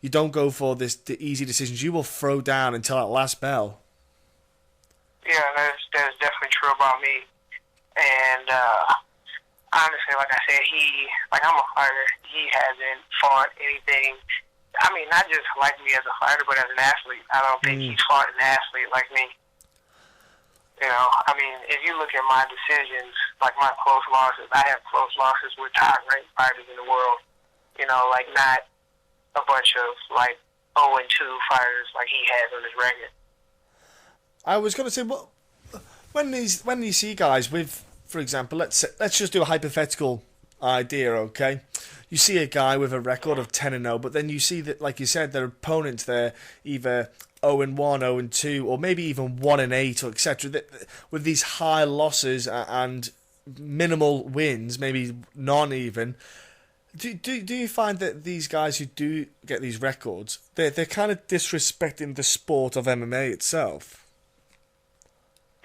don't go for the easy decisions. You will throw down until that last bell. Yeah, that's definitely true about me. And honestly, like I said, I'm a fighter. He hasn't fought anything. I mean, not just like me as a fighter, but as an athlete. I don't think he's fought an athlete like me. You know, I mean, if you look at my decisions, like my close losses, I have close losses with top-ranked fighters in the world. You know, like not a bunch of like 0-2 fighters like he has on his record. I was going to say, well, when you see guys with, for example, let's just do a hypothetical idea, okay? You see a guy with a record of 10-0, but then you see that, like you said, their opponents there either 0-1, 0-2, or maybe even 1-8, or etc. With these high losses and minimal wins, maybe none even. Do you find that these guys who do get these records, they're kind of disrespecting the sport of MMA itself?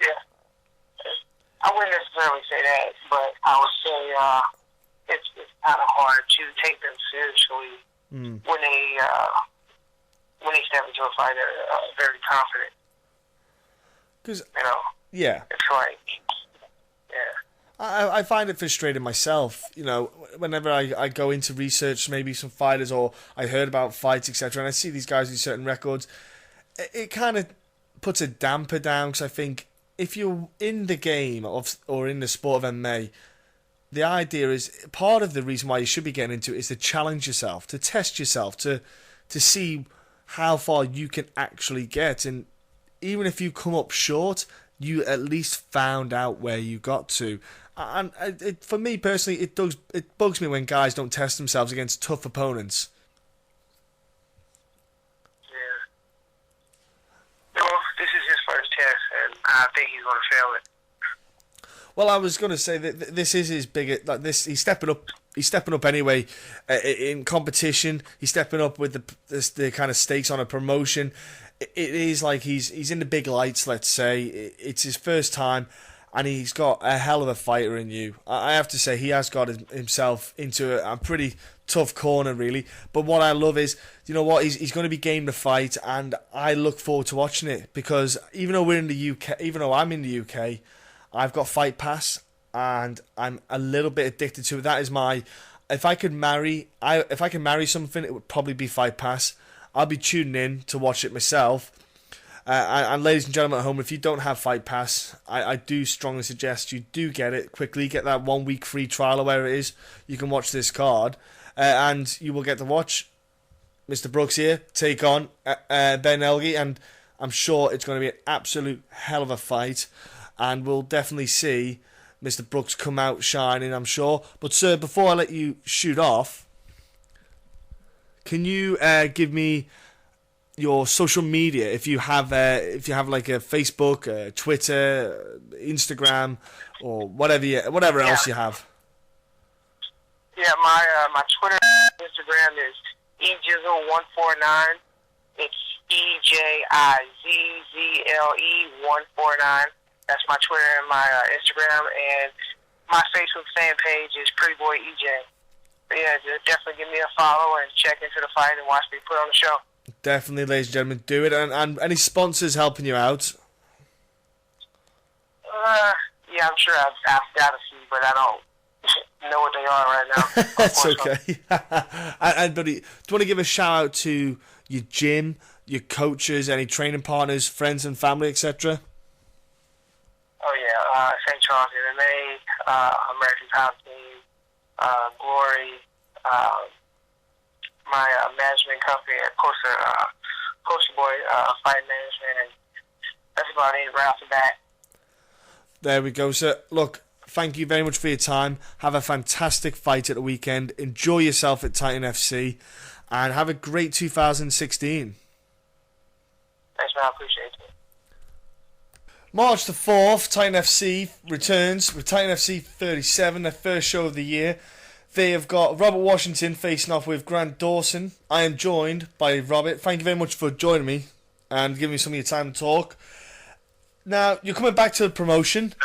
Yeah, I wouldn't necessarily say that, but I would say it's kind of hard to take them seriously when they step into a fight. They're very confident. Because yeah, it's like I find it frustrating myself. You know, whenever I go into research, maybe some fighters or I heard about fights, etc., and I see these guys with certain records, it kind of puts a damper down because I think if you're in the game or in the sport of MMA, the idea is part of the reason why you should be getting into it is to challenge yourself, to test yourself, to see how far you can actually get. And even if you come up short, you at least found out where you got to. And for me personally, it bugs me when guys don't test themselves against tough opponents. Yeah. Well, this is his first test, and I think he's going to fail it. Well, I was going to say that this is his biggest. Like this, he's stepping up. He's stepping up anyway in competition. He's stepping up with the kind of stakes on a promotion. It is like he's in the big lights. Let's say it's his first time, and he's got a hell of a fighter in you. I have to say he has got himself into a pretty tough corner, really. But what I love is, you know what, he's going to be game to fight, and I look forward to watching it because even though we're in the UK, even though I'm in the UK. I've got Fight Pass, and I'm a little bit addicted to it. That is if I could marry something, it would probably be Fight Pass. I'll be tuning in to watch it myself. And ladies and gentlemen at home, if you don't have Fight Pass, I do strongly suggest you do get it quickly. Get that 1 week free trial or where it is. You can watch this card. and you will get to watch Mr. Brooks here take on Ben Egli, and I'm sure it's going to be an absolute hell of a fight, and we'll definitely see Mr. Brooks come out shining, I'm sure. But sir, before I let you shoot off, can you give me your social media, if you have like a Facebook, Twitter, Instagram, or whatever else you have? Yeah, my Twitter, Instagram is ejizzle149. It's EJIZZLE149. That's my Twitter and my Instagram, and my Facebook fan page is Pretty Boy EJ. But yeah, just definitely give me a follow and check into the fight and watch me put on the show. Definitely, ladies and gentlemen, do it. And any sponsors helping you out? Yeah, I'm sure I've got a few, but I don't know what they are right now. That's okay. and buddy, do you want to give a shout out to your gym, your coaches, any training partners, friends and family, etc.? Oh yeah, St. Charles MMA, American Top Team, Glory, my management company, of course, Poster Boy Fight Management, and that's about it right off the bat. There we go, sir. Look, thank you very much for your time. Have a fantastic fight at the weekend. Enjoy yourself at Titan FC, and have a great 2016. Thanks, man. I appreciate it. March the 4th, Titan FC returns with Titan FC 37, their first show of the year. They have got Robert Washington facing off with Grant Dawson. I am joined by Robert. Thank you very much for joining me and giving me some of your time to talk. Now, you're coming back to the promotion.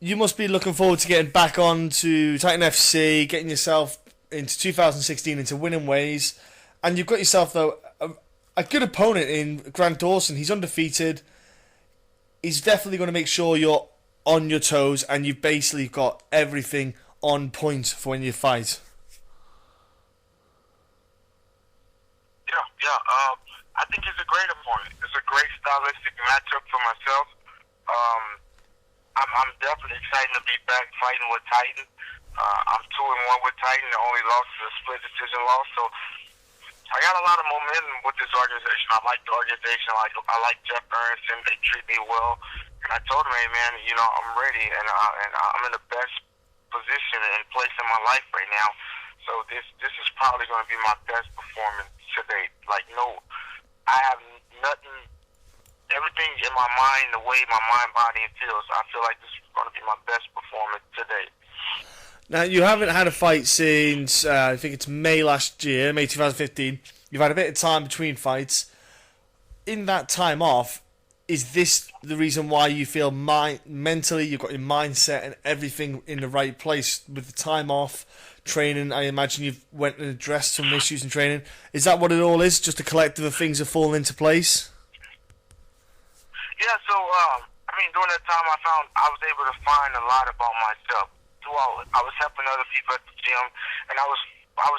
You must be looking forward to getting back on to Titan FC, getting yourself into 2016 into winning ways. And you've got yourself, though, a good opponent in Grant Dawson. He's undefeated. He's definitely going to make sure you're on your toes and you've basically got everything on point for when you fight. Yeah. I think it's a great opponent. It's a great stylistic matchup for myself. I'm definitely excited to be back fighting with Titan. I'm 2-1 with Titan. The only loss is a split decision loss. So I got a lot of momentum with this organization. I like the organization. I like Jeff Ernson. They treat me well. And I told him, hey man, I'm ready, and I'm in the best position and place in my life right now. So this is probably going to be my best performance to date. I have nothing, everything in my mind, the way my mind, body, and feels. I feel like this is going to be my best performance to date. Now, you haven't had a fight since, I think it's May last year, May 2015. You've had a bit of time between fights. In that time off, is this the reason why you feel mentally you've got your mindset and everything in the right place with the time off, training? I imagine you've went and addressed some issues in training. Is that what it all is? Just a collective of things have fallen into place? Yeah, so, during that time I was able to find a lot about myself. I was helping other people at the gym, and I was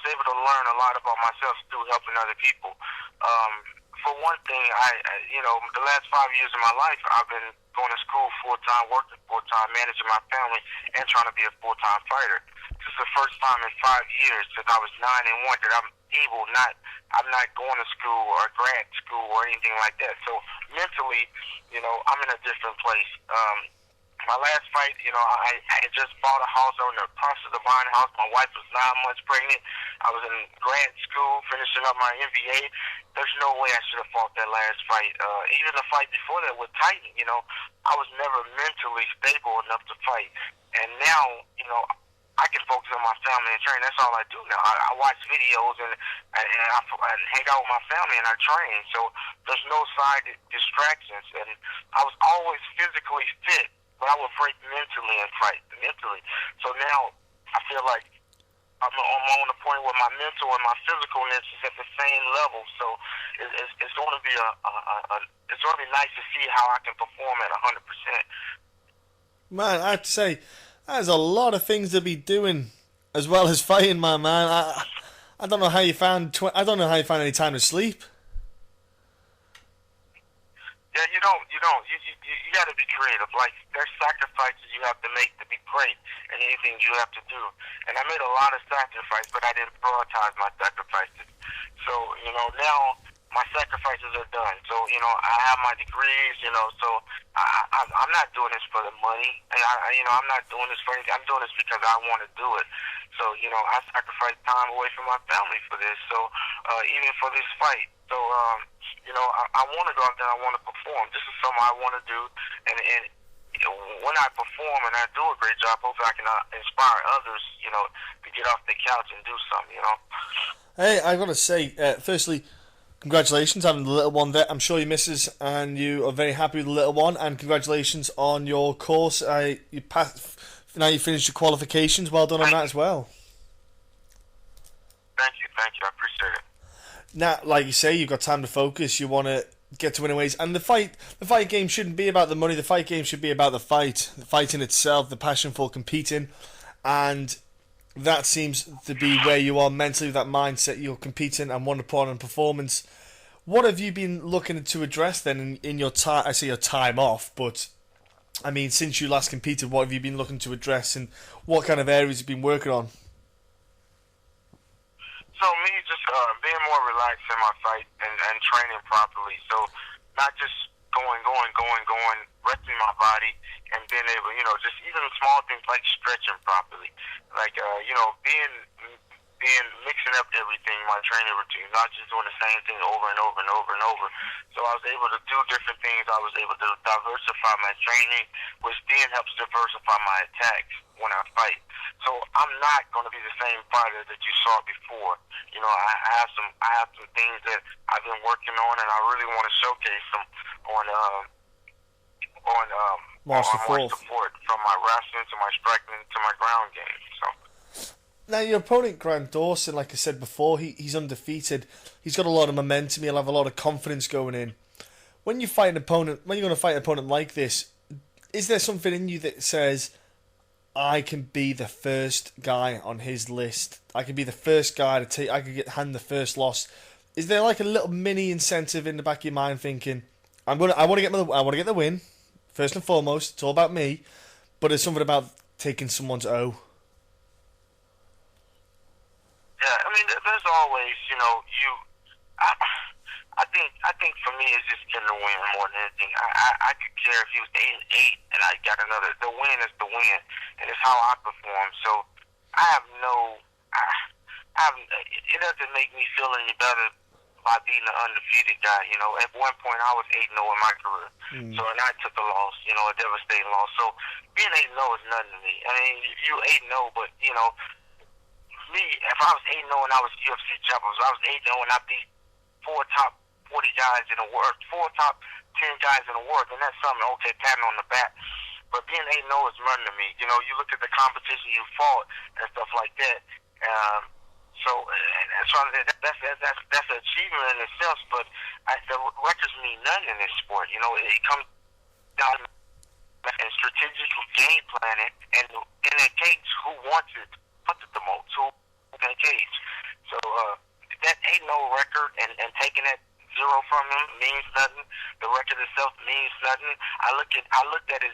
able to learn a lot about myself through helping other people. For one thing, the last 5 years of my life, I've been going to school full-time, working full-time, managing my family, and trying to be a full-time fighter. This is the first time in 5 years since I was 9-1 that I'm not going to school or grad school or anything like that. So mentally, I'm in a different place. My last fight, I had just bought a house. I was in the process of buying a house. My wife was 9 months pregnant. I was in grad school, finishing up my MBA. There's no way I should have fought that last fight. Even the fight before that with Titan, I was never mentally stable enough to fight. And now, I can focus on my family and train. That's all I do now. I watch videos and hang out with my family and I train. So there's no side distractions. And I was always physically fit, but I would break mentally and fight mentally. So now I feel like I'm on the point where my mental and my physicalness is at the same level. So it's going to be it's going to be nice to see how I can perform at 100%. Man, I have to say, there's a lot of things to be doing as well as fighting, my man. I don't know how you found. I don't know how you found any time to sleep. Yeah, you don't. You got to be creative. Like, there's sacrifices you have to make to be great in anything you have to do. And I made a lot of sacrifices, but I didn't prioritize my sacrifices. So, now my sacrifices are done. So, I have my degrees, so I'm not doing this for the money. And I'm not doing this for anything. I'm doing this because I want to do it. So, I sacrifice time away from my family for this. So, even for this fight. So, I want to go out there and I want to perform. This is something I want to do. And when I perform and I do a great job, hopefully I can inspire others, to get off the couch and do something, Hey, I got to say, firstly, congratulations having the little one there. I'm sure your missus and you are very happy with the little one, and congratulations on your course. You passed. Now you finished your qualifications. Well done on that as well. Thank you. I appreciate it. Now, like you say, you've got time to focus. You want to get to winning ways, and the fight game shouldn't be about the money. The fight game should be about the fight in itself, the passion for competing, and that seems to be where you are mentally, with that mindset. You're competing and want to put on a performance. What have you been looking to address then in your time? I say your time off, but I mean, since you last competed, what have you been looking to address, and what kind of areas you've been working on? So me just being more relaxed in my fight and training properly. So not just going, resting my body and being able, just even small things like stretching properly. Like, being mixing up everything, my training routine, not just doing the same thing over and over and over and over. So I was able to do different things. I was able to diversify my training, which then helps diversify my attacks when I fight. So I'm not going to be the same fighter that you saw before. I have some things that I've been working on, and I really want to showcase them on March the 4th. From my wrestling to my striking to my ground game. So. Now, your opponent, Grant Dawson, like I said before, he's undefeated. He's got a lot of momentum. He'll have a lot of confidence going in. When you're going to fight an opponent like this, is there something in you that says, I can be the first guy on his list? I can be the first guy to take. I could hand the first loss. Is there like a little mini incentive in the back of your mind, thinking, I want to get the win first and foremost. It's all about me. But there's something about taking someone's O. Yeah, I mean, there's always, I think for me it's just getting the win more than anything. I could care if he was 8-8 and I got another. The win is the win, and it's how I perform. So I have it doesn't make me feel any better by being an undefeated guy. At one point I was 8-0 in my career, so and I took a loss, a devastating loss. So being 8-0 is nothing to me. I mean, you 8-0, but me, if I was 8-0 and I was UFC champion, I was 8-0 and I beat 4 top 40 guys in the world, 4 top 10 guys in the world, then that's something, okay, patting on the back. But being 8-0 is nothing to me. You look at the competition you fought and stuff like that. That's an achievement in itself, but the records mean nothing in this sport. It comes down and strategic game planning, and in that case, who wants it the most, who can cage. So that 8-0 record and taking that 0 from him means nothing. The record itself means nothing. I looked at his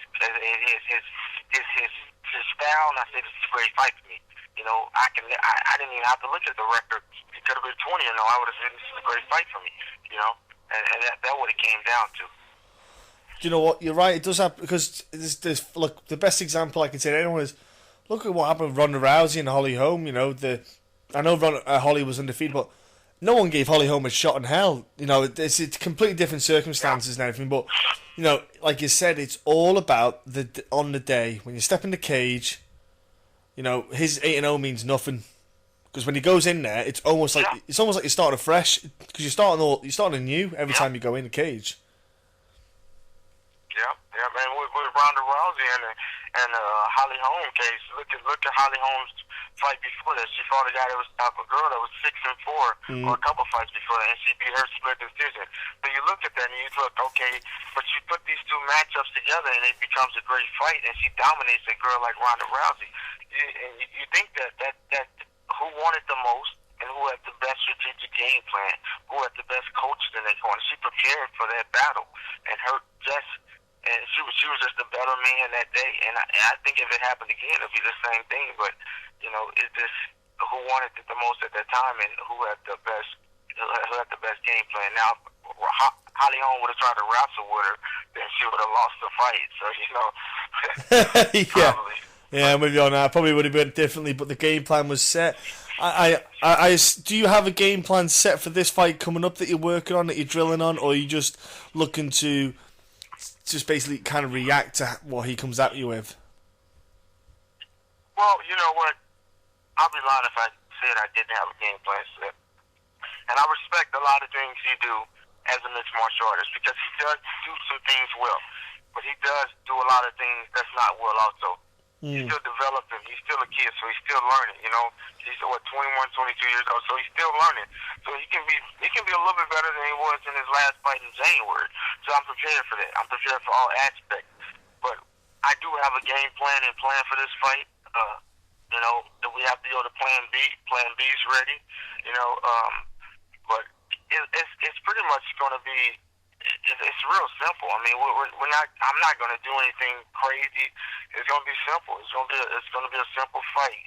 style, and I said, this is a great fight for me. I didn't even have to look at the record. It could have been 20-0. I would have said, this is a great fight for me. And that what it came down to. Do you know what? You're right. It does happen, because look, the best example I can say to anyone is, look at what happened with Ronda Rousey and Holly Holm. I know Holly was undefeated, but no one gave Holly Holm a shot in hell. It's completely different circumstances and everything. But like you said, it's all about on the day when you step in the cage. His 8-0 means nothing, because when he goes in there, it's almost like you're starting afresh, because you're starting anew every time you go in the cage. Yeah, man. With Ronda Rousey and Holly Holm case, look at Holly Holm's fight before that. She fought a guy that was a girl that was 6-4, or a couple fights before that, and she beat her split decision. So you look at that and you look, okay, but you put these two matchups together and it becomes a great fight, and she dominates a girl like Ronda Rousey. You think that who won it the most, and who had the best strategic game plan, who who had the best coaches in their corner. She prepared for that battle, and she was just a better man that day. And I think if it happened again, it'd be the same thing. But it's just who wanted it the most at that time, and who had the best game plan. Now, Holly Holm would have tried to wrestle with her, then she would have lost the fight. So yeah. Probably. Yeah, I'm with you on that. I probably would have went differently, but the game plan was set. Do you have a game plan set for this fight coming up that you're working on, that you're drilling on, or are you just looking to just basically kind of react to what he comes at you with? Well, you know what? I'll be lying if I said I didn't have a game plan set. And I respect a lot of things he do as a mixed martial artist, because he does do some things well, but he does do a lot of things that's not well also. He's still developing. He's still a kid, so he's still learning. He's 21, 22 years old, so he's still learning. So he can be a little bit better than he was in his last fight in January. So I'm prepared for that. I'm prepared for all aspects. But I do have a game plan and plan for this fight. That we have to go to Plan B. Plan B's ready. But it's pretty much going to be. It's real simple. I mean, we're not. I'm not going to do anything crazy. It's going to be simple. It's going to be a simple fight.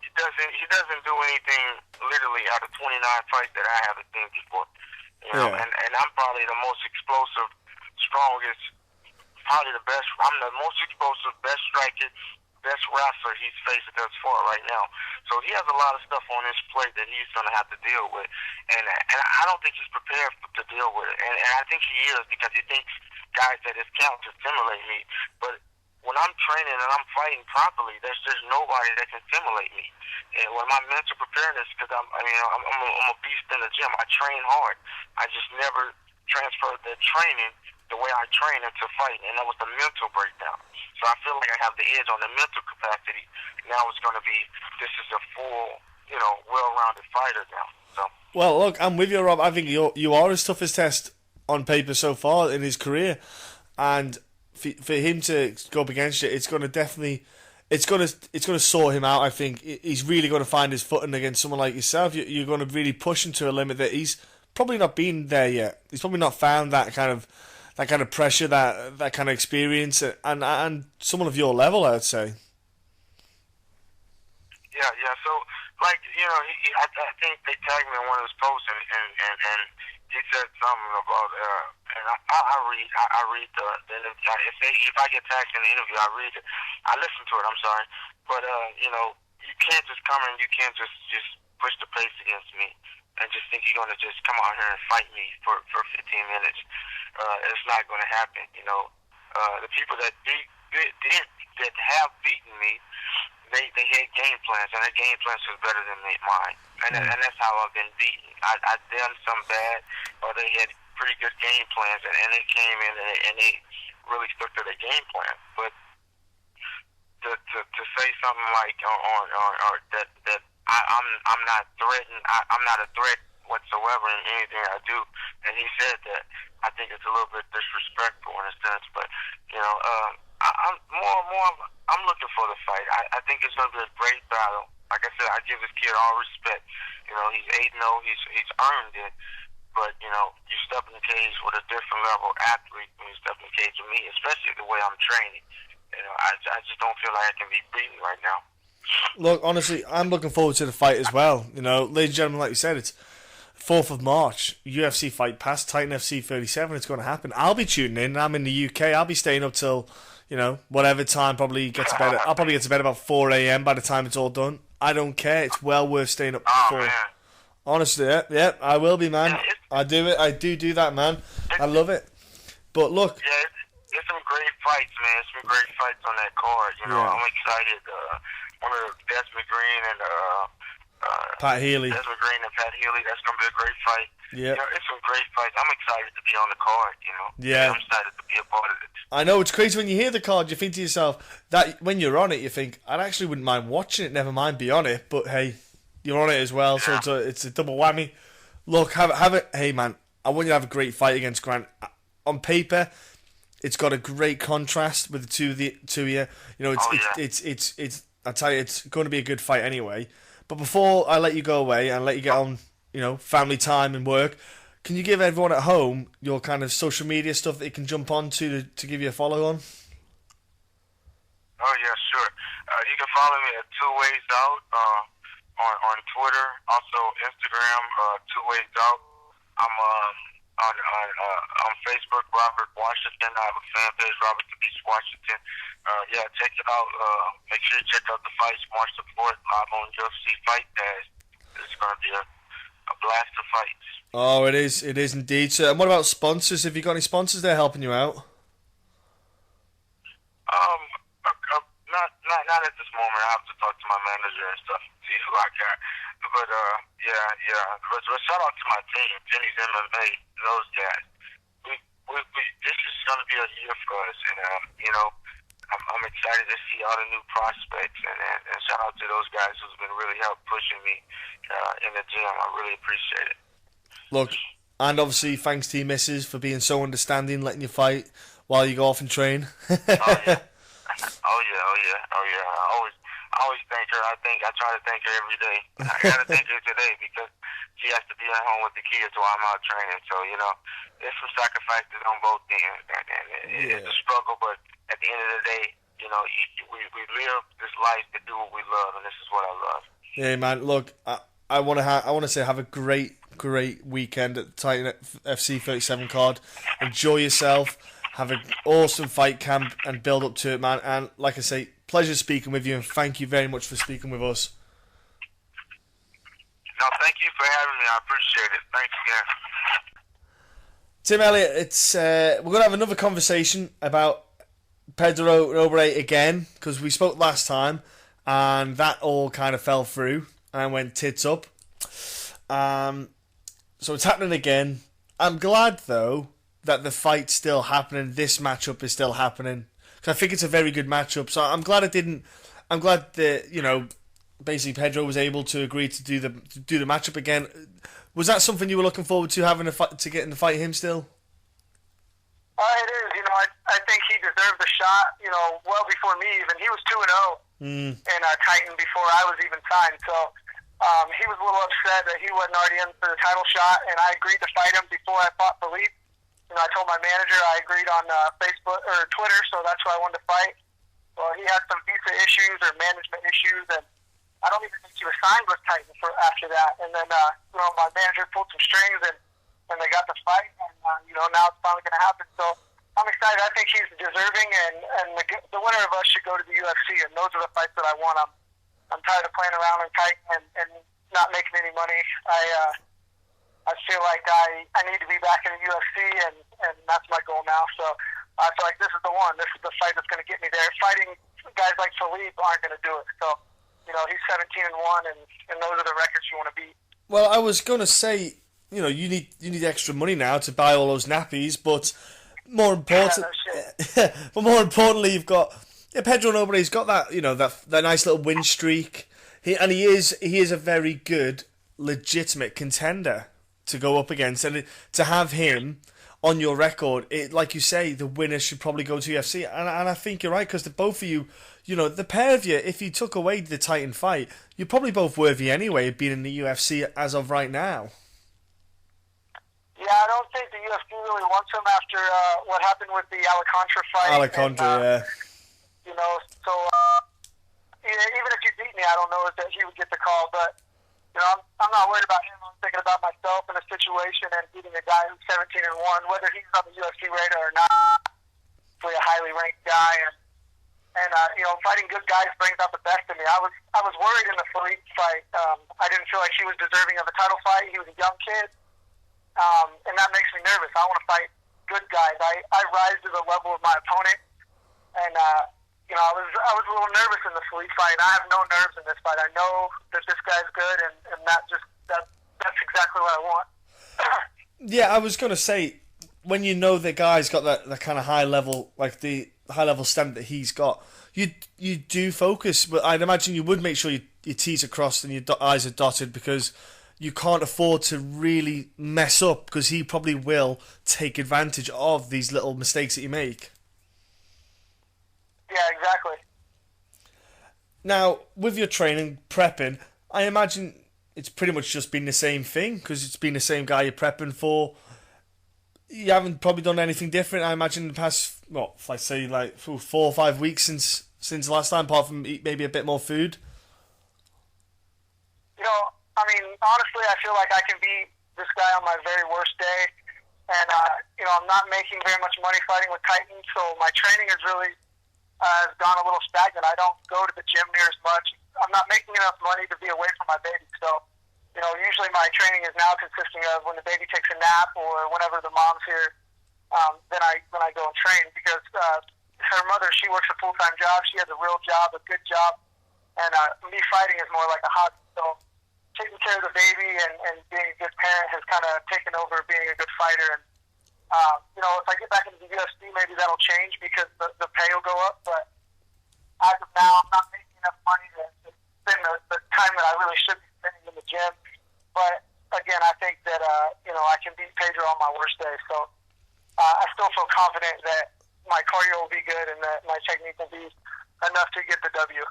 He doesn't do anything literally out of 29 fights that I haven't seen before. And I'm probably the most explosive, strongest, probably the best. I'm the most explosive, best striker, best wrestler he's faced thus far right now. So he has a lot of stuff on his plate that he's going to have to deal with. And I don't think he's prepared to deal with it. And I think he is, because he thinks guys at his count to stimulate me. But when I'm training and I'm fighting properly, there's just nobody that can stimulate me. And when my mental preparedness, because I'm a beast in the gym. I train hard. I just never transferred the training the way I train into fighting, and that was the mental breakdown. So I feel like I have the edge on the mental capacity. Now it's going to be, this is a full, well-rounded fighter now. So. Well, look, I'm with you, Rob. I think you are his toughest test on paper so far in his career, and for him to go up against you, it's going to definitely, it's going to sort him out. I think he's really going to find his footing against someone like yourself. You're going to really push him to a limit that he's probably not been there yet. He's probably not found that kind of pressure, that kind of experience, and someone of your level, I would say. Yeah. So, I think they tagged me in one of his posts, and he said something about, and I read the interview. If I get tagged in the interview, I read it. I listen to it. I'm sorry, but you can't just come in. You can't just push the pace against me and just think you're going to just come out here and fight me for 15 minutes. It's not going to happen. The people that have beaten me, they had game plans, and their game plans was better than mine. And that's how I've been beaten. I done some bad, or they had pretty good game plans, and they came in and they really stuck to their game plan. But to say something like that I'm not threatened. I'm not a threat whatsoever in anything I do. And he said that. I think it's a little bit disrespectful in a sense, but I'm looking for the fight. I think it's going to be a great battle. Like I said, I give this kid all respect. He's 8-0. He's earned it. But you step in the cage with a different level athlete when you step in the cage with me, especially the way I'm training. I just don't feel like I can be beaten right now. Look, honestly, I'm looking forward to the fight as well. Ladies and gentlemen, like you said, it's 4th of March, UFC Fight Pass, Titan FC 37. It's going to happen. I'll be tuning in. I'm in the UK. I'll be staying up till, whatever time. Probably get to bed. I'll probably get to bed about 4 a.m. by the time it's all done. I don't care. It's well worth staying up for. Man. Honestly, yeah, I will be, man. I do it. I do that, man. I love it. But look. Yeah, it's some great fights, man. Some great fights on that card. I'm excited. One of Desmond Green and Pat Healy. Desmond Green and Pat Healy. That's gonna be a great fight. Yeah. It's some great fights. I'm excited to be on the card. Yeah. I'm excited to be a part of it. I know, it's crazy when you hear the card. You think to yourself that when you're on it, you think I actually wouldn't mind watching it. Never mind be on it. But hey, you're on it as well, so it's a double whammy. Look, have it. Hey man, I want you to have a great fight against Grant. On paper, it's got a great contrast with the two of you. It's I tell you, it's going to be a good fight anyway. But before I let you go away and let you get on family time and work. Can you give everyone at home your kind of social media stuff that you can jump on to give you a follow on? Oh yeah, sure. You can follow me at Two Ways Out on Twitter, also Instagram, Two Ways Out. I'm on Facebook, Robert Washington. I have a fan page, Robert the Beast Washington. Yeah, check it out. Make sure you check out the fights March the 4th live on UFC Fight Pass. It's going to be a blast of fights. Oh, it is indeed. So, and what about sponsors? Have you got any sponsors there helping you out? Not at this moment. I have to talk to my manager and stuff and see who I got. But yeah. But shout out to my team, Penny's MMA, those guys. This is going to be a year for us, and I'm excited to see all the new prospects, and shout out to those guys who's been really help pushing me in the gym. I really appreciate it. Look, and obviously thanks to your missus for being so understanding, letting you fight while you go off and train. Oh yeah. I always thank her. I try to thank her every day. I gotta thank her today because she has to be at home with the kids while I'm out training. So there's some sacrifices on both ends, and it's a struggle. But at the end of the day, we live this life to do what we love, and this is what I love. Yeah, man. Look, I want to say have a great weekend at the Titan FC 37 card. Enjoy yourself. Have an awesome fight camp and build up to it, man. And like I say, pleasure speaking with you, and thank you very much for speaking with us. No, thank you for having me. I appreciate it. Thanks again. Tim Elliott, we're going to have another conversation about Pedro Nobre again, because we spoke last time, and that all kind of fell through and went tits up. So it's happening again. I'm glad, though, that the fight's still happening. This matchup is still happening. Because I think it's a very good matchup. So I'm glad that, basically Pedro was able to agree to do the matchup again. Was that something you were looking forward to, having to get in the fight him still? It is. I think he deserved the shot, well before me even. He was 2-0 in Titan before I was even signed. So he was a little upset that he wasn't already in for the title shot, and I agreed to fight him before I fought Philippe. I told my manager I agreed on Facebook or Twitter, so that's why I wanted to fight. Well, he had some visa issues or management issues, and I don't even think he was signed with Titan after that. And then, my manager pulled some strings, and they got the fight, and now it's finally going to happen. So I'm excited. I think he's deserving, and the winner of us should go to the UFC, and those are the fights that I want. I'm tired of playing around in Titan and not making any money. I feel like I need to be back in the UFC, and that's my goal now. So I feel like this is the one. This is the fight that's going to get me there. Fighting guys like Philippe aren't going to do it. So, he's 17-1, and those are the records you want to beat. Well, I was going to say, you need extra money now to buy all those nappies, but more important, but more importantly, you've got Pedro Nobre's got that that nice little win streak. He is a very good, legitimate contender to go up against, and to have him on your record, like you say, the winner should probably go to UFC, and I think you're right, because the both of you, the pair of you, if you took away the Titan fight, you're probably both worthy anyway of being in the UFC as of right now. Yeah, I don't think the UFC really wants him after what happened with the Alcantara fight. Yeah. So even if you beat me, I don't know that he would get the call, but I'm not worried about him. I'm thinking about myself in a situation and beating a guy who's 17-1, whether he's on the UFC radar or not. He's a highly ranked guy, and fighting good guys brings out the best in me. I was worried in the Philippe fight. I didn't feel like he was deserving of a title fight. He was a young kid, and that makes me nervous. I want to fight good guys. I rise to the level of my opponent, and I was a little nervous in the Philippe fight. I have no nerves in this fight. I know that this guy's good, and that's exactly what I want. Yeah, I was going to say, when the guy's got that kind of high level, like the high level stamp that he's got, you do focus, but I'd imagine you would make sure your T's are crossed and your I's are dotted, because you can't afford to really mess up, because he probably will take advantage of these little mistakes that you make. Yeah, exactly. Now, with your training, prepping, I imagine it's pretty much just been the same thing because it's been the same guy you're prepping for. You haven't probably done anything different, I imagine, in the past, let's say 4 or 5 weeks since last time, apart from eat maybe a bit more food. Honestly, I feel like I can be this guy on my very worst day. And, I'm not making very much money fighting with Titans, so my training is really has gone a little stagnant. I don't go to the gym near as much. I'm not making enough money to be away from my baby. So, usually my training is now consisting of when the baby takes a nap or whenever the mom's here, then I go and train because her mother, she works a full-time job. She has a real job, a good job. And me fighting is more like a hobby. So taking care of the baby and being a good parent has kind of taken over being a good fighter. And, if I get back into the UFC, maybe that'll change because the pay will go up. But as of now, I'm not making enough money to spend the time that I really should be spending in the gym. But, again, I think that, I can beat Pedro on my worst day. So I still feel confident that my cardio will be good and that my technique will be enough to get the W.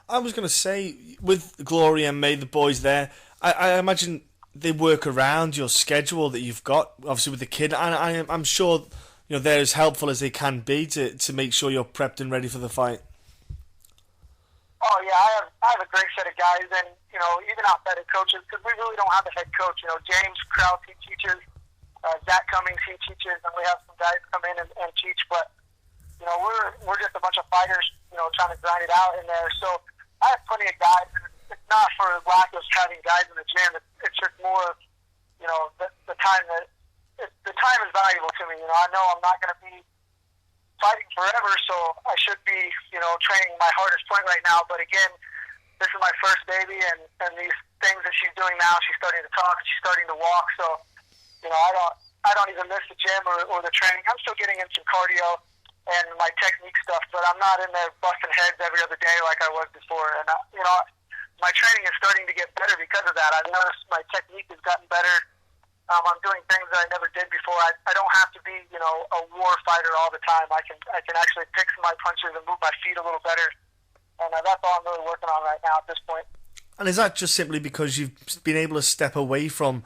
I was going to say, with Glory MMA, the boys there, I imagine they work around your schedule that you've got, obviously with the kid, and I'm sure they're as helpful as they can be to make sure you're prepped and ready for the fight. Oh yeah, I have a great set of guys, and even outside of coaches, because we really don't have a head coach. James Krause, he teaches, Zach Cummings, he teaches, and we have some guys come in and teach. But we're just a bunch of fighters, trying to grind it out in there. So I have plenty of guys. It's not for lack of having guys in the gym. It's just more, the time the time is valuable to me. I know I'm not going to be fighting forever, so I should be, training my hardest point right now. But again, this is my first baby, and these things that she's doing now, she's starting to talk, she's starting to walk. So, I don't even miss the gym or the training. I'm still getting in some cardio and my technique stuff, but I'm not in there busting heads every other day like I was before. And my training is starting to get better because of that. I've noticed my technique has gotten better. I'm doing things that I never did before. I don't have to be, a war fighter all the time. I can actually pick my punches and move my feet a little better. And that's all I'm really working on right now at this point. And is that just simply because you've been able to step away from,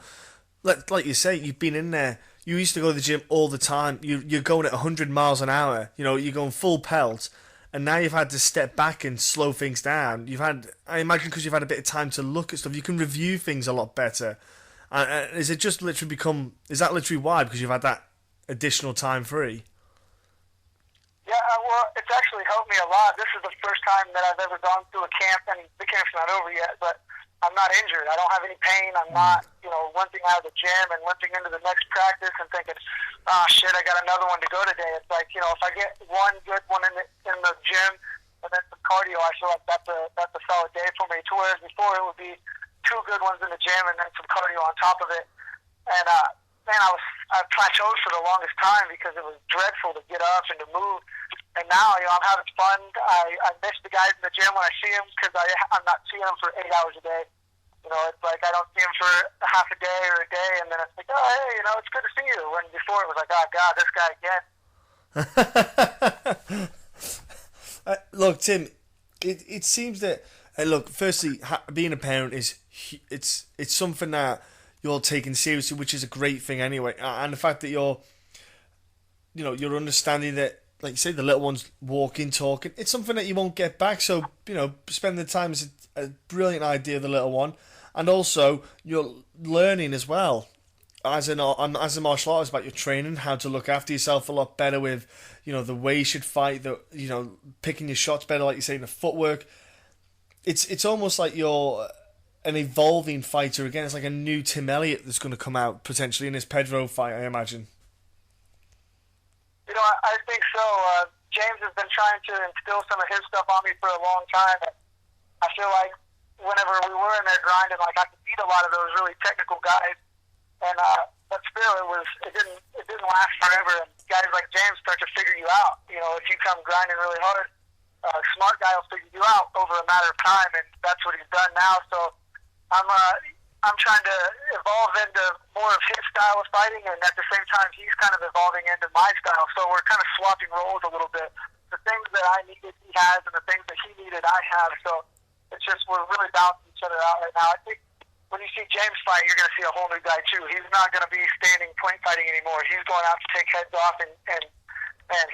like you say, you've been in there. You used to go to the gym all the time. You're going at 100 miles an hour. You're going full pelt. And now you've had to step back and slow things down. I imagine because you've had a bit of time to look at stuff, you can review things a lot better. Is that literally why? Because you've had that additional time free? Yeah, well, it's actually helped me a lot. This is the first time that I've ever gone through a camp, and the camp's not over yet, but I'm not injured. I don't have any pain. I'm not, limping out of the gym and limping into the next practice and thinking, oh, shit, I got another one to go today. It's like, if I get one good one in the gym and then some cardio, I feel like that's a solid day for me. To whereas before it would be 2 good ones in the gym and then some cardio on top of it. And, I plateaued for the longest time because it was dreadful to get up and to move. And now, I'm having fun. I miss the guys in the gym when I see them because I'm not seeing them for 8 hours a day. It's like I don't see them for a half a day or a day, and then it's like, oh, hey, it's good to see you. When before it was like, oh, God, this guy again. Look, Tim, it seems that, firstly, being a parent it's something that you're taking seriously, which is a great thing anyway. And the fact that you're understanding that, like you say, the little ones walking, talking, it's something that you won't get back. So, spending the time is a brilliant idea, the little one. And also, you're learning as well, as a martial artist, about your training, how to look after yourself a lot better with, the way you should fight, picking your shots better, like you say, the footwork. It's almost like you're an evolving fighter again. It's like a new Tim Elliott that's going to come out potentially in this Pedro fight, I imagine. I think so. James has been trying to instill some of his stuff on me for a long time. And I feel like whenever we were in there grinding, like I could beat a lot of those really technical guys. And but still, it didn't last forever. And guys like James start to figure you out. If you come grinding really hard, a smart guy will figure you out over a matter of time, and that's what he's done now. So I'm trying to evolve into more of his style of fighting, and at the same time, he's kind of evolving into my style. So we're kind of swapping roles a little bit. The things that I needed, he has, and the things that he needed, I have. So it's just we're really balancing each other out right now. I think when you see James fight, you're going to see a whole new guy too. He's not going to be standing point fighting anymore. He's going out to take heads off, and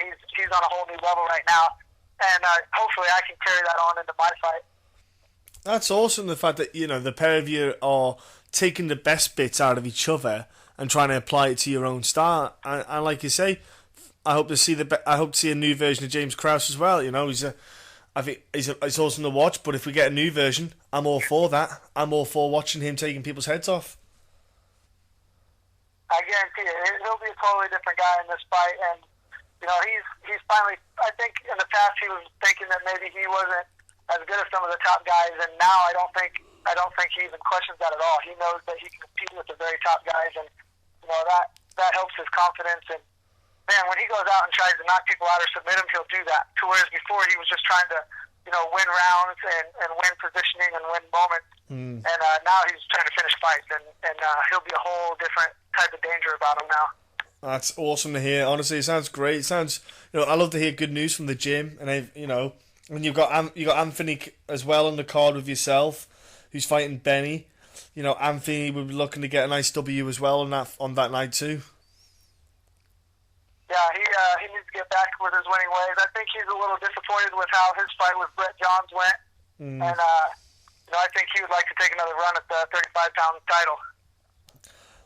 he's on a whole new level right now. And hopefully I can carry that on into my fight. That's awesome, the fact that, you know, the pair of you are taking the best bits out of each other and trying to apply it to your own style. And like you say, I hope to see a new version of James Krause as well. You know, I think it's awesome to watch, but if we get a new version, I'm all for that. I'm all for watching him taking people's heads off. I guarantee it. He'll be a totally different guy in this fight, and you know, he's finally. I think in the past he was thinking that maybe he wasn't as good as some of the top guys, and now I don't think he even questions that at all. He knows that he can compete with the very top guys, and you know that helps his confidence. And man, when he goes out and tries to knock people out or submit them, he'll do that. To whereas before he was just trying to, you know, win rounds and win positioning and win moments. And now he's trying to finish fights, and he'll be a whole different type of danger about him now. That's awesome to hear. Honestly, it sounds great. It sounds, you know, I love to hear good news from the gym, and you know, and you've got Anthony as well on the card with yourself, who's fighting Benny. You know, Anthony will be looking to get a nice W as well on that night too. Yeah, he needs to get back with his winning ways. I think he's a little disappointed with how his fight with Brett Johns went, and you know, I think he would like to take another run at the 35-pound title.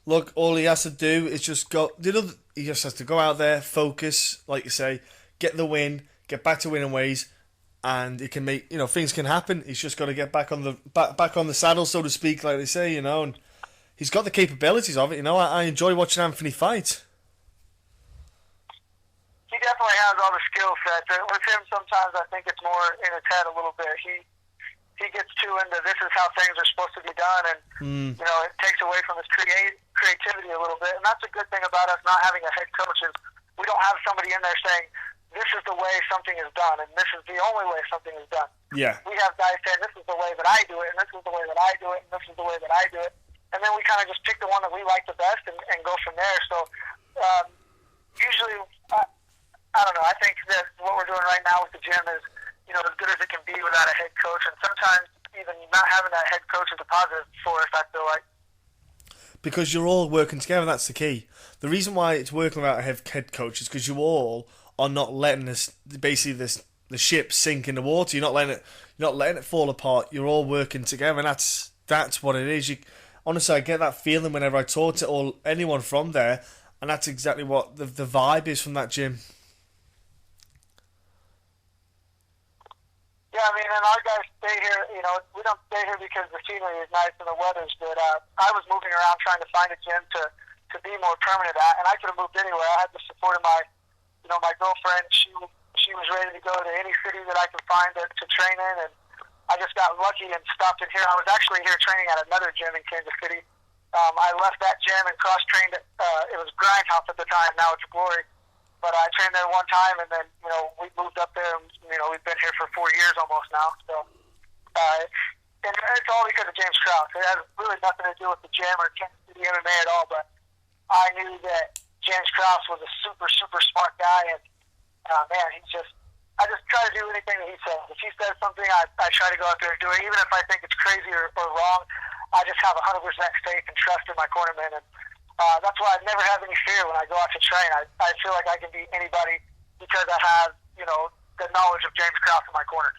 Look, all he has to do is just go. He just has to go out there, focus, like you say, get the win, get back to winning ways, and it can make, you know, things can happen. He's just got to get back on the saddle, so to speak, like they say, you know. And he's got the capabilities of it. You know, I enjoy watching Anthony fight. He definitely has all the skill sets. With him, sometimes I think it's more in his head a little bit. He gets too into this is how things are supposed to be done, and you know, it takes away from his creativity a little bit. And that's a good thing about us not having a head coach, is we don't have somebody in there saying this is the way something is done, and this is the only way something is done. Yeah. We have guys saying this is the way that I do it, and this is the way that I do it, and this is the way that I do it, and then we kind of just pick the one that we like the best and go from there. So usually, I don't know. I think that what we're doing right now with the gym is, you know, as good as it can be without a head coach. And sometimes even not having that head coach is a positive for us, I feel like. Because you're all working together, that's the key. The reason why it's working without a head coach is because you all are not letting the ship sink in the water. You're not letting it fall apart. You're all working together, and that's what it is. Honestly, I get that feeling whenever I talk to anyone from there, and that's exactly what the vibe is from that gym. Yeah, I mean, and our guys stay here, you know, we don't stay here because the scenery is nice and the weather's good. I was moving around trying to find a gym to be more permanent at, and I could have moved anywhere. I had the support of my girlfriend. She was ready to go to any city that I could find to train in, and I just got lucky and stopped in here. I was actually here training at another gym in Kansas City. I left that gym and cross-trained at, it was Grindhouse at the time, now it's Glory. But I trained there one time, and then, you know, we moved up there, and, you know, we've been here for 4 years almost now. So, and it's all because of James Krause. It has really nothing to do with the gym or Kansas City MMA at all, but I knew that James Krause was a super, super smart guy, and, man, I just try to do anything that he says. If he says something, I try to go out there and do it. Even if I think it's crazy or wrong, I just have 100% faith and trust in my cornerman, and that's why I never have any fear when I go out to train. I feel like I can beat anybody because I have, you know, the knowledge of James Krause in my corner.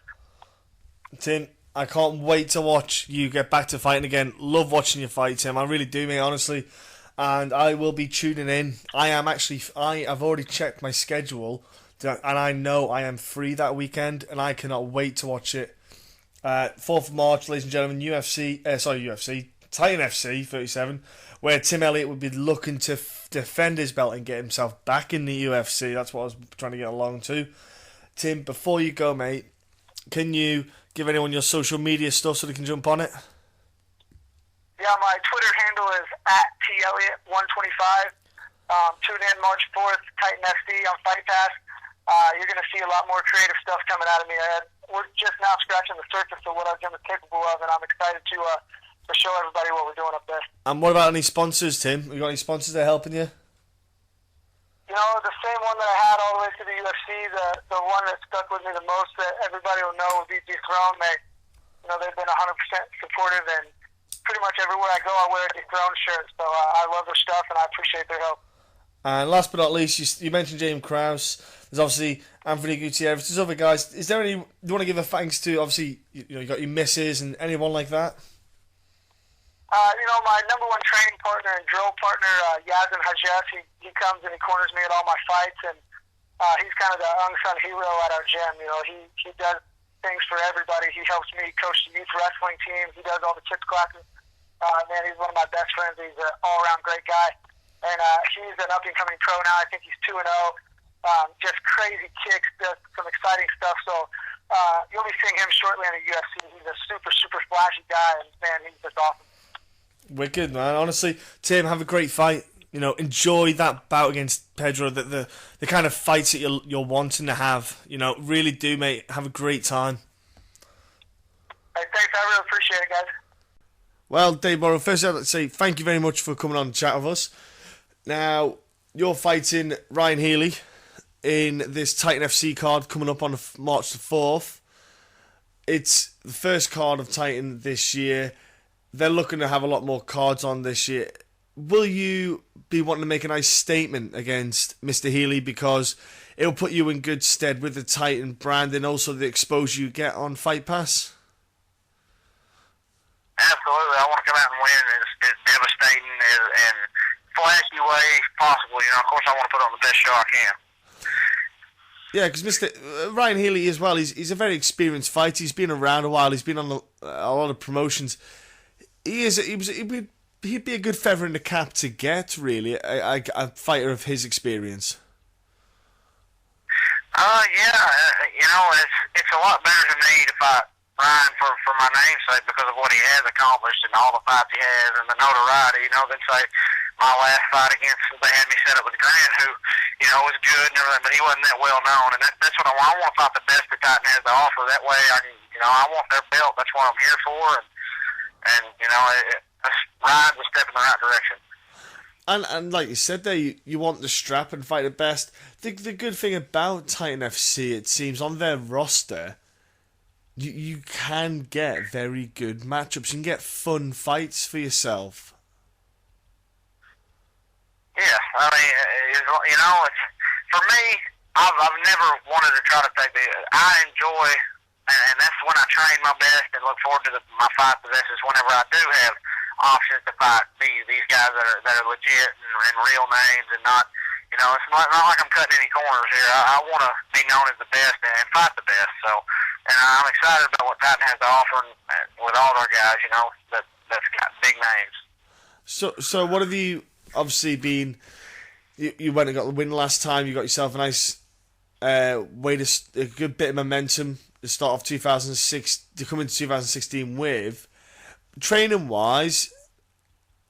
Tim, I can't wait to watch you get back to fighting again. Love watching you fight, Tim. I really do, mate, honestly. And I will be tuning in. I've already checked my schedule, and I know I am free that weekend, and I cannot wait to watch it. 4th of March, ladies and gentlemen, Titan FC 37, where Tim Elliott would be looking to defend his belt and get himself back in the UFC. That's what I was trying to get along to. Tim, before you go, mate, can you give anyone your social media stuff so they can jump on it? Yeah, my Twitter handle is @TElliott125. Tune in March 4th, Titan SD on Fight Pass. You're going to see a lot more creative stuff coming out of me. We're just now scratching the surface of what our gym is capable of, and I'm excited to show everybody what we're doing up there. And what about any sponsors, Tim? You got any sponsors that are helping you? You know, the same one that I had all the way to the UFC, the one that stuck with me the most that everybody will know would be Dethrone. They've been 100% supportive, and pretty much everywhere I go, I wear a Dethrone shirt. So I love their stuff, and I appreciate their help. And last but not least, you mentioned James Krause. There's obviously Anthony Gutierrez. There's other guys. Is there any? Do you want to give a thanks to? Obviously, you got your missus and anyone like that. My number one training partner and drill partner, Yazin Hajef, he comes and he corners me at all my fights, and he's kind of the unsung hero at our gym. He does things for everybody. He helps me coach the youth wrestling team. He does all the kids classes. Man, he's one of my best friends. He's an all-around great guy. And he's an up-and-coming pro now. I think he's 2-0. Just crazy kicks, does some exciting stuff. So you'll be seeing him shortly in the UFC. He's a super, super flashy guy, and man, he's just awesome. Wicked, man. Honestly, Tim, have a great fight. Enjoy that bout against Pedro. The kind of fights that you're wanting to have. Really do, mate. Have a great time. Hey, thanks. I really appreciate it, guys. Well, Dave Burrow, first I'd like to say thank you very much for coming on and chat with us. Now, you're fighting Ryan Healy in this Titan FC card coming up on March the 4th. It's the first card of Titan this year. They're looking to have a lot more cards on this year. Will you be wanting to make a nice statement against Mr. Healy, because it'll put you in good stead with the Titan brand and also the exposure you get on Fight Pass? Absolutely. I want to come out and win as devastating and flashy way possible. Of course, I want to put on the best show I can. Yeah, because Mr. Ryan Healy as well, he's a very experienced fighter. He's been around a while. He's been on a lot of promotions. He'd be a good feather in the cap to get, really, a fighter of his experience. It's a lot better to me to fight Ryan for my namesake because of what he has accomplished and all the fights he has and the notoriety, than say my last fight against, they had me set up with Grant, who, was good and everything, but he wasn't that well known, and that's what I want. I want to fight the best that Titan has to offer. That way I can, I want their belt. That's what I'm here for, and Ryan's a step in the right direction. And like you said there, you want the strap and fight the best. The good thing about Titan FC, it seems, on their roster, you can get very good matchups. You can get fun fights for yourself. Yeah, I mean, it's, for me, I've never wanted to try to take I enjoy, and that's when I train my best and look forward to my fight possessions whenever I do have options to fight these guys that are legit and real names and not, it's not like I'm cutting any corners here. I want to be known as the best and fight the best. So, and I'm excited about what Titan has to offer with all their guys, that's got big names. So what have you obviously been? You went and got the win last time. You got yourself a nice a good bit of momentum to start off 2006 to come into 2016 with. Training wise,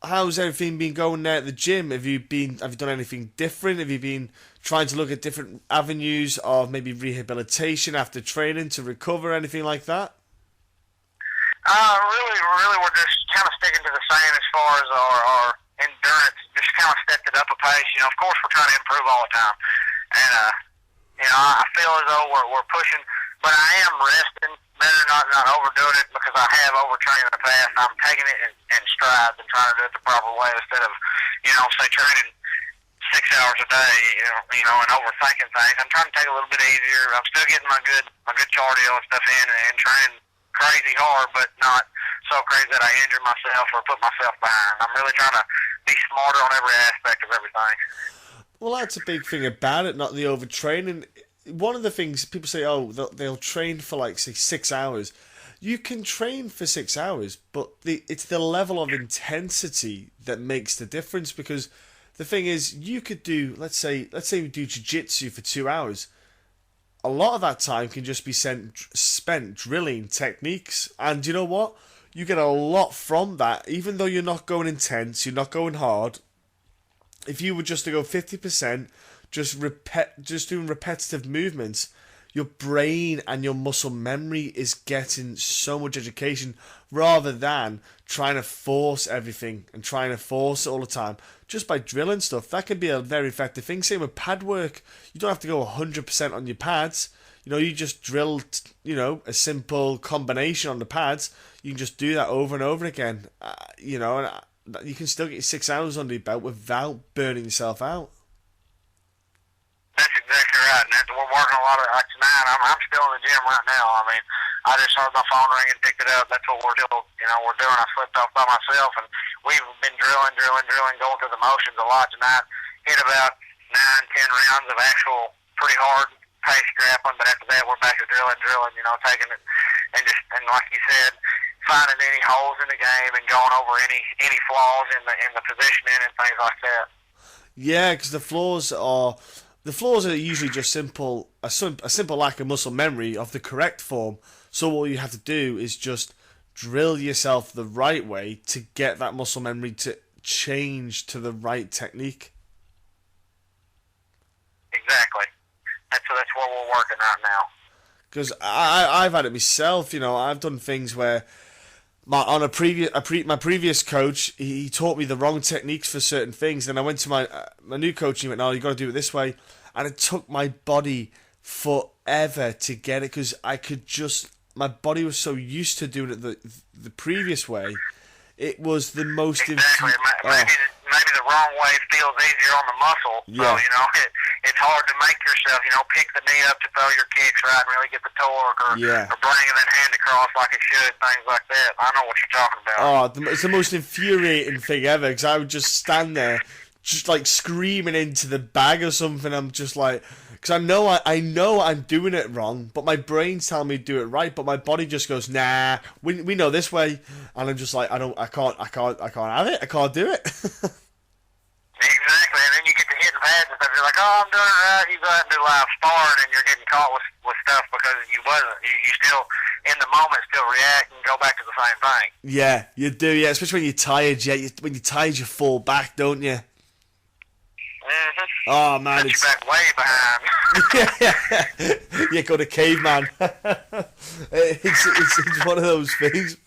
how's everything been going there at the gym? Have you done anything different? Have you been trying to look at different avenues of maybe rehabilitation after training to recover, anything like that? Really, we're just kind of sticking to the same as far as our endurance. Just kind of stepped it up a pace. Of course, we're trying to improve all the time, and I feel as though we're pushing, but I am resting. Better not overdoing it, because I have overtrained in the past. I'm taking it in strides and trying to do it the proper way instead of, say training 6 hours a day, and overthinking things. I'm trying to take it a little bit easier. I'm still getting my good cardio and stuff in and training crazy hard, but not so crazy that I injure myself or put myself behind. I'm really trying to be smarter on every aspect of everything. Well, that's a big thing about it, not the overtraining. One of the things people say, they'll train for like say 6 hours. You can train for 6 hours, but it's the level of intensity that makes the difference. Because the thing is, you could do, let's say we do jiu-jitsu for 2 hours. A lot of that time can just be spent drilling techniques, and you know what? You get a lot from that, even though you're not going intense, you're not going hard. If you were just to go 50%. Just doing repetitive movements, your brain and your muscle memory is getting so much education, rather than trying to force everything and trying to force it all the time. Just by drilling stuff, that can be a very effective thing. Same with pad work. You don't have to go 100% on your pads. you just drill, a simple combination on the pads. You can just do that over and over again, and you can still get 6 hours under your belt without burning yourself out. That's exactly right, and we're working a lot of like tonight. I'm still in the gym right now. I mean, I just heard my phone ring and picked it up. That's what we're still, we're doing. I slipped off by myself, and we've been drilling, going through the motions a lot tonight. Hit about 9-10 rounds of actual pretty hard pace grappling, but after that we're back to drilling, taking it and like you said, finding any holes in the game and going over any flaws in the positioning and things like that. Yeah, because the flaws are usually just a simple lack of muscle memory of the correct form. So all you have to do is just drill yourself the right way to get that muscle memory to change to the right technique. Exactly. That's where we're working right now. Because I've had it myself. I've done things where my previous coach, he taught me the wrong techniques for certain things. Then I went to my new coach and he went, "No, you got to do it this way." And it took my body forever to get it because my body was so used to doing it the previous way. It was the most exactly. Maybe the wrong way feels easier on the muscle. Yeah. So it's hard to make yourself pick the knee up to throw your kicks right and really get the torque or bringing that hand across like it should, things like that. I know what you're talking about. It's the most infuriating thing ever because I would just stand there just like screaming into the bag or something. I'm just like, because I know I'm doing it wrong, but my brain's telling me to do it right, but my body just goes, "Nah, we know this way," and I'm just like, I can't have it. I can't do it. Exactly, and then you get to hitting pads and stuff. You're like, "Oh, I'm doing it right." You go out and do live sparring, and you're getting caught with stuff because you wasn't. You still in the moment, still react and go back to the same thing. Yeah, you do. Yeah, especially when you're tired. Yeah, when you're tired, you fall back, don't you? Mm-hmm. Oh man, it's back way behind. Yeah, go to caveman. It's one of those things.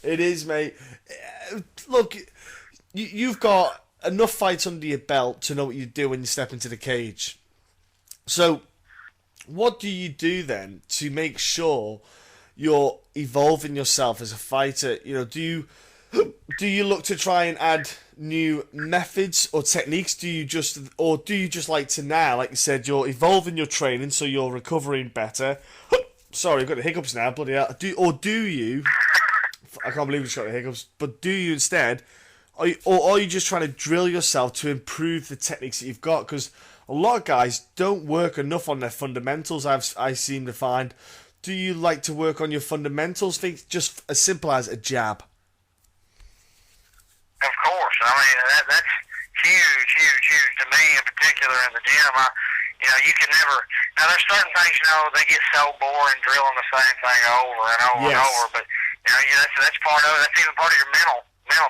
It is, mate. Look, you've got enough fights under your belt to know what you do when you step into the cage. So, what do you do then to make sure you're evolving yourself as a fighter? Do you look to try and add new methods or techniques? Do you just like to now, like you said, you're evolving your training so you're recovering better? Sorry, I've got the hiccups now, bloody hell. Do you? I can't believe we just got the hiccups. But do you instead? Are you just trying to drill yourself to improve the techniques that you've got? Because a lot of guys don't work enough on their fundamentals. I seem to find. Do you like to work on your fundamentals? Things just as simple as a jab. Of course, I mean that's huge to me in particular in the gym. You can never. Now there's certain things they get so boring drilling the same thing over and over and over. But that's part of it. That's even part of your mental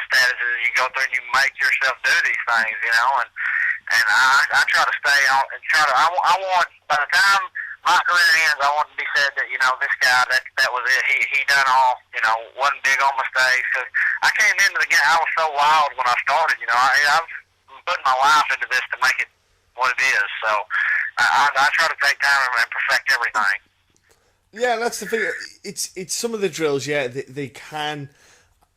status is you go through and you make yourself do these things. And I try to stay on and try to. I want by the time my career ends, I want to be said that this guy that was it. He done all. Wasn't big on mistakes. Cause I came into the game. I was so wild when I started. I've put my life into this to make it what it is. So I try to take time and perfect everything. Yeah, that's the thing. It's some of the drills. Yeah, they can.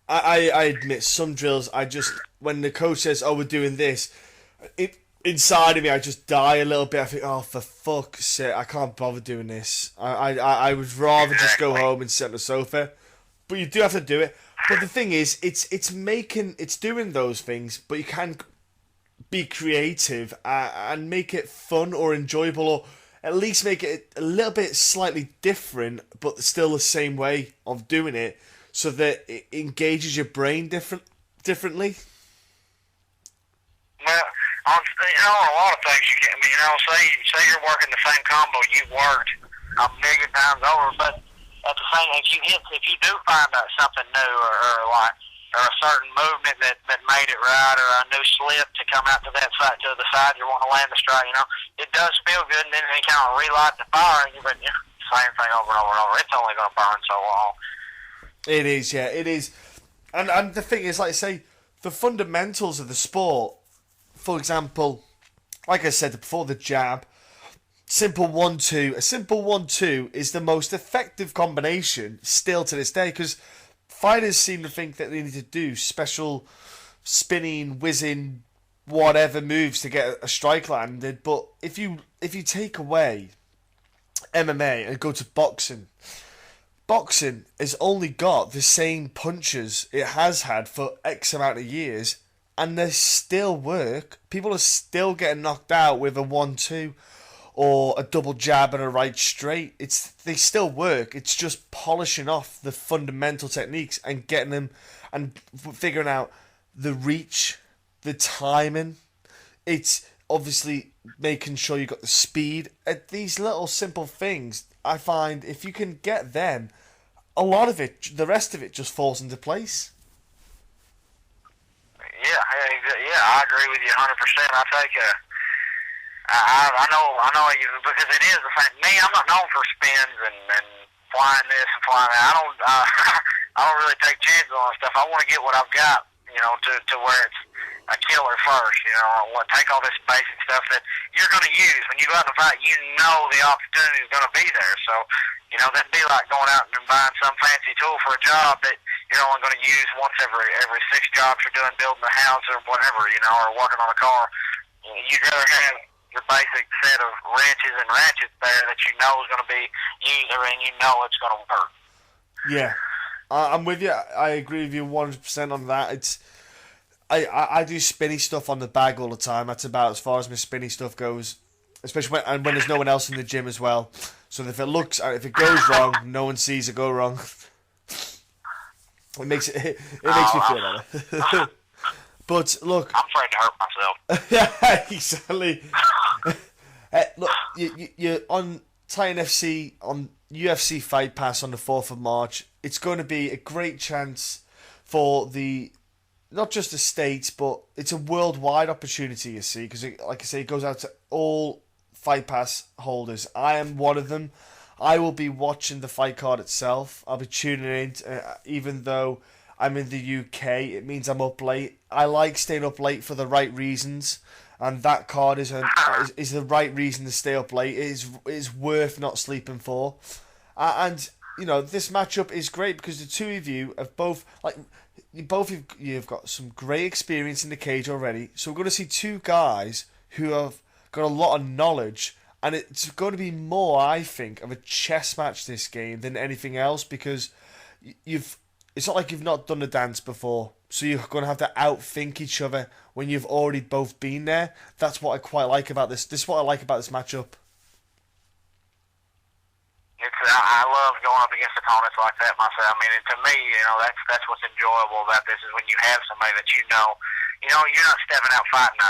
I admit some drills. When the coach says, "Oh, we're doing this," inside of me, I just die a little bit. I think, "Oh, for fuck's sake, I can't bother doing this. I would rather just go home and sit on the sofa." But you do have to do it. But the thing is, it's doing those things, but you can be creative and make it fun or enjoyable, or at least make it a little bit slightly different, but still the same way of doing it, so that it engages your brain differently. Well, on a lot of things you can, say you're working the same combo you've worked a million times over, but at the same, if you do find out something new or a certain movement that made it right, or a new slip to come out to that side, to the side you want to land the strike, it does feel good, and then it kind of relight the fire, and you've been same thing over and over and over. It's only going to burn so long. It is, yeah, it is. And the thing is, like I say, the fundamentals of the sport, for example, like I said before, the jab, simple 1-2. A simple 1-2 is the most effective combination still to this day, because fighters seem to think that they need to do special spinning, whizzing, whatever moves to get a strike landed. But if you take away MMA and go to boxing, boxing has only got the same punches it has had for X amount of years, and they still work. People are still getting knocked out with a 1-2 or a double jab and a right straight. They still work. It's just polishing off the fundamental techniques and getting them and figuring out the reach, the timing. It's obviously making sure you got the speed. These little simple things, I find if you can get them, a lot of it, the rest of it just falls into place. Yeah, I agree with you 100%. I take I know you, because it is the same. Me, I'm not known for spins and flying this and flying that. I don't really take chances on stuff. I want to get what I've got, to where it's a killer first. I want to take all this basic stuff that you're going to use when you go out and fight. The opportunity is going to be there. So, that'd be like going out and buying some fancy tool for a job that you're only going to use once every 6 jobs you're doing, building a house or whatever, or working on a car. You'd rather have your basic set of wrenches and ratchets there that is going to be used and it's going to work. Yeah, I'm with you. I agree with you 100% on that. I do spinny stuff on the bag all the time. That's about as far as my spinny stuff goes, especially when there's no one else in the gym as well. So if it goes wrong, no one sees it go wrong. It makes me feel better. But look, I'm afraid to hurt myself. Yeah, exactly. Look, you're on Titan FC on UFC Fight Pass on the 4th of March. It's going to be a great chance for not just the States, but it's a worldwide opportunity, you see, because like I say, it goes out to all Fight Pass holders. I am one of them. I will be watching the fight card itself. I'll be tuning in, even though I'm in the UK. It means I'm up late. I like staying up late for the right reasons, and that card is the right reason to stay up late. It is worth not sleeping for, and this matchup is great because the two of you have you've got some great experience in the cage already. So we're going to see two guys who have got a lot of knowledge, and it's going to be more, I think, of a chess match this game than anything else, because it's not like you've not done the dance before, so you're going to have to outthink each other when you've already both been there. That's what I quite like about this. This is what I like about this matchup. I love going up against opponents like that myself. I mean, to me, that's what's enjoyable about this, is when you have somebody that you're not stepping out fighting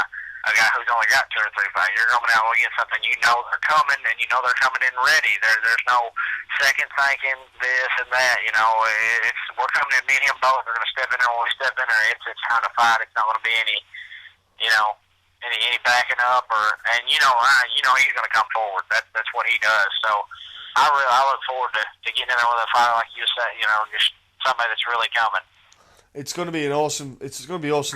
a guy who's only got 2 or 3 fights. You're coming out against something they're coming, and they're coming in ready. There's no second thinking this and that. We're coming in, me and him both are going to step in there. When we step in there, it's time to fight. It's not going to be any backing up and he's going to come forward. That's what he does. So I look forward to getting in there with a fighter like you said. Just somebody that's really coming. It's going to be awesome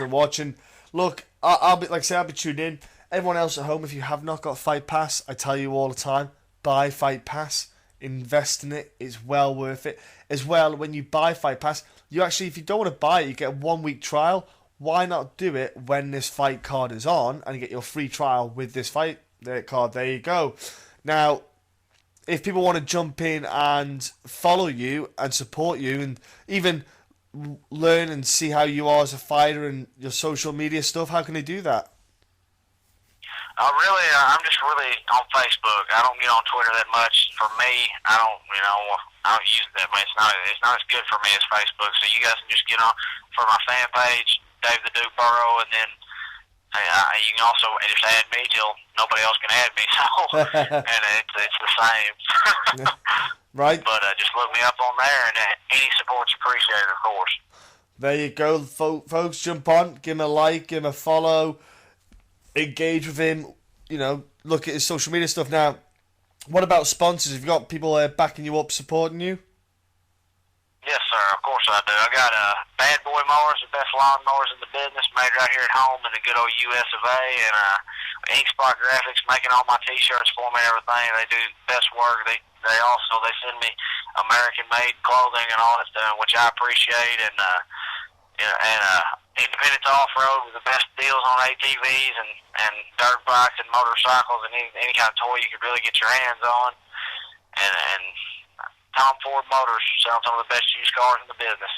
to watch. And look, I'll be tuned in. Everyone else at home, if you have not got Fight Pass, I tell you all the time, buy Fight Pass, invest in it. It's well worth it. As well, when you buy Fight Pass, if you don't want to buy it, you get a 1-week trial. Why not do it when this fight card is on and get your free trial with this fight card? There you go. Now, if people want to jump in and follow you and support you and even learn and see how you are as a fighter and your social media stuff, how can they do that? I'm just really on Facebook. I don't get on Twitter that much. For me, I don't use it that much. It's not as good for me as Facebook. So you guys can just get on for my fan page, Dave Burrow, and then you can also just add me till nobody else can add me. So and it's the same. Right. But just look me up on there, and any support's appreciated, of course. There you go, folks. Jump on, give him a like, give him a follow, engage with him. Look at his social media stuff. Now, what about sponsors? Have you got people backing you up, supporting you? Yes, sir. Of course I do. I got Bad Boy Mowers, the best lawn mowers in the business, made right here at home in the good old US of A. And Ink Spot Graphics, making all my T-shirts for me and everything. They do best work. They send me American-made clothing and all that stuff, which I appreciate. And Independence Off-Road with the best deals on ATVs and dirt bikes and motorcycles and any kind of toy you could really get your hands on. And Tom Ford Motors selling some of the best used cars in the business.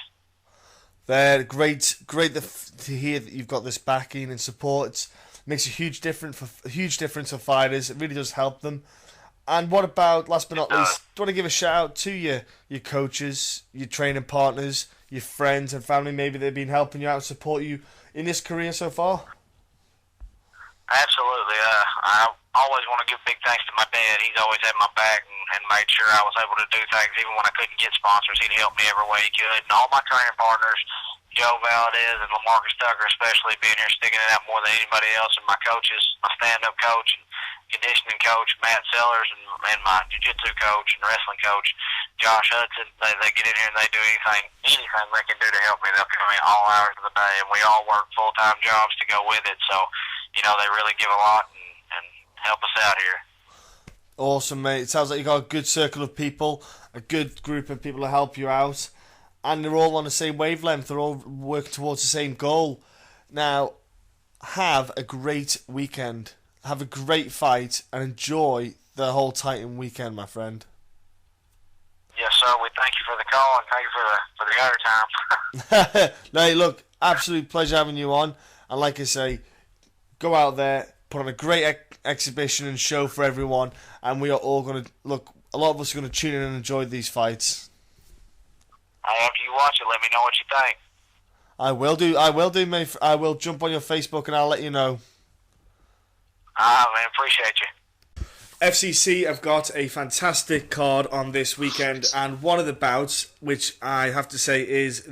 They're great to hear that you've got this backing and support. It makes a huge difference for fighters. It really does help them. And what about, last but not least, do you want to give a shout out to your coaches, your training partners, your friends and family? Maybe they've been helping you out and support you in this career so far? Absolutely. I always want to give big thanks to my dad. He's always had my back and made sure I was able to do things even when I couldn't get sponsors. He'd help me every way he could. And all my training partners, Joe Valdez and LaMarcus Tucker especially, being here sticking it out more than anybody else, and my coaches, my stand-up coach and conditioning coach, Matt Sellers, and my jiu-jitsu coach and wrestling coach, Josh Hudson. They get in here and they do anything they can do to help me. They'll come in all hours of the day, and we all work full-time jobs to go with it. So, they really give a lot and help us out here. Awesome, mate. It sounds like you got a good circle of people, a good group of people to help you out, and they're all on the same wavelength. They're all working towards the same goal. Now, have a great weekend. Have a great fight and enjoy the whole Titan weekend, my friend. Yes, sir. We thank you for the call and thank you for the airtime. No, look, absolute pleasure having you on. And like I say, go out there, put on a great exhibition and show for everyone, and we are all going to look. A lot of us are going to tune in and enjoy these fights. After you watch it, let me know what you think. I will do, mate. I will jump on your Facebook and I'll let you know. Man, appreciate you. FCC have got a fantastic card on this weekend, and one of the bouts, which I have to say is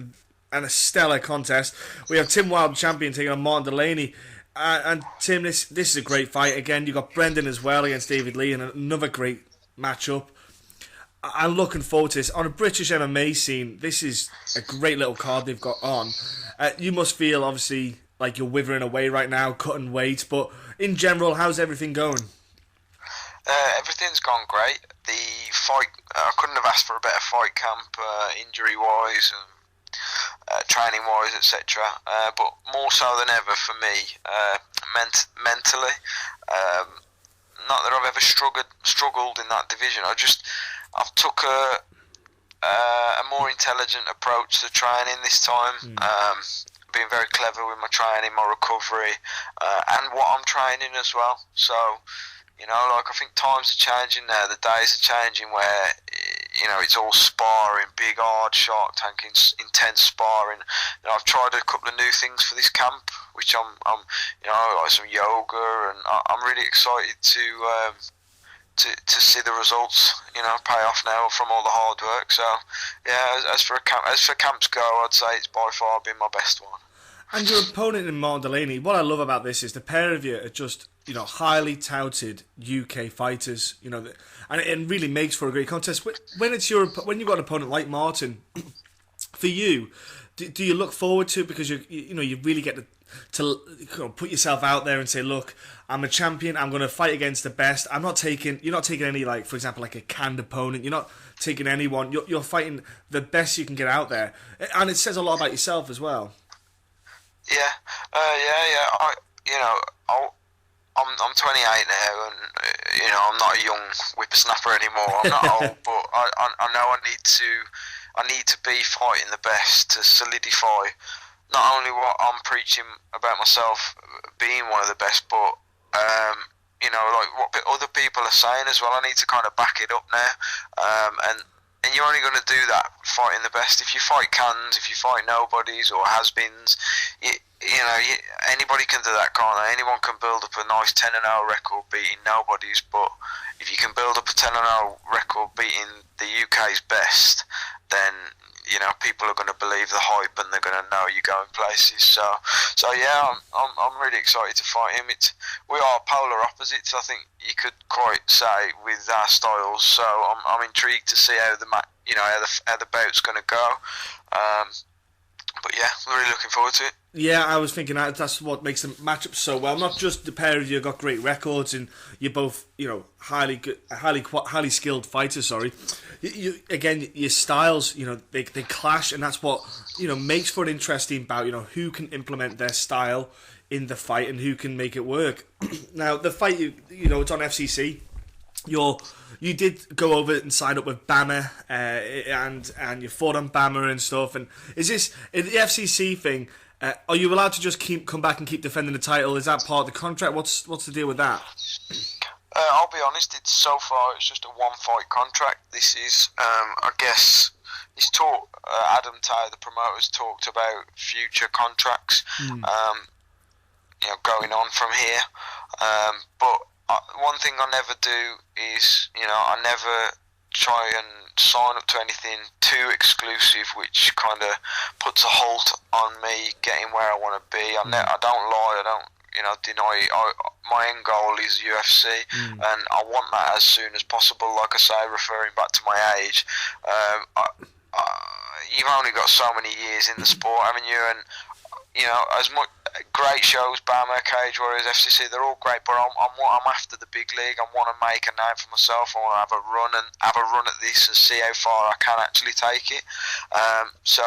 a stellar contest. We have Tim Wilde champion taking on Martin Delaney. And Tim, this is a great fight. Again, you've got Brendan as well against David Lee, and another great matchup. I'm looking forward to this. On a British MMA scene, this is a great little card they've got on. You must feel, obviously, like you're withering away right now, cutting weight, but in general, how's everything going? Everything's gone great. The fight, I couldn't have asked for a better fight camp, injury-wise and training-wise, etc. But more so than ever for me, mentally. Not that I've ever struggled in that division. I've took a more intelligent approach to training this time. Being very clever with my training, my recovery, and what I'm training as well. So, I think times are changing now. The days are changing where, it's all sparring, big, hard, shark tanking, intense sparring. I've tried a couple of new things for this camp, which I'm like some yoga, and I'm really excited to see the results, pay off now from all the hard work. So, yeah, as for camps go, I'd say it's by far been my best one. And your opponent in Martin Delaney, what I love about this is the pair of you are just, highly touted UK fighters, and it really makes for a great contest. When you've got an opponent like Martin, for you, do you look forward to it because you really get to put yourself out there and say, look, I'm a champion, I'm going to fight against the best. You're not taking any, like, for example, like a canned opponent. You're not taking anyone. You're fighting the best you can get out there. And it says a lot about yourself as well. Yeah. I'm 28 now, and I'm not a young whippersnapper anymore. I'm not old, but I know I need to be fighting the best to solidify not only what I'm preaching about myself being one of the best, but like what other people are saying as well. I need to kind of back it up now, and you're only going to do that fighting the best. If you fight cans, if you fight nobodies or has-beens, anybody can do that, can't they? Anyone can build up a nice 10-0 record beating nobodies, but if you can build up a 10-0 record beating the UK's best, then people are going to believe the hype and they're going to know you're going places. So yeah, I'm really excited to fight him. We are polar opposites, I think you could quite say, with our styles. So I'm intrigued to see how the bout's going to go. But yeah, I'm really looking forward to it. Yeah, I was thinking that's what makes the matchup so well. Not just the pair of you got great records, and you're both, highly good, highly skilled fighters. Sorry, again, your styles, they clash, and that's what makes for an interesting bout. Who can implement their style in the fight and who can make it work. Now, the fight, it's on FCC. You did go over and sign up with BAMMA, and you fought on BAMMA and stuff. And is the FCC thing? Are you allowed to just come back and keep defending the title? Is that part of the contract? What's the deal with that? I'll be honest. So far it's just a one-fight contract. This is, I guess, he's talked. Adam Taylor, the promoter's talked about future contracts, going on from here. But one thing I never do is, I never try and sign up to anything too exclusive, which kind of puts a halt on me getting where I want to be. I don't lie, I don't deny. My end goal is UFC, and I want that as soon as possible. Like I say, referring back to my age, you've only got so many years in the sport, haven't you? And as much great shows, BAMMA, Cage Warriors, FCC, they're all great, but I'm after the big league. I want to make a name for myself. I want to have a run at this and see how far I can actually take it. So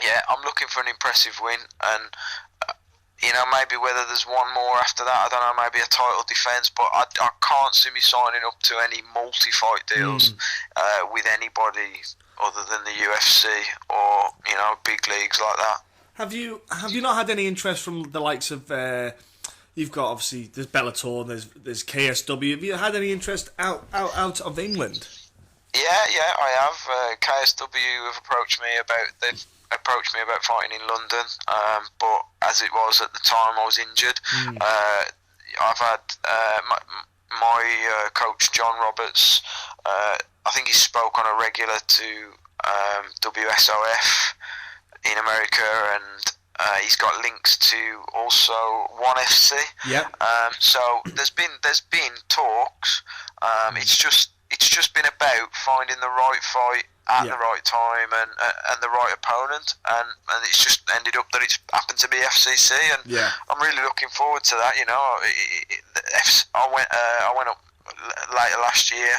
yeah, I'm looking for an impressive win, and maybe whether there's one more after that, I don't know, maybe a title defence, but I can't see me signing up to any multi-fight deals with anybody other than the UFC or big leagues like that. Have you not had any interest from the likes of you've got, obviously, there's Bellator, there's KSW. Have you had any interest out of England? Yeah, I have. KSW have approached me about fighting in London, but as it was at the time, I was injured. I've had my coach John Roberts. I think he spoke on a regular to WSOF in America, and he's got links to also ONE FC. Yeah. So there's been talks. It's just been about finding the right fight at the right time and the right opponent, and it's just ended up that it's happened to be FCC, and I'm really looking forward to that. I went up later last year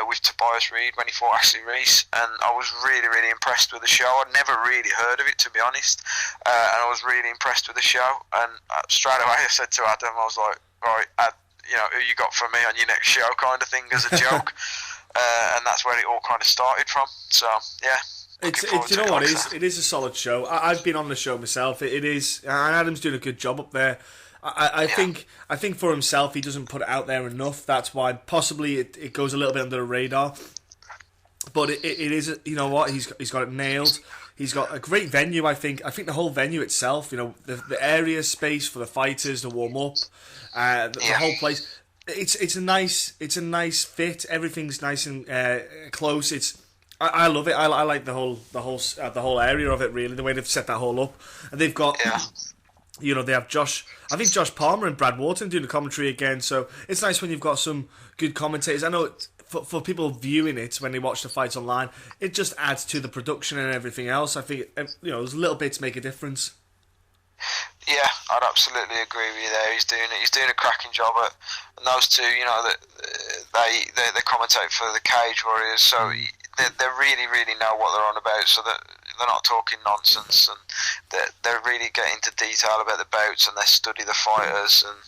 with Tobias Reed when he fought Ashley Reese, and I was really, really impressed with the show. I'd never really heard of it, to be honest, and I was really impressed with the show. And straight away I said to Adam, I was like, right, who you got for me on your next show, kind of thing, as a joke. And that's where it all kind of started from. So yeah, it is a solid show. I've been on the show myself. It is, and Adam's doing a good job up there. I think for himself, he doesn't put it out there enough. That's why possibly it goes a little bit under the radar. But it is, he's got it nailed. He's got a great venue. I think the whole venue itself, the area space for the fighters to warm up, the whole place. It's a nice fit. Everything's nice and close. I love it. I like the whole area of it, really. The way they've set that whole up, and they've got. They have Josh Palmer and Brad Wharton doing the commentary again, so it's nice when you've got some good commentators. I know for people viewing it when they watch the fights online, it just adds to the production and everything else. I think those little bits make a difference. Yeah, I'd absolutely agree with you there. He's doing a cracking job and those two, they commentate for the Cage Warriors, so they really, really know what they're on about, so that they're not talking nonsense, and they're really getting into detail about the bouts, and they study the fighters. And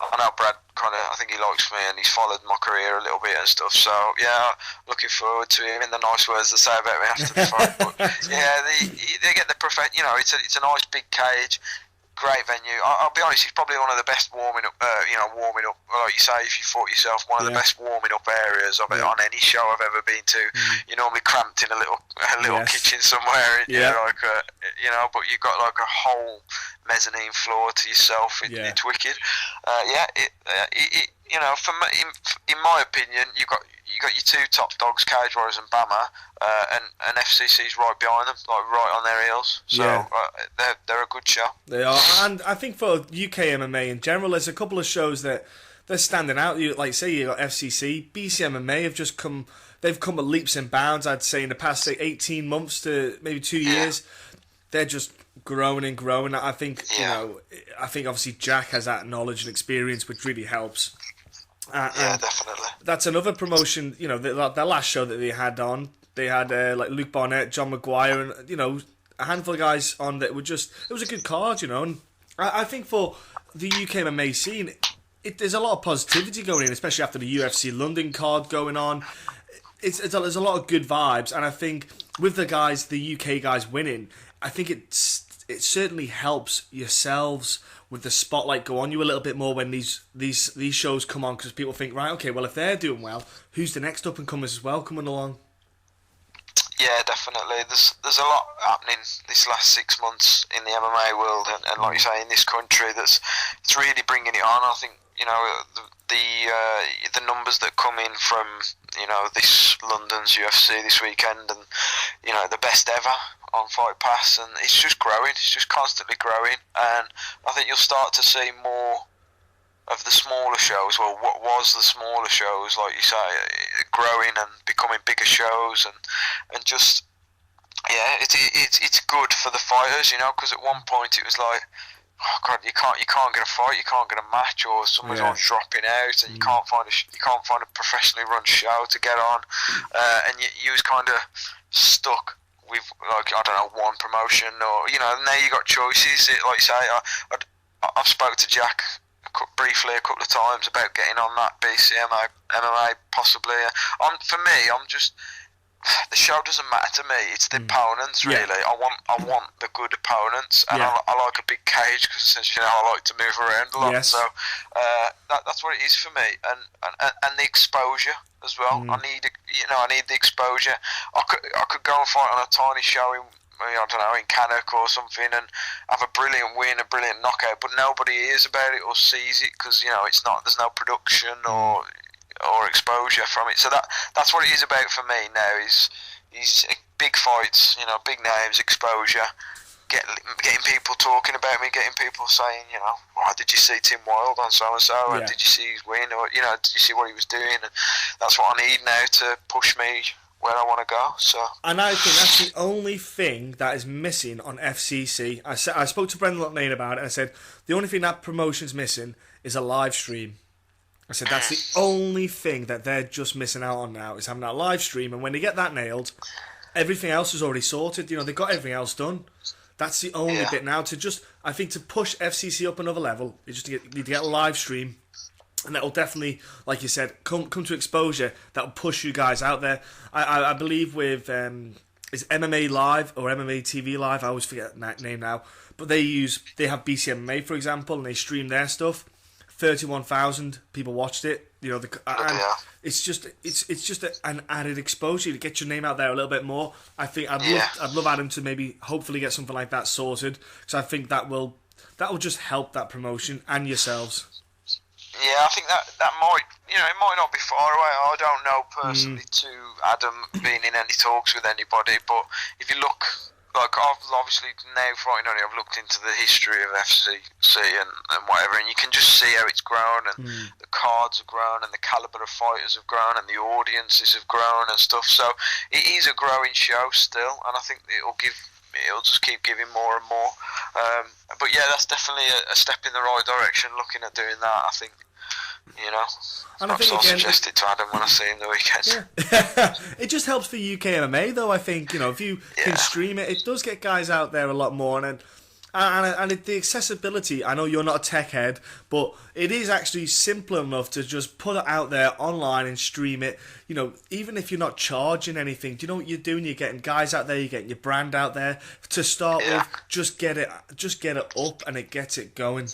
I know Brad I think he likes me, and he's followed my career a little bit and stuff. So yeah, looking forward to hearing the nice words they say about me after the fight. But yeah, they get the perfect. It's a nice big cage. Great venue. I'll be honest, it's probably one of the best warming up. Like you say, if you fought yourself, one of the best warming up areas of it on any show I've ever been to. You're normally cramped in a little kitchen somewhere, but you've got like a whole mezzanine floor to yourself. It's wicked. For me, in my opinion, you got your two top dogs, Cage Warriors and BAMMA, and FCC's right behind them, like right on their heels. So they're a good show. They are, and I think for UK MMA in general, there's a couple of shows that they're standing out. You got FCC, BCMMA have just come. They've come at leaps and bounds. I'd say in the past 18 months to maybe 2 years. they're just growing and growing. I think I think obviously Jack has that knowledge and experience, which really helps. Definitely. That's another promotion. You know, the last show that they had on, they had like Luke Barnett, John Maguire, and a handful of guys on that were just. It was a good card, and I think for the UK MMA scene, there's a lot of positivity going in, especially after the UFC London card going on. There's a lot of good vibes, and I think with the UK guys winning, I think it certainly helps yourselves with the spotlight go on you a little bit more when these shows come on, because people think, right, okay, well, if they're doing well, who's the next up and comers as well coming along? Yeah, definitely. There's a lot happening this last 6 months in the MMA world, and like you say, in this country, it's really bringing it on. I think the numbers that come in from this London's UFC this weekend, and the best ever on Fight Pass, and it's just growing. It's just constantly growing, and I think you'll start to see more of the smaller shows. Well, what was the smaller shows, like you say, growing and becoming bigger shows, and just it's good for the fighters, because at one point it was like, oh God, you can't get a fight, you can't get a match, or someone's on dropping out, and you can't find a professionally run show to get on, and you was kind of stuck with, like, I don't know, one promotion, or now you got choices. Like you say, I've spoke to Jack briefly a couple of times about getting on that BCM MMA possibly. For me, I'm just, the show doesn't matter to me. It's the opponents, really. I want the good opponents, and I like a big cage, because I like to move around a lot. So that's what it is for me, and the exposure as well. I need the exposure. I could go and fight on a tiny show in, I don't know, in Cannock or something, and have a brilliant win, a brilliant knockout, but nobody hears about it or sees it, because it's not. There's no production or exposure from it. So that's what it is about for me now. Is big fights, big names, exposure, getting people talking about me, getting people saying, why did you see Tim Wilde on so and so, and did you see his win, or did you see what he was doing? And that's what I need now to push me where I want to go. And I think that's the only thing that is missing on FCC. I spoke to Brendan Loughnane about it, and I said the only thing that promotion's missing is a live stream. I said that's the only thing that they're just missing out on now, is having that live stream, and when they get that nailed, everything else is already sorted. They've got everything else done. That's the only bit now to just, I think, to push FCC up another level, you just need to get a live stream. And that will definitely, like you said, come to exposure. That will push you guys out there. I believe with is MMA Live or MMA TV Live. I always forget that name now. But they have BCMMA, for example, and they stream their stuff. 31,000 people watched it. It's just an added exposure to get your name out there a little bit more. I think I'd love Adam to maybe hopefully get something like that sorted, because I think that will just help that promotion and yourselves. Yeah, I think that might, it might not be far away. I don't know personally to Adam being in any talks with anybody, but if you look, like, I've obviously now fighting on it, I've looked into the history of FCC and whatever, and you can just see how it's grown, and the cards have grown, and the calibre of fighters have grown, and the audiences have grown and stuff. So it is a growing show still, and I think it'll just keep giving more and more. But yeah, that's definitely a step in the right direction, looking at doing that, I think. And I think I'll suggest it to Adam when I see him the weekend. Yeah. It just helps for UK MMA, though. I think if you can stream it, it does get guys out there a lot more, and the accessibility. I know you're not a tech head, but it is actually simple enough to just put it out there online and stream it. Even if you're not charging anything, do you know what you're doing? You're getting guys out there, you're getting your brand out there to start with. Just get it up, and it gets it going.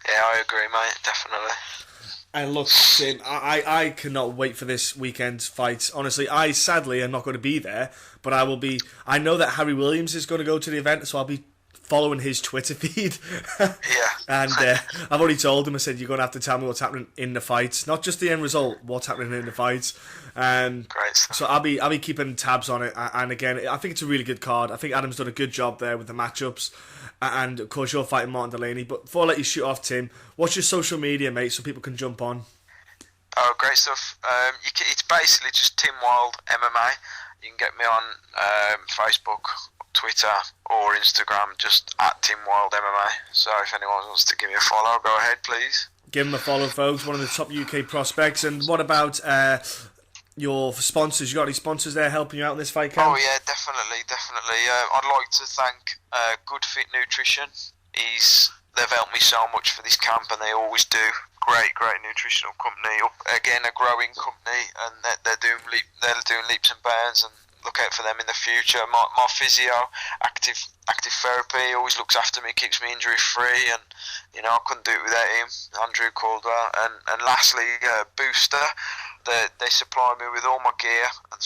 Yeah, I agree, mate. Definitely. And look, Tim, I cannot wait for this weekend's fights. Honestly, I sadly am not going to be there, but I will be. I know that Harry Williams is going to go to the event, so I'll be following his Twitter feed. And I've already told him, I said, you're going to have to tell me what's happening in the fights, not just the end result, what's happening in the fights. Great. So I'll be keeping tabs on it. And again, I think it's a really good card. I think Adam's done a good job there with the matchups. And of course, you're fighting Martin Delaney. But before I let you shoot off, Tim, what's your social media, mate, so people can jump on? Oh, great stuff. It's basically just Tim Wilde MMA. You can get me on Facebook Twitter or Instagram, just at Tim Wilde MMA. So if anyone wants to give me a follow, go ahead, please. Give him a follow, folks. One of the top UK prospects. And what about your sponsors? You got any sponsors there helping you out in this fight camp? Oh yeah, definitely. I'd like to thank Good Fit Nutrition. They've helped me so much for this camp, and they always do. Great nutritional company. Again, a growing company, and they're doing leaps and bounds. And look out for them in the future. My physio, active therapy, always looks after me, keeps me injury free, and I couldn't do it without him. Andrew Caldwell, and lastly, Booster. They supply me with all my gear, and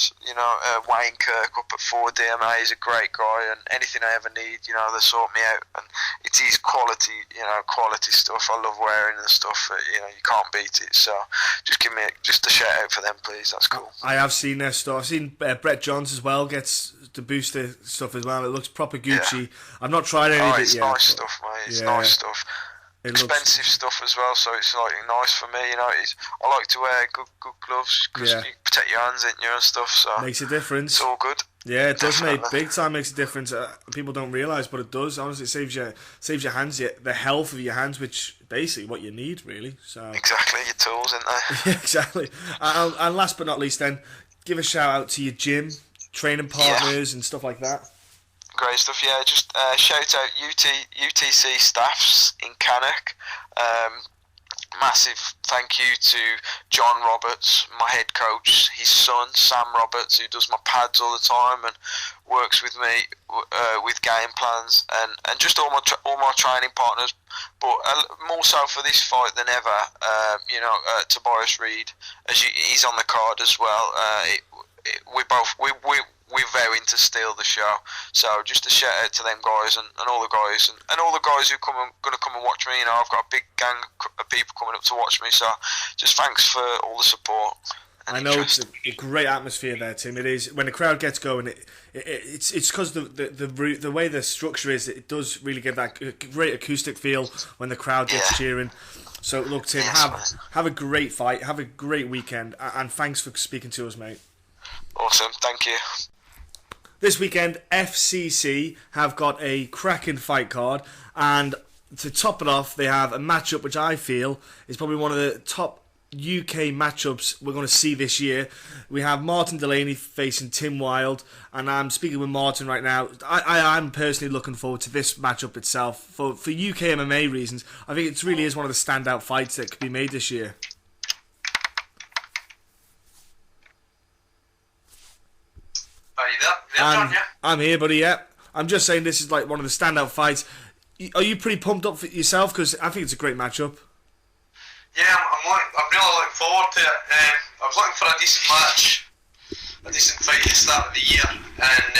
Wayne Kirk up at 4DMA is a great guy, and anything I ever need, they sort me out, and it is quality stuff. I love wearing the stuff. You can't beat it. So just give me a shout out for them, please. That's cool. I have seen their stuff. I've seen Brett Johns as well gets the Booster stuff as well. It looks proper Gucci. Yeah. I've not tried any of it yet. It's nice stuff, mate. It's nice stuff. Expensive stuff as well, so it's like nice for me. I like to wear good gloves because you protect your hands, and stuff. So makes a difference. It's all good. Yeah, it does, mate. Big time makes a difference. People don't realise, but it does. Honestly, it saves your hands, the health of your hands, which basically what you need, really. So exactly, your tools, aren't they? Yeah, exactly. And last but not least, then give a shout out to your gym, training partners, and stuff like that. Great stuff, yeah. Just shout out UTC staffs in Cannock. Massive thank you to John Roberts, my head coach, his son Sam Roberts, who does my pads all the time and works with me with game plans, and just all my training partners. But more so for this fight than ever, Tobias Reed, he's on the card as well. We vow to steal the show, so just a shout out to them guys and all the guys and all the guys who going to come and watch me. I've got a big gang of people coming up to watch me, so just thanks for all the support. I know it's a great atmosphere there, Tim. It is when the crowd gets going. It's because the way the structure is, it does really give that great acoustic feel when the crowd gets cheering. So look, Tim, have a great fight, have a great weekend, and thanks for speaking to us, mate. Awesome, thank you. This weekend, FCC have got a cracking fight card, and to top it off, they have a matchup which I feel is probably one of the top UK matchups we're going to see this year. We have Martin Delaney facing Tim Wilde, and I'm speaking with Martin right now. I'm personally looking forward to this matchup itself. For UK MMA reasons, I think it really is one of the standout fights that could be made this year. Are you there? John, yeah? I'm here, buddy, yeah. I'm just saying this is like one of the standout fights. Are you pretty pumped up for yourself? Because I think it's a great matchup. Yeah, I'm really looking forward to it. I was looking for a decent match, a decent fight at the start of the year, and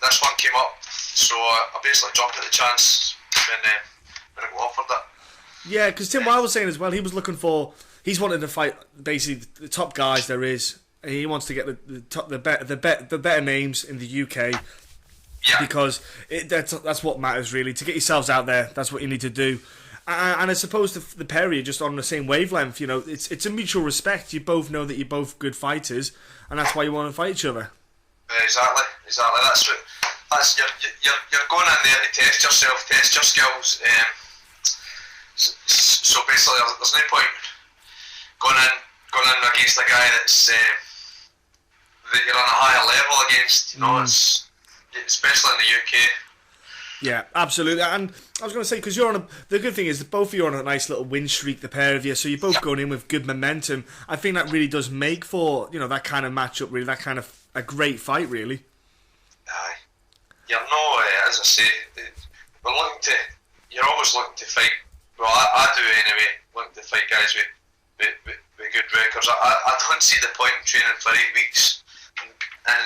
this one came up. So I basically jumped at the chance when I got offered it. Yeah, because Tim Wilde was saying as well, he's wanted to fight basically the top guys there is. He wants to get the better names in the UK, because that's what matters really. To get yourselves out there, that's what you need to do. And I suppose the pair of you just on the same wavelength. It's a mutual respect. You both know that you're both good fighters, and that's why you want to fight each other. Exactly. That's what. You're going in there to test yourself, test your skills. So basically, there's no point going in against a guy that's that you're on a higher level against. It's especially in the UK. Yeah, absolutely. And I was going to say, because the good thing is that both of you are on a nice little win streak, the pair of you, so you're both going in with good momentum. I think that really does make for, that kind of matchup, really, that kind of a great fight, really. Aye. As I say, you're always looking to fight, well, I do anyway, looking to fight guys with good records. I don't see the point in training for 8 weeks and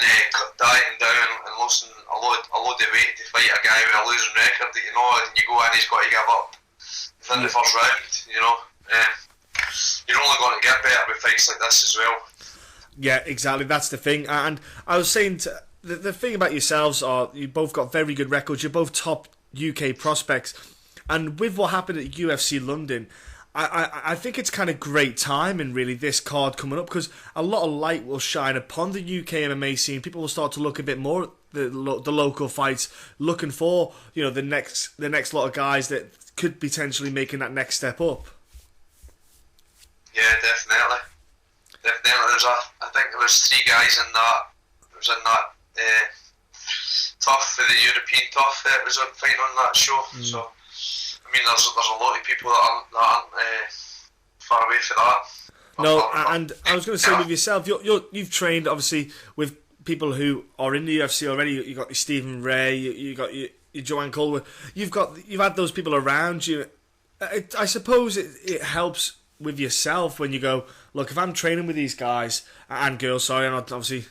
dieting down and losing a load of weight to fight a guy with a losing record that and you go in, he's got to give up within the first round. You're only going to get better with fights like this as well. Yeah, exactly. That's the thing. And I was saying the thing about yourselves are you both got very good records. You're both top UK prospects, and with what happened at UFC London, I think it's kind of great timing, really, this card coming up, because a lot of light will shine upon the UK MMA scene. People will start to look a bit more the local fights, looking for the next lot of guys that could potentially making that next step up. Yeah, definitely. I think there was 3 guys in that. It was in that tough, the European tough. It was fighting on that show. So I mean, there's a lot of people that aren't far away from that. No, and I was going to say with yourself, you've trained obviously with people who are in the UFC already. You got your Stephen Ray, you got your Joanne Calderwood. You've had those people around you. I suppose it helps with yourself when you go, look, if I'm training with these guys and girls, sorry, I'm not obviously,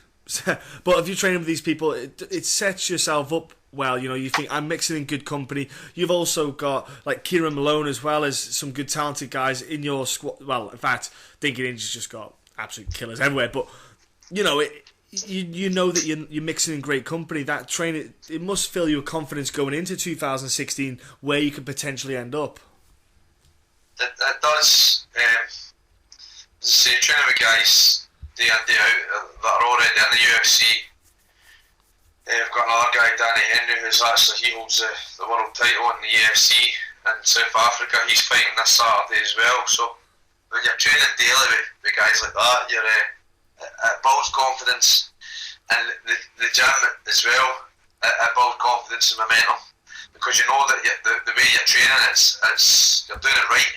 but if you're training with these people, it sets yourself up well. You think I'm mixing in good company. You've also got like Kieran Malone as well as some good talented guys in your squad. Well, in fact, Dinky Ninja's just got absolute killers everywhere. But you know that you're mixing in great company. That training, it must fill you with confidence going into 2016 where you could potentially end up. It does. Training with guys day in day out that are already in the UFC. We've got another guy, Danny Henry, he holds the world title in the UFC in South Africa. He's fighting this Saturday as well. So when you're training daily with guys like that, it builds confidence, and the gym as well. It builds confidence and momentum because you know that the way you're training you're doing it right.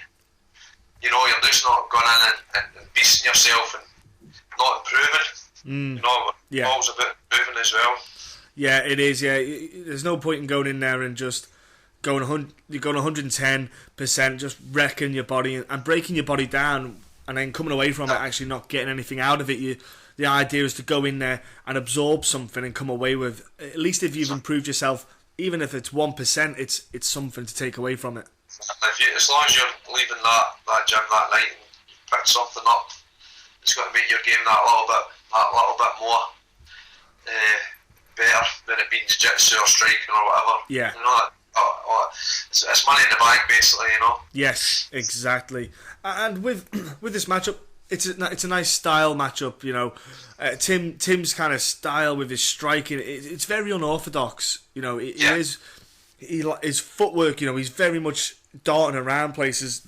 You're just not going in and beasting yourself and not improving. It's always about improving as well. Yeah, it is. Yeah, there's no point in going in there and just going 110%, just wrecking your body and breaking your body down, and then coming away from it actually not getting anything out of it. The idea is to go in there and absorb something and come away with, at least if you've improved yourself, even if it's 1%, it's something to take away from it. As long as you're leaving that gym that night and pick something up, it's going to make your game that little bit more better than it being jiu-jitsu or striking or whatever. Yeah. It's money in the bank, basically. Yes, exactly. And with this matchup, it's a nice style matchup. Tim's kind of style with his striking, it's very unorthodox. His footwork. He's very much darting around places.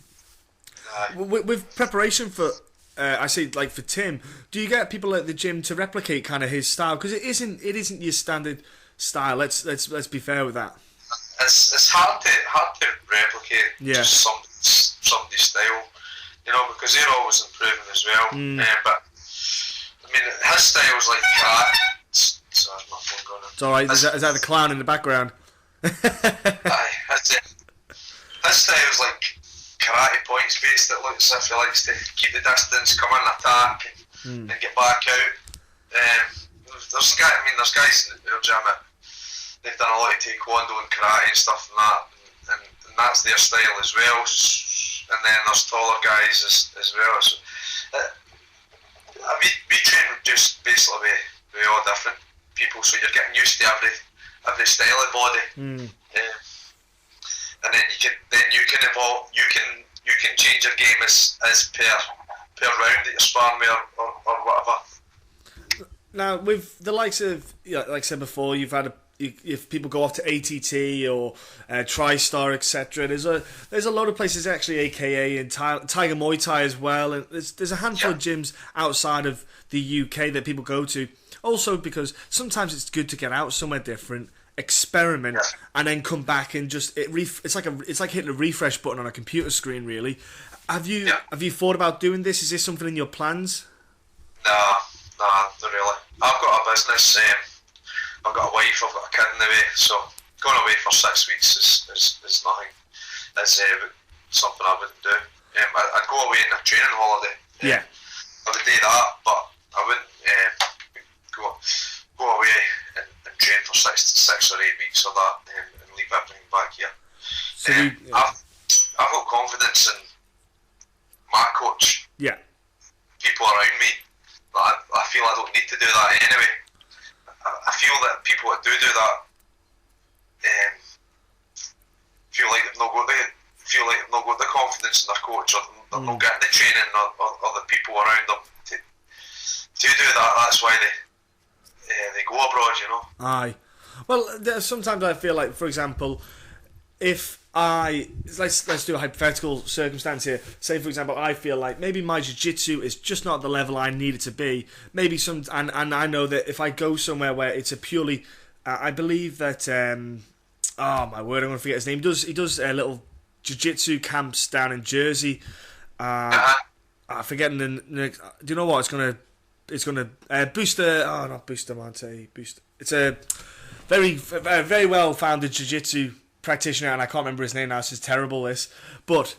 With preparation for, I say like for Tim, do you get people at the gym to replicate kind of his style? Because it isn't your standard style. Let's be fair with that. It's hard to replicate just somebody's style, because they're always improving as well. But I mean, his style is like karate. So there's my phone going on. It's all right. Is that the clown in the background? Aye, that's it. His style is like karate points based. It looks as if he likes to keep the distance, come in, attack, and get back out. There's guys in the gym that they've done a lot of taekwondo and karate and stuff and that, and that's their style as well. And then there's taller guys as well. So, we train just basically with all different people, so you're getting used to every style of body. And then you can evolve. You can change your game as per round that you're sparring with or whatever. Now, with the likes of, like I said before, you've had if people go off to ATT or TriStar, etc. There's a lot of places actually, AKA and Tiger Muay Thai as well, and there's a handful of gyms outside of the UK that people go to. Also, because sometimes it's good to get out somewhere different, experiment, and then come back and just it's like hitting a refresh button on a computer screen. Really, have you thought about doing this? Is this something in your plans? Nah, not really. I've got a business. I've got a wife. I've got a kid in the way. So going away for 6 weeks is nothing. It's something I wouldn't do. I'd go away on a training holiday. I would do that, but I wouldn't go away and train for 6 or 8 weeks or that and leave everything back here. So I've got confidence in my coach. Yeah. People around me. But I feel I don't need to do that anyway. I feel that people that do that feel like they've not got the confidence in their coach, or they're not getting the training or the people around them to do that. That's why they go abroad, Aye. Well, sometimes I feel like, for example, if let's do a hypothetical circumstance here. Say, for example, I feel like maybe my jiu-jitsu is just not the level I need it to be. Maybe and I know that if I go somewhere where it's a purely, I believe that, oh my word, I'm going to forget his name. He does little jiu-jitsu camps down in Jersey. I'm forgetting do you know what? It's gonna Booster. Oh, not Booster Mante. Booster. It's a very well founded jiu-jitsu practitioner, and I can't remember his name now. This is terrible. But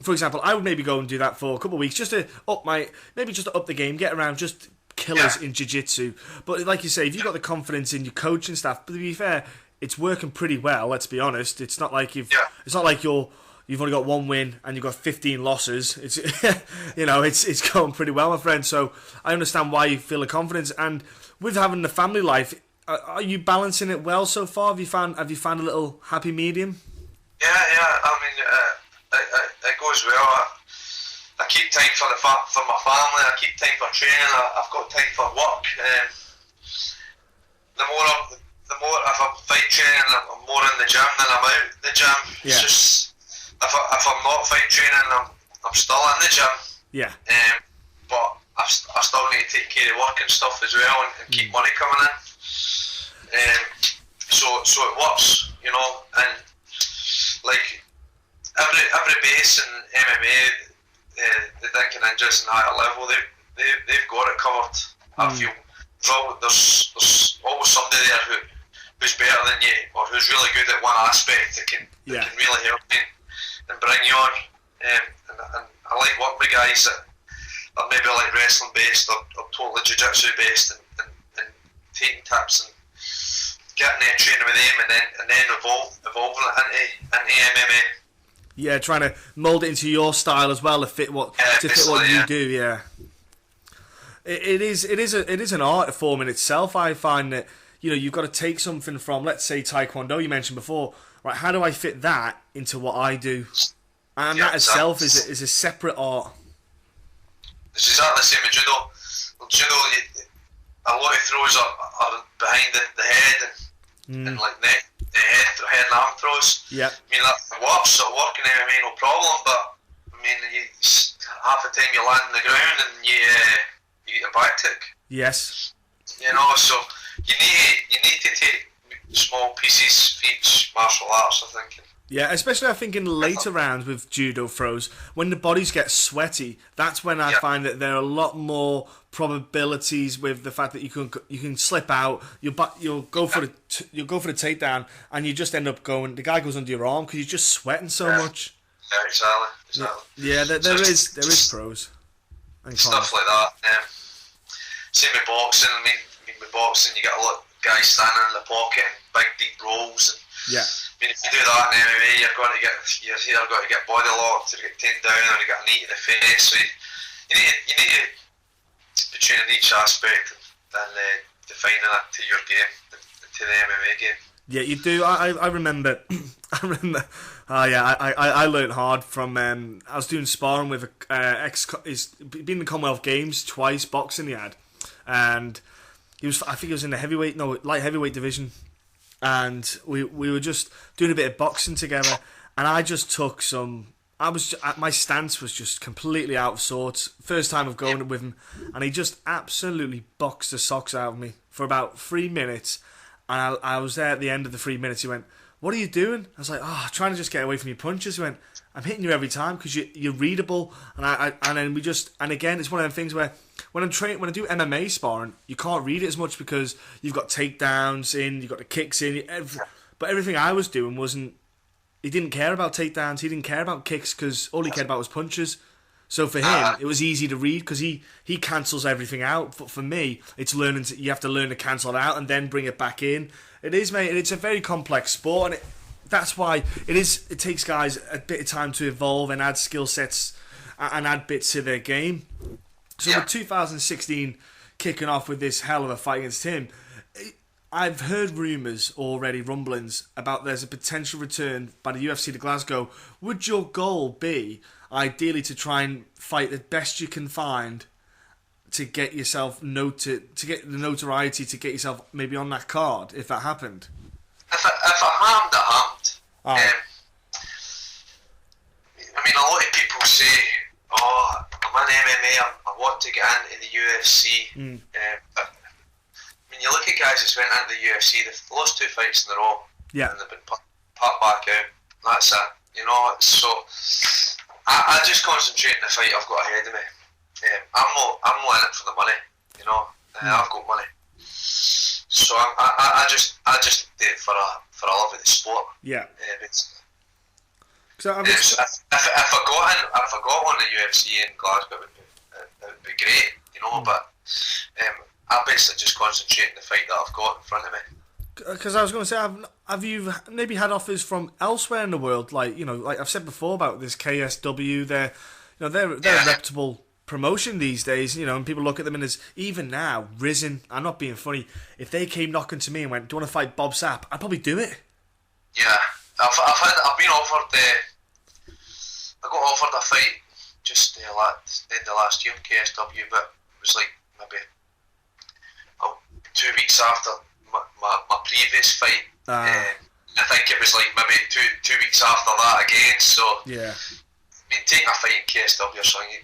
for example, I would maybe go and do that for a couple of weeks just to up the game, get around just killers in jiu-jitsu. But like you say, if you've got the confidence in your coach and stuff, but to be fair, it's working pretty well. Let's be honest. It's not like you've only got one win and you've got 15 losses. It's it's going pretty well, my friend. So I understand why you feel the confidence. And with having the family life, are you balancing it well so far? Have you found a little happy medium? Yeah. I mean, it goes well. I keep time for my family. I keep time for training. I've got time for work. The more if I'm fight training, I'm more in the gym than I'm out the gym. Yeah. It's just if I'm not fight training, I'm still in the gym. Yeah. But I still need to take care of work and stuff as well, and keep money coming in. So it works, and like every base in MMA, the Dinkin Ninjas and higher level, they've got it covered. I feel there's always somebody there who's better than you, or who's really good at one aspect that can really help you and bring you on. And I like working with guys that are maybe like wrestling based or totally jiu-jitsu based, and taking tips and getting there, training with them, and then evolving it into MMA. Yeah, trying to mould it into your style as well to fit what you do. Yeah, it is an art form in itself. I find that you've got to take something from, let's say, Taekwondo you mentioned before. Right, how do I fit that into what I do? And that itself is a separate art. It's exactly the same with judo. Judo, a lot of throws are behind the head and like the head and arm throws. Yeah. I mean, that works. It'll work in MMA, no problem. But I mean, half the time you land on the ground and you get a back tick. Yes. So you need to take small pieces for each martial arts, I think. Yeah, especially I think in later rounds with judo throws, when the bodies get sweaty, that's when I find that there are a lot more probabilities with the fact that you can slip out. You'll go for the takedown, and you just end up going. The guy goes under your arm because you're just sweating so much. Yeah, exactly. Yeah, there is pros and stuff like that. Same with boxing. I mean, with boxing, you get a lot of guys standing in the pocket and big deep rolls. And, I mean, if you do that in MMA, you're either got to get body locked, or get taken down, or you get a knee to the face. So you need to be training each aspect and defining it to your game, to the MMA game. Yeah, you do. I remember. I learned hard from. I was doing sparring with he's been in the Commonwealth Games twice, boxing he had, and he was. I think he was in the light heavyweight division. And we were just doing a bit of boxing together, and I just took my stance was just completely out of sorts. First time of going with him, and he just absolutely boxed the socks out of me for about 3 minutes. And I was there at the end of the 3 minutes. He went, "What are you doing?" I was like, trying to just get away from your punches." He went, "I'm hitting you every time because you're readable." And again, it's one of them things where when I do MMA sparring, you can't read it as much because you've got takedowns in, you've got the kicks in, but everything I was doing wasn't. He didn't care about takedowns. He didn't care about kicks because all he cared about was punches. So for him, it was easy to read because he cancels everything out. But for me, it's learning. You have to learn to cancel it out and then bring it back in. It is, mate. It's a very complex sport, and that's why it is. It takes guys a bit of time to evolve and add skill sets and add bits to their game. So with 2016 kicking off with this hell of a fight against him, I've heard rumours already, rumblings about there's a potential return by the UFC to Glasgow. Would your goal be ideally to try and fight the best you can find to get yourself to get the notoriety to get yourself maybe on that card if that happened? If it happened, it happened. Oh. I mean, a lot of people say, "Oh, I'm in MMA. I want to get into the UFC." But when you look at guys that's went into the UFC, they've lost 2 fights in a row, and they've been put back out. That's it. You know, so I just concentrate on the fight I've got ahead of me. I'm not in it for the money. You know, I've got money, so I just do it for a love of the sport. Yeah. So if I got on the UFC in Glasgow, it would be great, you know. But I basically just concentrate on the fight that I've got in front of me. Because I was going to say, have you maybe had offers from elsewhere in the world? Like, you know, like I've said before about this KSW, they're a reputable promotion these days, you know, and people look at them and as even now, Risen, I'm not being funny, if they came knocking to me and went, "Do you want to fight Bob Sapp?" I'd probably do it. Yeah, I've been offered. I got offered a fight just the end of last year in KSW, but it was like maybe 2 weeks after my previous fight. I think it was like maybe two weeks after that again. So yeah, I mean, taking a fight in KSW or something,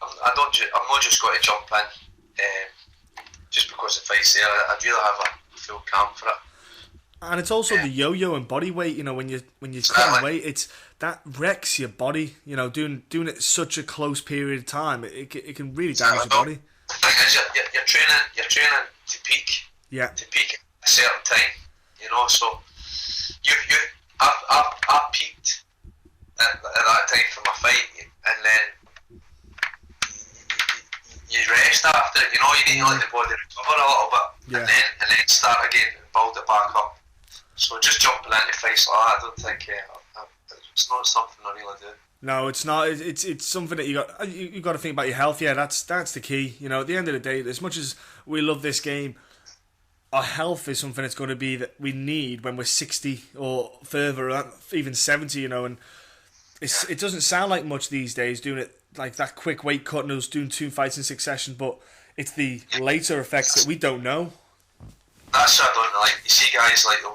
I'm not just going to jump in just because the fight's there. I'd rather have a full camp for it. And it's also the yo-yo and body weight. You know, when you're cutting weight, that wrecks your body. You know, doing it such a close period of time, it can really damage your body. The thing is, you're training to peak. Yeah. To peak at a certain time. You know, so I peaked at that time for my fight, and then you rest after it. You know, you need to let the body recover a little bit, and then start again and build it back up. So just jumping into fights like that, I don't think it's not something I really do. No, it's not. It's something that you got to think about your health. Yeah, that's the key. You know, at the end of the day, as much as we love this game, our health is something that's going to be that we need when we're 60 or further, even 70. You know, and it doesn't sound like much these days doing it like that quick weight cut and us doing 2 fights in succession, but it's the later effects that we don't know. That's what I don't like. You see guys like they'll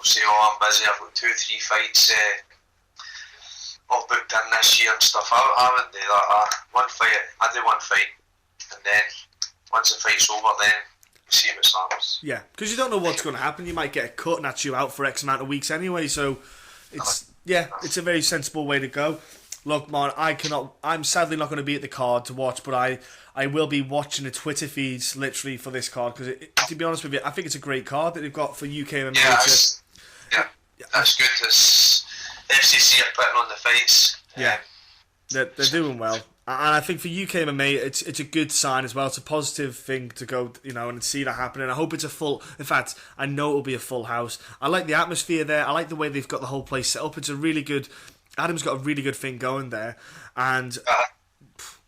say, "Oh, I'm busy. I've got 2 or 3 fights all booked in this year and stuff." I wouldn't do that. I do one fight, and then once the fight's over, then you see what happens. Yeah, because you don't know what's going to happen. You might get a cut and that's you out for X amount of weeks anyway. So it's a very sensible way to go. Look, man, I'm sadly not going to be at the card to watch, but I will be watching the Twitter feeds literally for this card because, to be honest with you, I think it's a great card that they've got for UK MMA. That's good. FCC are putting on the fights. Yeah, they're doing well, and I think for UK MMA, it's a good sign as well. It's a positive thing to go, you know, and see that happening. I hope it's a full. In fact, I know it'll be a full house. I like the atmosphere there. I like the way they've got the whole place set up. It's a really good. Adam's got a really good thing going there, and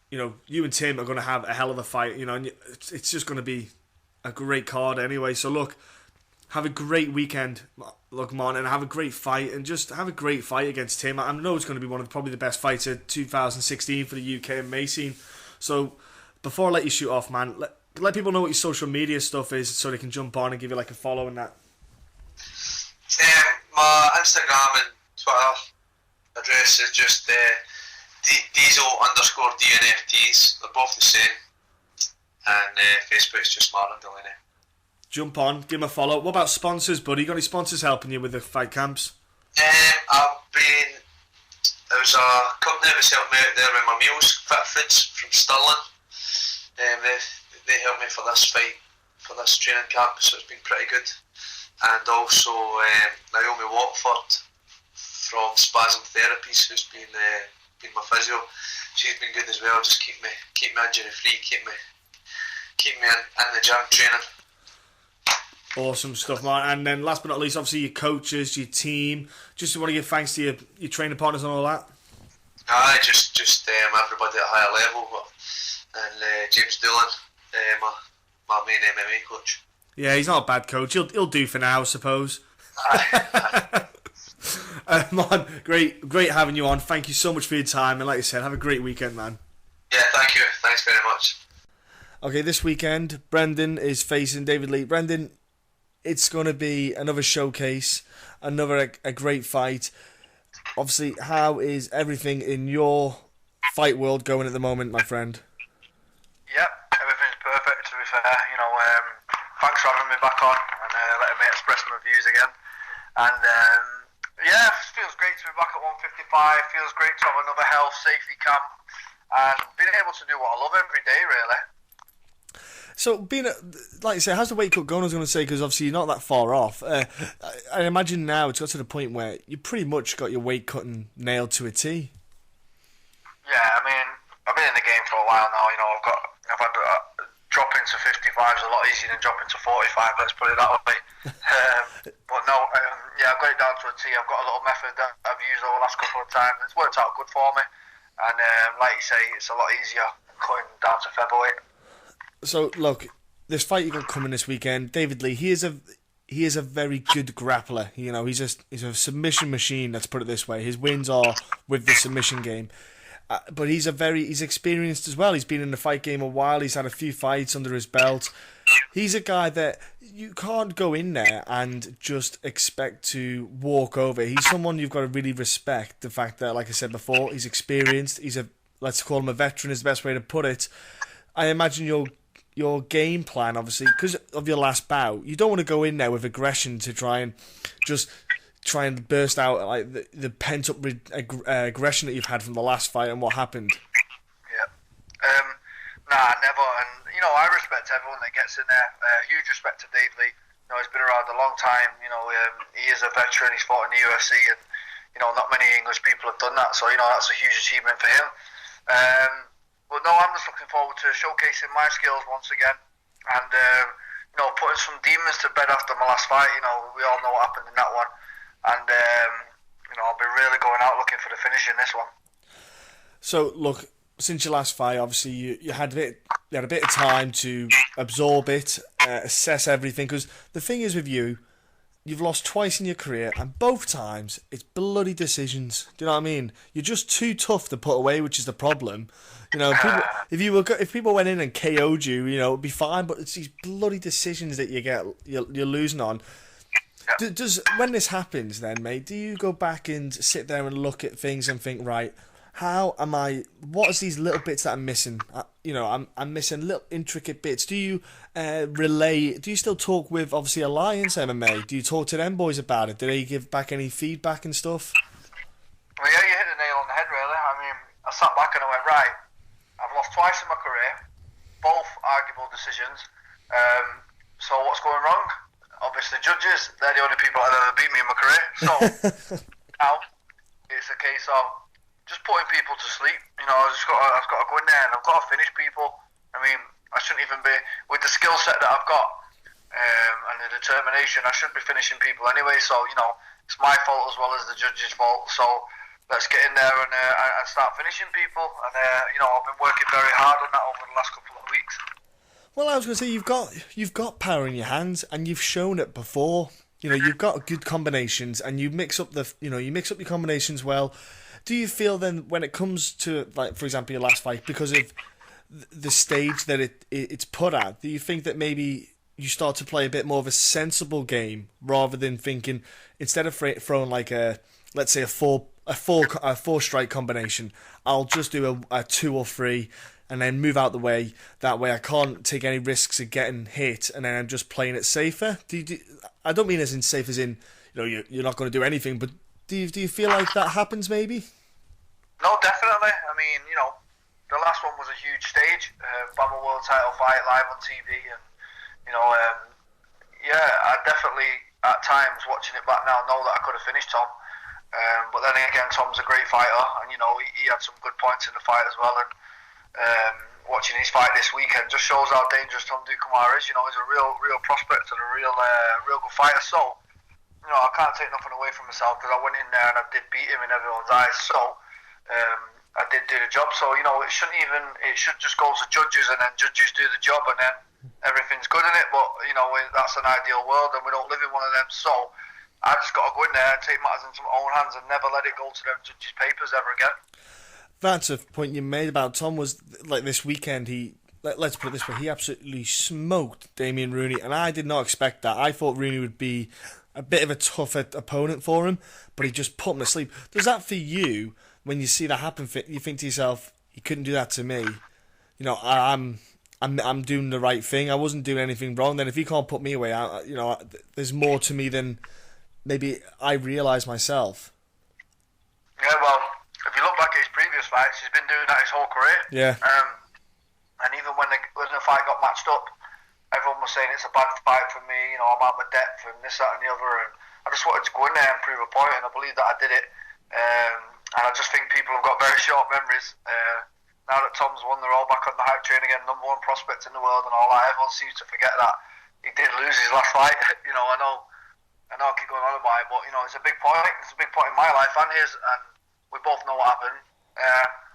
you know, you and Tim are going to have a hell of a fight. You know, and it's just going to be a great card anyway. So look, have a great weekend, look, man, and have a great fight, and just have a great fight against Tim. I know it's going to be one of probably the best fights of 2016 for the UK MMA scene. So before I let you shoot off, man, let people know what your social media stuff is so they can jump on and give you like a follow and that. My Instagram and Twitter address is just Diesel_DNFTs. They're both the same. And Facebook is just Martin Delaney. Jump on, give him a follow. What about sponsors, buddy? You got any sponsors helping you with the fight camps? There was a company that was helping me out there with my meals, Fit Foods from Stirling. They helped me for this fight, for this training camp, so it's been pretty good. And also Naomi Watford from Spasm Therapies, who's been my physio. She's been good as well. Just keep me injury free, keep me in the gym training. Awesome stuff, man. And then last but not least, obviously your coaches, your team. Just want to give thanks to your training partners and all that. Just everybody at a higher level, and James Doolan, my main MMA coach. Yeah, he's not a bad coach. He'll do for now, I suppose. Man, great having you on. Thank you so much for your time, and like I said, have a great weekend, man. Yeah, thank you. Thanks very much. Okay, this weekend, Brendan is facing David Lee. Brendan, it's going to be another showcase, another a great fight. Obviously, how is everything in your fight world going at the moment, my friend? Yep, everything's perfect, to be fair. Thanks for having me back on and letting me express my views again. And it feels great to be back at 155. Feels great to have another health safety camp and being able to do what I love every day, really. So, like you say, how's the weight cut going? I was going to say, because obviously you're not that far off. I imagine now it's got to the point where you pretty much got your weight cutting nailed to a T. Yeah, I mean, I've been in the game for a while now. I've had dropping to 55 is a lot easier than dropping to 45. Let's put it that way. But no, I've got it down to a T. I've got a little method that I've used over the last couple of times. It's worked out good for me, and like you say, it's a lot easier cutting down to featherweight. So look, this fight you got coming this weekend, David Lee. He is a very good grappler. He's a submission machine. Let's put it this way. His wins are with the submission game, but he's experienced as well. He's been in the fight game a while. He's had a few fights under his belt. He's a guy that you can't go in there and just expect to walk over. He's someone you've got to really respect. The fact that, like I said before, he's experienced. Let's call him a veteran is the best way to put it. I imagine your game plan, obviously, because of your last bout, you don't want to go in there with aggression to try and burst out like the pent up aggression that you've had from the last fight and what happened. Yeah, nah, never. And I respect everyone that gets in there. Huge respect to Dave Lee. He's been around a long time. He is a veteran. He's fought in the UFC, and not many English people have done that. So that's a huge achievement for him. But no, I'm just looking forward to showcasing my skills once again and, putting some demons to bed after my last fight. We all know what happened in that one. And, I'll be really going out looking for the finish in this one. So, look, since your last fight, obviously, you had a bit of time to absorb it, assess everything. Because the thing is with you've lost twice in your career, and both times it's bloody decisions. Do you know what I mean? You're just too tough to put away, which is the problem. If people went in and KO'd you, it'd be fine. But it's these bloody decisions that you're losing on. Does when this happens, then, mate, do you go back and sit there and look at things and think, right, what is these little bits that I'm missing? I'm missing little intricate bits. Do you do you still talk with, obviously, Alliance MMA? Do you talk to them boys about it? Do they give back any feedback and stuff? Well, yeah, you hit the nail on the head, really. I mean, I sat back and I went, right, I've lost twice in my career, both arguable decisions. So what's going wrong? Obviously, judges, they're the only people that have ever beat me in my career. So now it's a case of just putting people to sleep. I've got to go in there and I've got to finish people. I mean, I shouldn't even be, with the skill set that I've got and the determination, I shouldn't be finishing people anyway. So, it's my fault as well as the judge's fault. So let's get in there and start finishing people. And, I've been working very hard on that over the last couple of weeks. Well, I was going to say, you've got power in your hands, and you've shown it before. You've got good combinations, and you mix up your combinations well. Do you feel then, when it comes to, like, for example, your last fight, because of the stage that it's put at, do you think that maybe you start to play a bit more of a sensible game rather than thinking, instead of throwing like let's say a four strike combination, I'll just do a 2 or 3 and then move out the way. That way I can't take any risks of getting hit, and then I'm just playing it safer. I don't mean as in safe as in, you're not going to do anything, but do you feel like that happens maybe? No, definitely. I mean, the last one was a huge stage, BAMMA world title fight live on TV, and I definitely at times watching it back now know that I could have finished Tom, but then again, Tom's a great fighter, and he had some good points in the fight as well, and watching his fight this weekend just shows how dangerous Tom.who is. He's a real prospect and a real good fighter. So I can't take nothing away from myself, because I went in there and I did beat him in everyone's eyes. So I did do the job. So it should just go to judges, and then judges do the job, and then everything's good in it. But that's an ideal world, and we don't live in one of them. So I just got to go in there and take matters into my own hands and never let it go to them judges' papers ever again. That's a point you made about Tom. Was like this weekend let's put it this way, he absolutely smoked Damien Rooney, and I did not expect that. I thought Rooney would be a bit of a tougher opponent for him, but he just put him to sleep. Does that for you, when you see that happen, you think to yourself, he couldn't do that to me? You know, I'm doing the right thing. I wasn't doing anything wrong. Then if he can't put me away, there's more to me than maybe I realise myself. Yeah, well, if you look back at his previous fights, he's been doing that his whole career. Yeah. And even when the fight got matched up, everyone was saying it's a bad fight for me, you know, I'm out of depth and this, that and the other, and I just wanted to go in there and prove a point, and I believe that I did it. And I just think people have got very short memories. Now that Tom's won, they're all back on the hype train again, number one prospect in the world and all that. Everyone seems to forget that he did lose his last fight. You know, I know I keep going on about it, but, you know, it's a big point. It's a big point in my life and his, and we both know what happened.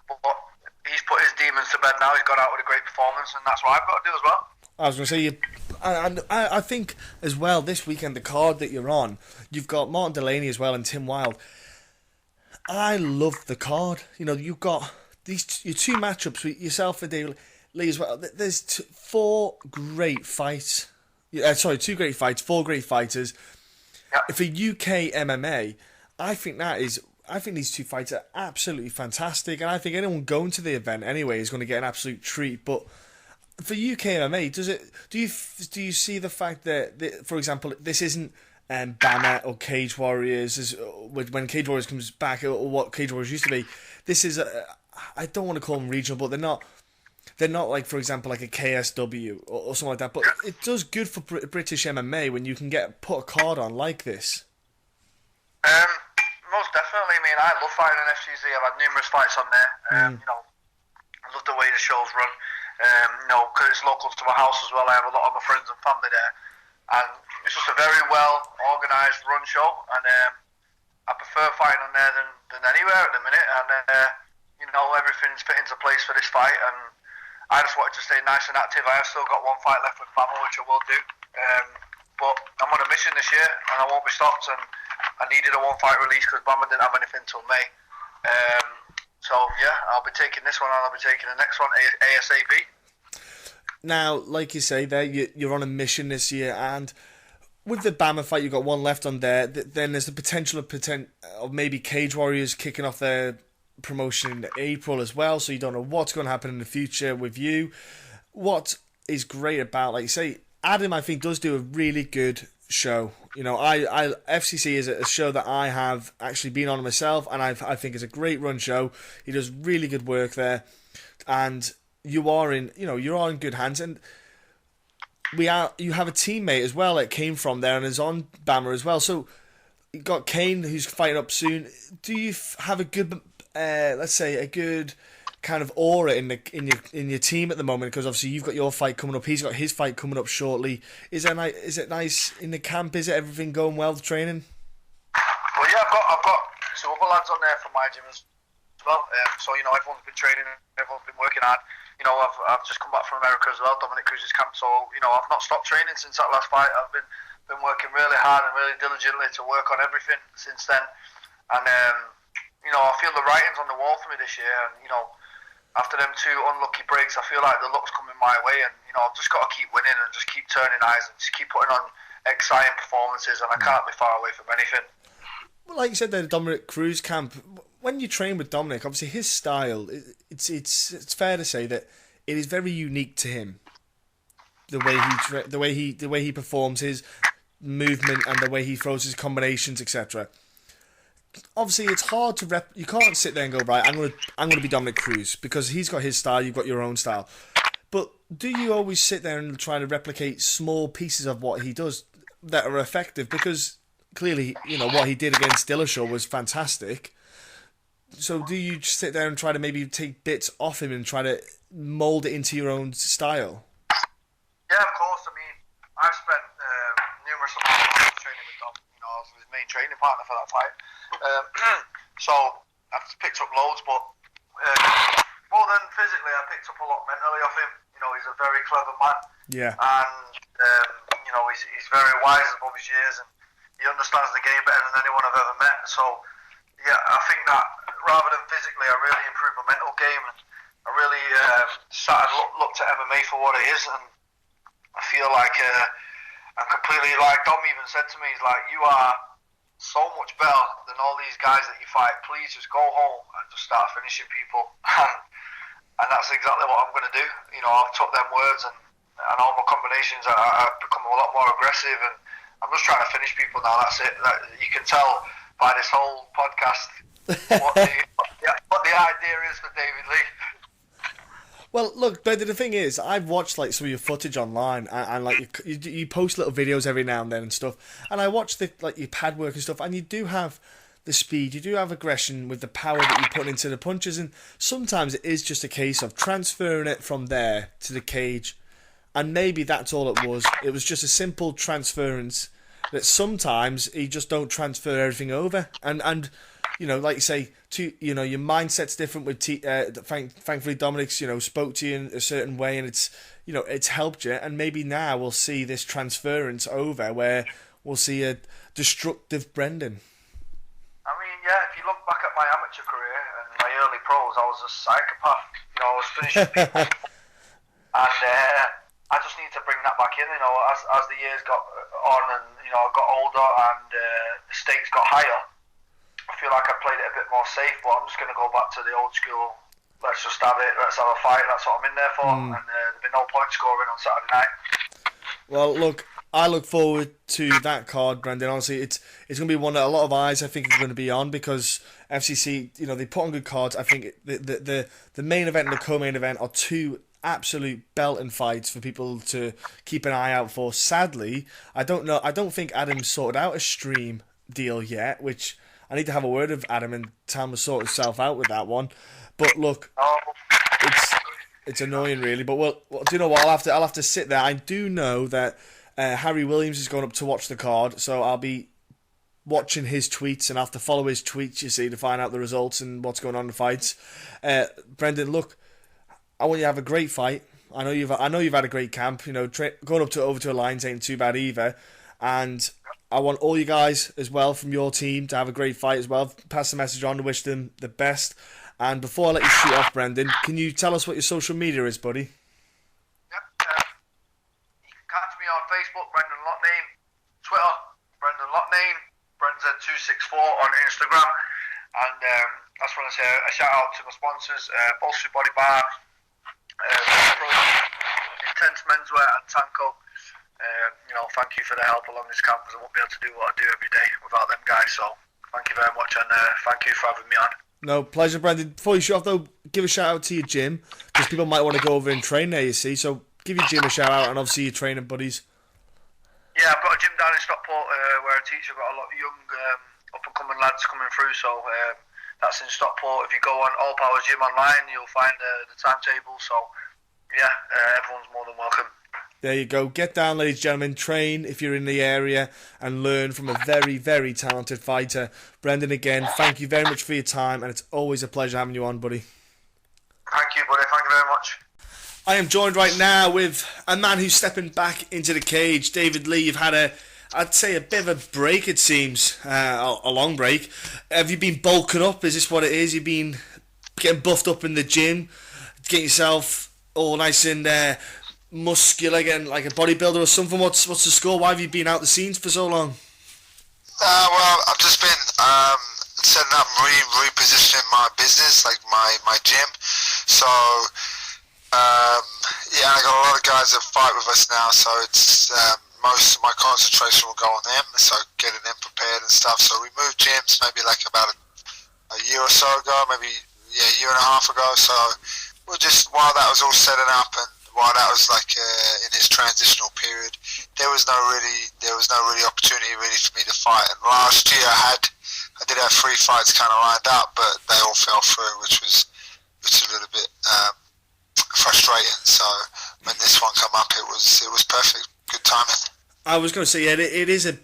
But he's put his demons to bed now. He's gone out with a great performance, and that's what I've got to do as well. I was going to say, I think as well this weekend, the card that you're on, you've got Martin Delaney as well and Tim Wilde. I love the card. You know, you've got your two matchups with yourself and Dave Lee as well. There's four great fights. Two great fights, four great fighters. Yep. For UK MMA, I think these two fights are absolutely fantastic, and I think anyone going to the event anyway is going to get an absolute treat. But for UK MMA, do you see the fact that for example, this isn't BAMMA or Cage Warriors when Cage Warriors comes back, or what Cage Warriors used to be? This is I don't want to call them regional, but they're not like, for example, like a KSW or something like that. But it does good for British MMA when you can put a card on like this. Most definitely. I mean, I love fighting in FCC. I've had numerous fights on there. You know, I love the way the shows run. You know, because it's local to my house as well. I have a lot of my friends and family there, and it's just a very well organised run show. And I prefer fighting on there than anywhere at the minute. And you know, everything's fit into place for this fight. And I just wanted to stay nice and active. I have still got one fight left with BAMMA, which I will do. But I'm on a mission this year, and I won't be stopped. And I needed a one-fight release because BAMMA didn't have anything till May. So yeah, I'll be taking this one, and I'll be taking the next one ASAP. Now, like you say, there you're on a mission this year, and with the BAMMA fight, you've got one left on there. Then there's the potential of maybe Cage Warriors kicking off their promotion in April as well. So you don't know what's going to happen in the future with you. What is great about, like you say, Adam, I think, does do a really good show. You know, FCC is a show that I have actually been on myself, and I think it's a great run show. He does really good work there, and you are in good hands. And you have a teammate as well that came from there and is on BAMMA as well. So you got Kane, who's fighting up soon. Do you have a good, let's say, a good kind of aura in your team at the moment? Because obviously you've got your fight coming up, he's got his fight coming up shortly. Is it nice in the camp? Is it everything going well, the training? Well, yeah, I've got some other lads on there from my gym as well. So you know, everyone's been training, everyone's been working hard. You know, I've just come back from America as well, Dominic Cruz's camp. So you know, I've not stopped training since that last fight. I've been working really hard and really diligently to work on everything since then. And you know, I feel the writing's on the wall for me this year. And you know, after them two unlucky breaks, I feel like the luck's coming my way, and you know, I've just got to keep winning and just keep turning eyes and just keep putting on exciting performances, and I can't be far away from anything. Well, like you said, the Dominic Cruz camp. When you train with Dominic, obviously his style, it's fair to say that it is very unique to him. The way he performs, his movement, and the way he throws his combinations, etc. Obviously, it's hard to you can't sit there and go, right, I'm gonna be Dominic Cruz, because he's got his style, you've got your own style. But do you always sit there and try to replicate small pieces of what he does that are effective? Because clearly, you know, what he did against Dillashaw was fantastic. So do you just sit there and try to maybe take bits off him and try to mould it into your own style? Yeah, of course. I mean, I've spent numerous amounts of time training with Dom. You know, I was his main training partner for that fight. So I've picked up loads, but more than physically, I picked up a lot mentally off him. You know, he's a very clever man. Yeah. And you know, he's very wise above his years, and he understands the game better than anyone I've ever met. So yeah, I think that rather than physically, I really improved my mental game, and I really sat and looked at MMA for what it is, and I feel like I'm completely, like Dom even said to me, he's like, you are so much better than all these guys that you fight. Please just go home and just start finishing people. And that's exactly what I'm going to do. You know, I've took them words and all my combinations, I've become a lot more aggressive, and I'm just trying to finish people now. That's it. You can tell by this whole podcast what the idea is for David Lee. Well, look, Brendan, the thing is, I've watched like some of your footage online, and like you post little videos every now and then and stuff, and I watch your pad work and stuff, and you do have the speed, you do have aggression with the power that you put into the punches, and sometimes it is just a case of transferring it from there to the cage, and maybe that's all it was. It was just a simple transference that sometimes you just don't transfer everything over, and you know, like you say, your mindset's different with thankfully Dominic's, spoke to you in a certain way, and it's helped you, and maybe now we'll see this transference over where we'll see a destructive Brendan. I mean, yeah, if you look back at my amateur career and my early pros, I was a psychopath. I was finishing people, and I just need to bring that back in. As the years got on, and I got older, and the stakes got higher, I feel like I played it a bit more safe, but I'm just going to go back to the old school. Let's just have it. Let's have a fight. That's what I'm in there for. And there'll be no point scoring on Saturday night. Well, look, I look forward to that card, Brendan. Honestly, it's going to be one that a lot of eyes, I think, are going to be on, because FCC, they put on good cards. I think the main event and the co-main event are two absolute belting fights for people to keep an eye out for. Sadly, I don't think Adam's sorted out a stream deal yet, which I need to have a word with Adam and tell him to sort himself out with that one. But look, it's annoying really. But well, do you know what? I'll have to sit there. I do know that Harry Williams is going up to watch the card, so I'll be watching his tweets, and I have to follow his tweets, you see, to find out the results and what's going on in the fights. Brendan, look, I want you to have a great fight. I know you've had a great camp. Going up over to Alliance ain't too bad either, and I want all you guys as well from your team to have a great fight as well. Pass the message on to wish them the best. And before I let you shoot off, Brendan, can you tell us what your social media is, buddy? Yep. You can catch me on Facebook, Brendan Loughnane, Twitter, Brendan Loughnane, Brendan264 on Instagram. And I just want to say a shout out to my sponsors, Bolstry Body Bar, Intense Menswear, and Tanko. Thank you for the help along this camp, because I won't be able to do what I do every day without them guys. So thank you very much, and thank you for having me on. No, pleasure, Brendan. Before you shoot off, though, give a shout out to your gym, because people might want to go over and train there, you see. So give your gym a shout out, and obviously your training buddies. Yeah, I've got a gym down in Stockport where I teach. I've got a lot of young up-and-coming lads coming through, so that's in Stockport. If you go on All Powers Gym online, you'll find the timetable. So yeah, everyone's more than welcome. There you go. Get down, ladies and gentlemen. Train if you're in the area and learn from a very, very talented fighter. Brendan, again, thank you very much for your time, and it's always a pleasure having you on, buddy. Thank you, buddy. Thank you very much. I am joined right now with a man who's stepping back into the cage. David Lee, you've had I'd say a bit of a break, it seems, a long break. Have you been bulking up? Is this what it is? You've been getting buffed up in the gym, getting yourself all nice and muscular, getting like a bodybuilder or something? What's the score? Why have you been out the scenes for so long? Well, I've just been setting up, repositioning my business, like my gym. So I got a lot of guys that fight with us now, so it's most of my concentration will go on them, so getting them prepared and stuff. So we moved gyms maybe like about a year or so ago, maybe a year and a half ago. So we're just, while that was all setting up and while that was like in this transitional period, there was no really opportunity really for me to fight. And last year I did have 3 fights kind of lined up, but they all fell through, which was a little bit frustrating. So when this one come up, it was perfect, good timing. I was going to say, yeah, it is a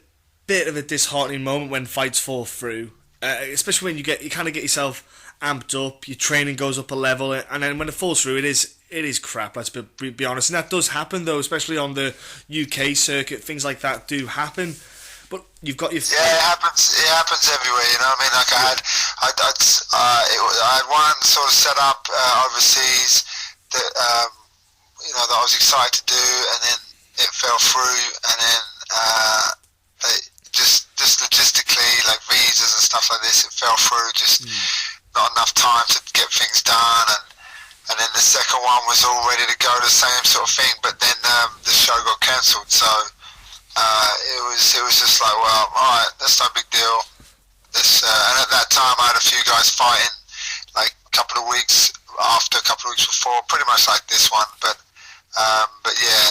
bit of a disheartening moment when fights fall through, especially when you kind of get yourself amped up, your training goes up a level, and then when it falls through, it is crap, let's be honest. And that does happen, though, especially on the UK circuit. Things like that do happen. But you've got your... Yeah, it happens everywhere, you know what I mean? Like I had one sort of set up overseas that, that I was excited to do, and then it fell through, and then just logistically, like visas and stuff like this, it fell through, just not enough time to get things done, and then the second one was all ready to go, the same sort of thing, but then the show got cancelled, so it was just like, well, alright, that's no big deal. And at that time I had a few guys fighting like a couple of weeks after, a couple of weeks before, pretty much like this one, but yeah,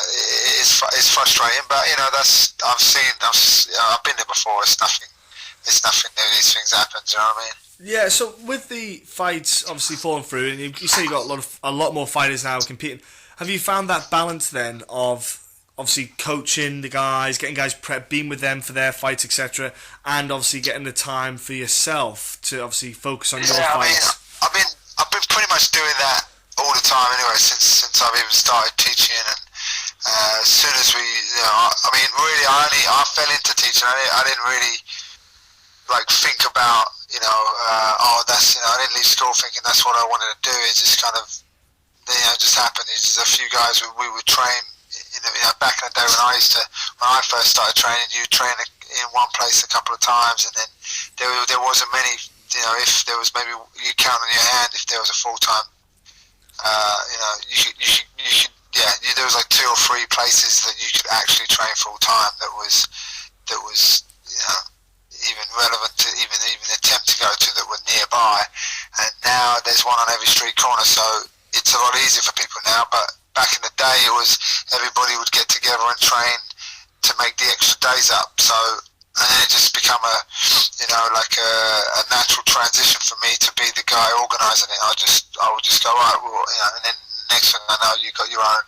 it's frustrating, but you know, I've been there before. It's nothing new. These things happen, do you know what I mean? Yeah, so with the fights obviously falling through, and you say you got a lot more fighters now competing, have you found that balance then of obviously coaching the guys, getting guys prepped, being with them for their fights, etc., and obviously getting the time for yourself to obviously focus on your fights? I mean, I've been pretty much doing that all the time anyway, since I've even started teaching, and as soon as we, really, I fell into teaching. I didn't really like think about, I didn't leave school thinking that's what I wanted to do. It just kind of, just happened. It's just a few guys we would train. Back in the day when I first started training, you train in one place a couple of times, and then there wasn't many. If there was, maybe you count on your hand if there was a full time. There was like 2 or 3 places that you could actually train full time. That was even relevant to even attempt to go to, that were nearby. And now there's one on every street corner, so it's a lot easier for people now. But back in the day, it was everybody would get together and train to make the extra days up. So, and then it just become a natural transition for me to be the guy organising it. I would just go, right, well, and then next thing I know, you got your own,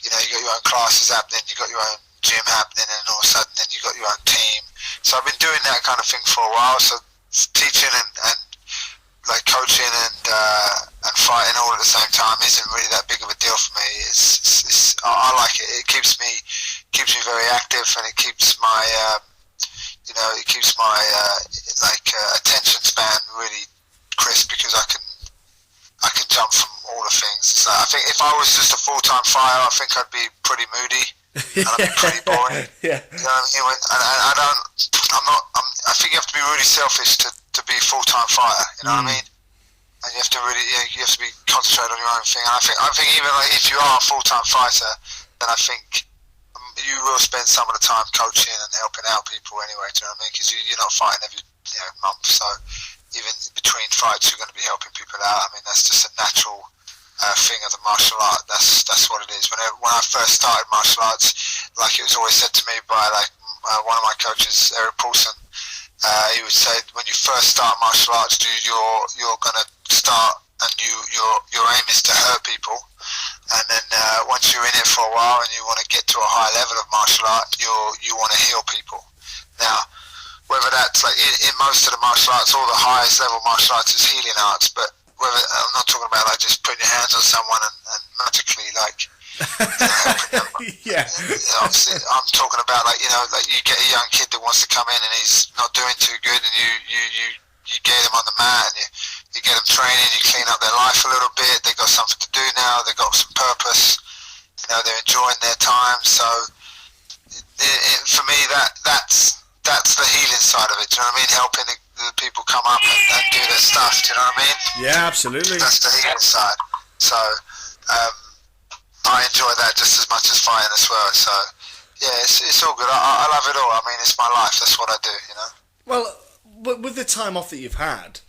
you got your own classes happening, you got your own gym happening, and all of a sudden, then you got your own team. So I've been doing that kind of thing for a while. So teaching and like coaching and fighting all at the same time isn't really that big of a deal for me. I like it. It keeps me very active, and it keeps my attention span really crisp, because I can jump from all the things. So I think if I was just a full-time fighter, I think I'd be pretty moody and I'd be pretty boring. Yeah. You know what I mean? I think you have to be really selfish to be a full-time fighter. You know what I mean? And you have to really, you have to be concentrated on your own thing. And I think even like if you are a full-time fighter, then I think you will spend some of the time coaching and helping out people anyway. Do you know what I mean? Because you're not fighting every month, so even between fights, you're going to be helping people out. I mean, that's just a natural thing of the martial art. That's what it is. When I first started martial arts, like it was always said to me by one of my coaches, Eric Paulson. He would say, when you first start martial arts, you're going to start, and your aim is to hurt people, and then once you're in it for a while and you want to get to a high level of martial art, you want to heal people. Now, whether that's like in most of the martial arts, all the highest level martial arts is healing arts, but I'm not talking about like just putting your hands on someone and magically like helping them. Yeah. Obviously, I'm talking about like you get a young kid that wants to come in and he's not doing too good, and you get him on the mat and you get them training, you clean up their life a little bit. They got something to do now. They got some purpose. They're enjoying their time. So for me, that's the healing side of it. Do you know what I mean? Helping the people come up and do their stuff. Do you know what I mean? Yeah, absolutely. That's the healing side. So I enjoy that just as much as fighting as well. So yeah, it's all good. I love it all. I mean, it's my life. That's what I do. Well, with the time off that you've had,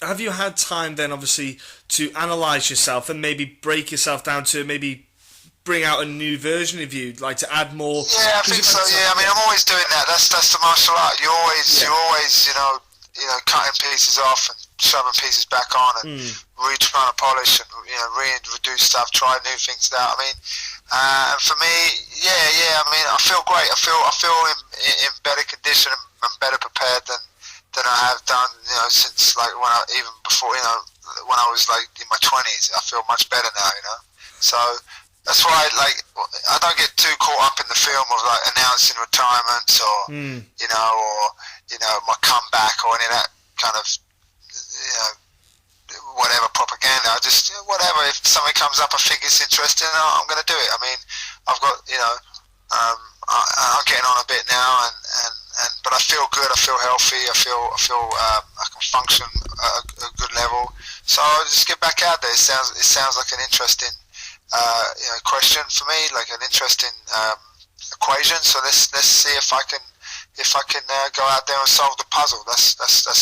have you had time then, obviously, to analyse yourself and maybe break yourself down to maybe bring out a new version of you, like to add more? Yeah, I think so. Yeah, I mean, I'm always doing that. That's the martial art. You're always cutting pieces off and shoving pieces back on and trying to polish and redo stuff, try new things out. I mean, and for me, yeah. I mean, I feel great. I feel in better condition and better prepared than I have done, since like even before, when I was like in my 20s. I feel much better now, So that's why, like, I don't get too caught up in the film of like announcing retirements or my comeback or any of that kind of whatever propaganda. I just whatever. If something comes up, I think it's interesting, I'm going to do it. I mean, I've got I'm getting on a bit now, but I feel good. I feel healthy. I feel I can function at a good level. So I'll just get back out there. It sounds like an interesting question for me, like an interesting equation. So let's see if I can go out there and solve the puzzle. That's the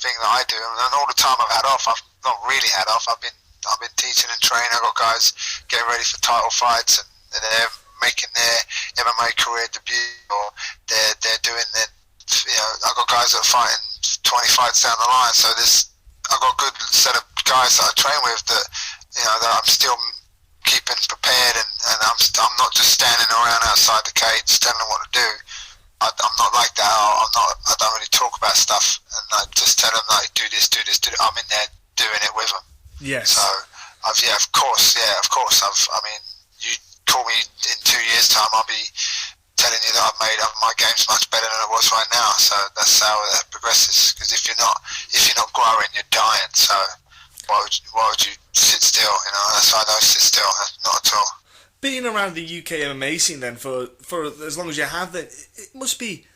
thing that I do. And all the time I've had off, I've not really had off. I've been teaching and training. I've got guys getting ready for title fights, and they're making their MMA career debut, or they're doing their, I've got guys that are fighting 20 fights down the line. So I've got a good set of guys that I train with that that I'm still keeping prepared, and I'm not just standing around outside the cage telling them what to do. I'm not like that. I don't really talk about stuff, and I just tell them like do this. I'm in there doing it with them. Yes. So of course. I mean, you call me in 2 years' time, I'll be telling you that I've made my game's much better than it was right now. So that's how it progresses. Because if you're not growing, you're dying. So why would you sit still? That's why I don't sit still. Not at all. Being around the UK MMA scene then for as long as you have, then it must be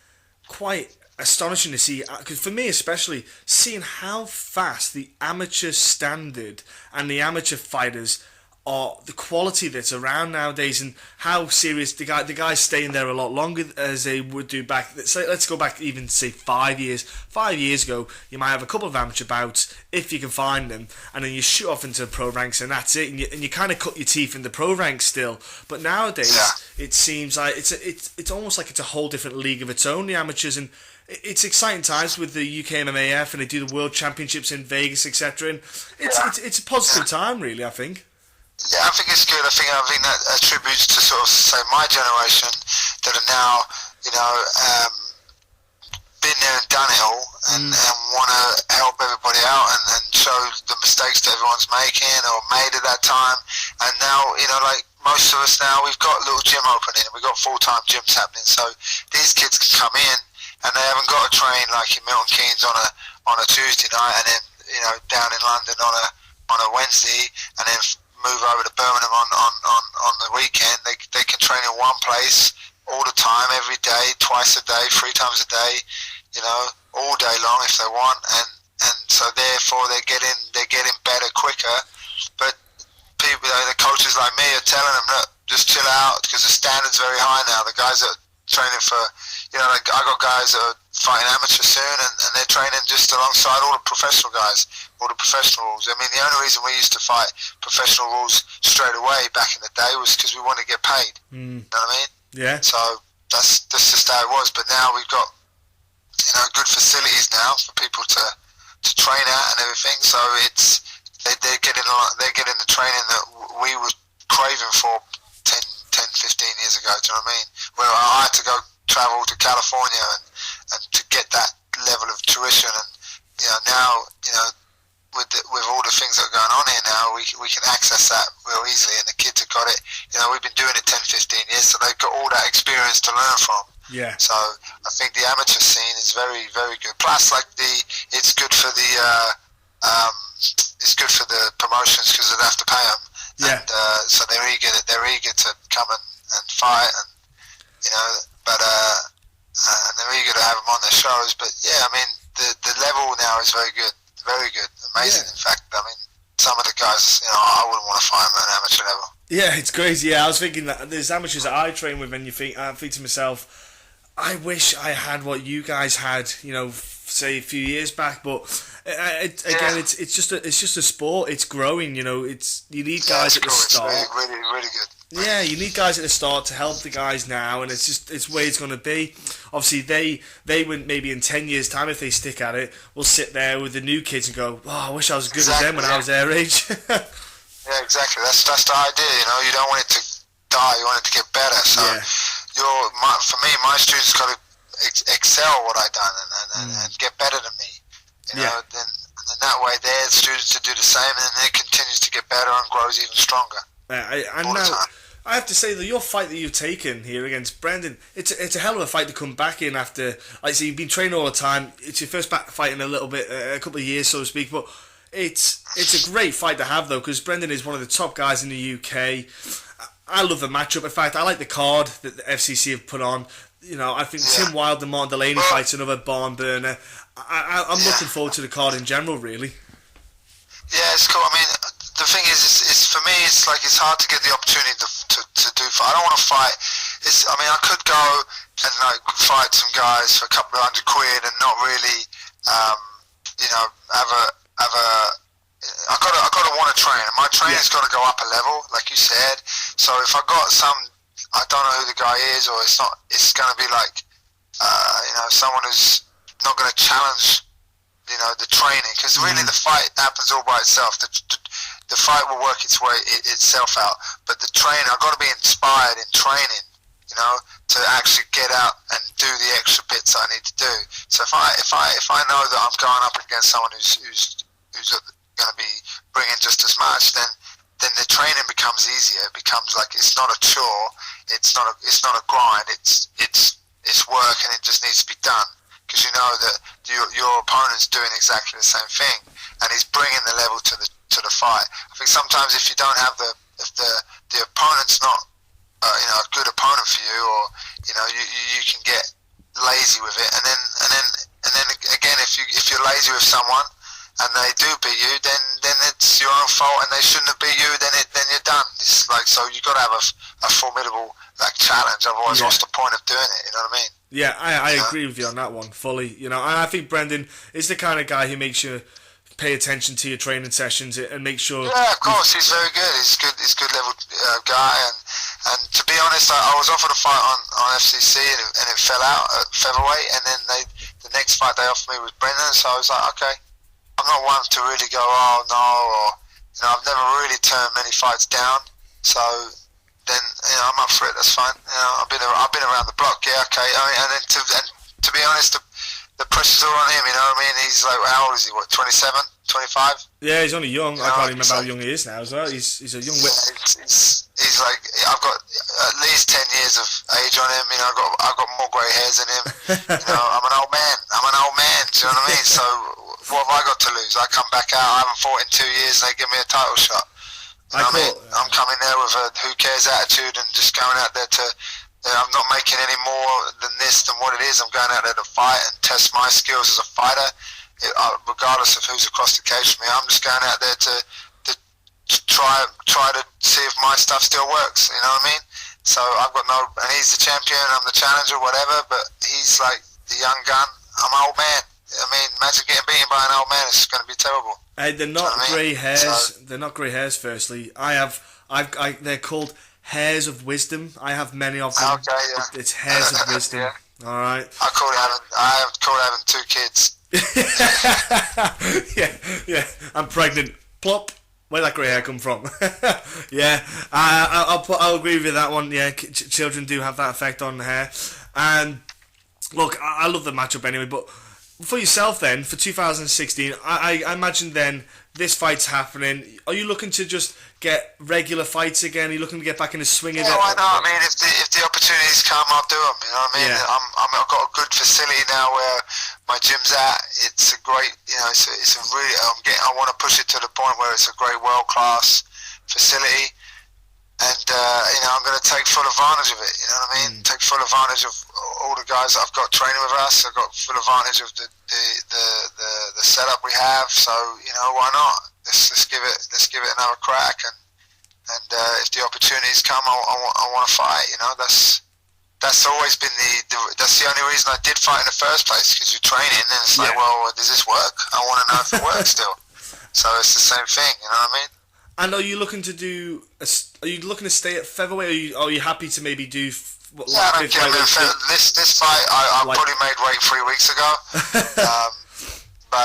quite astonishing to see, because for me especially, seeing how fast the amateur standard and the amateur fighters are, the quality that's around nowadays, and how serious the guys staying there a lot longer as they would do back. Let's go back even say 5 years. 5 years ago, you might have a couple of amateur bouts if you can find them, and then you shoot off into the pro ranks, and that's it. And you kind of cut your teeth in the pro ranks still. But nowadays, it seems like it's almost like it's a whole different league of its own. The amateurs, and it's exciting times with the UK MMAF, and they do the World Championships in Vegas, etc. And it's a positive time, really, I think. Yeah, I think it's good. I think that attributes to sort of say my generation that are now, been there and done it all, and want to help everybody out and show the mistakes that everyone's making or made at that time. And now, like most of us now, we've got a little gym opening, and we've got full-time gyms happening. So these kids can come in, and they haven't got to train like in Milton Keynes on a Tuesday night, and then down in London on a Wednesday, and then move over to Birmingham on the weekend. They can train in one place all the time, every day, twice a day, 3 times a day, all day long if they want, and so therefore they're getting better quicker. But people, the coaches like me are telling them, look, just chill out, because the standard's very high now. The guys that are training for, like I got guys that are fighting amateur soon, and they're training just alongside all the professional guys, all the professional rules. I mean, the only reason we used to fight professional rules straight away back in the day was because we wanted to get paid. You know what I mean? Yeah. So that's just how it was. But now we've got good facilities now for people to train at and everything. So they're getting the training that we were craving for 10, 15 years ago. Do you know what I mean? Where I had to go travel to California and to get that level of tuition, and now with all the things that are going on here now, we can access that real easily, and the kids have got it. We've been doing it 10, 15 years, so they've got all that experience to learn from. Yeah. So I think the amateur scene is very, very good. Plus, like it's good for the promotions because they have to pay them. Yeah. And so they're eager to come and fight, and but and they're eager to have them on their shows. But yeah, I mean the level now is very good, amazing. Yeah. In fact, I mean some of the guys, I wouldn't want to fight them at an amateur level. Yeah, it's crazy. Yeah, I was thinking that there's amateurs that I train with, and I think to myself, I wish I had what you guys had, say a few years back. But it's just a sport. It's growing. You need guys at the start. It's really, really good. Yeah, you need guys at the start to help the guys now, and it's where it's going to be. Obviously, they wouldn't, maybe in 10 years' time, if they stick at it, will sit there with the new kids and go, "Oh, I wish I was as good as them when I was their age." Yeah, exactly. That's the idea. You don't want it to die. You want it to get better. So, for me, my students got to excel what I've done and get better than me. Then And that way their students to do the same, and then it continues to get better and grows even stronger. And now, I have to say that your fight that you've taken here against Brendan, it's a hell of a fight to come back in after, like I say, you've been training all the time. It's your first back fight in a little bit, a couple of years, so to speak. But it's a great fight to have, though, because Brendan is one of the top guys in the UK. I love the matchup. In fact, I like the card that the FCC have put on. You know, I think Tim Wilde and Martin Delaney fight's another barn burner. I'm looking forward to the card in general, really. Yeah, it's cool. I mean, the thing is, it's for me, it's like it's hard to get the opportunity to do fight. I don't want to fight. I could go and like fight some guys for a couple of £100 and not really, have a. I gotta want to train, and my training's got to go up a level, like you said. So if I got I don't know who the guy is, or it's not. It's going to be like, someone who's not going to challenge, the training, because really the fight happens all by itself. The fight will work itself out, but the training, I've got to be inspired in training, to actually get out and do the extra bits I need to do. So if I know that I'm going up against someone who's going to be bringing just as much, then the training becomes easier. It becomes like it's not a chore, it's not a grind. It's work, and it just needs to be done, because you know that your opponent's doing exactly the same thing, and he's bringing the level to the fight. I think sometimes if you don't have if the opponent's not a good opponent for you, or you can get lazy with it, and then again, if you're lazy with someone and they do beat you, then it's your own fault, and they shouldn't have beat you. Then you're done. It's like, so you got to have a formidable challenge. Otherwise, what's the point of doing it? You know what I mean? Yeah, I agree with you on that one fully. And I think Brendan is the kind of guy who makes you pay attention to your training sessions and make sure. Yeah, of course, he's very good. He's good level guy, and to be honest, I was offered a fight on FCC, and it fell out at featherweight, and then the next fight they offered me was Brendan, so I was like, okay. I'm not one to really go, oh no, or I've never really turned many fights down. So then I'm up for it. That's fine. I've been around the block. Yeah, okay. And to be honest, the pressure's all on him. You know what I mean? He's like, how old is he? What, 27, 25? Yeah, he's only young. I can't remember how young he is now as well. He's a young whip. He's like, I've got at least 10 years of age on him. I've got more grey hairs than him. I'm an old man. Do you know what I mean? So what have I got to lose? I come back out, I haven't fought in 2 years, and they give me a title shot. You know what I mean? I'm coming there with a who cares attitude, and just going out there to, I'm not making any more than this than what it is. I'm going out there to fight and test my skills as a fighter, regardless of who's across the cage from me. I'm just going out there to try to see if my stuff still works. You know what I mean? So I've got and he's the champion, I'm the challenger, whatever, but he's like the young gun. I'm an old man. I mean, imagine getting beaten by an old man. It's going to be terrible. Hey, they're not grey hairs. So, they're not grey hairs. Firstly, they're called hairs of wisdom. I have many of them. Okay, yeah. It's hairs of wisdom. Yeah. All right. I have called having 2 kids. yeah. I'm pregnant. Plop. Where'd that grey hair come from? Yeah, I'll agree with that one. Yeah, children do have that effect on the hair. And look, I love the matchup anyway, but for yourself then, for 2016, I imagine then this fight's happening. Are you looking to just get regular fights again? Are you looking to get back in the swing of it? Yeah, why not? I mean, if the opportunities come, I'll do them. You know what I mean? Yeah. I've got a good facility now where my gym's at. It's a great, it's a really. I want to push it to the point where it's a great world-class facility. And, I'm going to take full advantage of it, you know what I mean? Take full advantage of all the guys that I've got training with us. I've got full advantage of the setup we have. So, why not? Let's give it another crack. And if the opportunities come, I want to fight, That's always been that's the only reason I did fight in the first place, because you're training, and it's like, well, does this work? I want to know if it works still. So it's the same thing, you know what I mean? And are you looking to are you looking to stay at featherweight, or are you happy to maybe do? I don't care. This fight, I probably made weight 3 weeks ago. But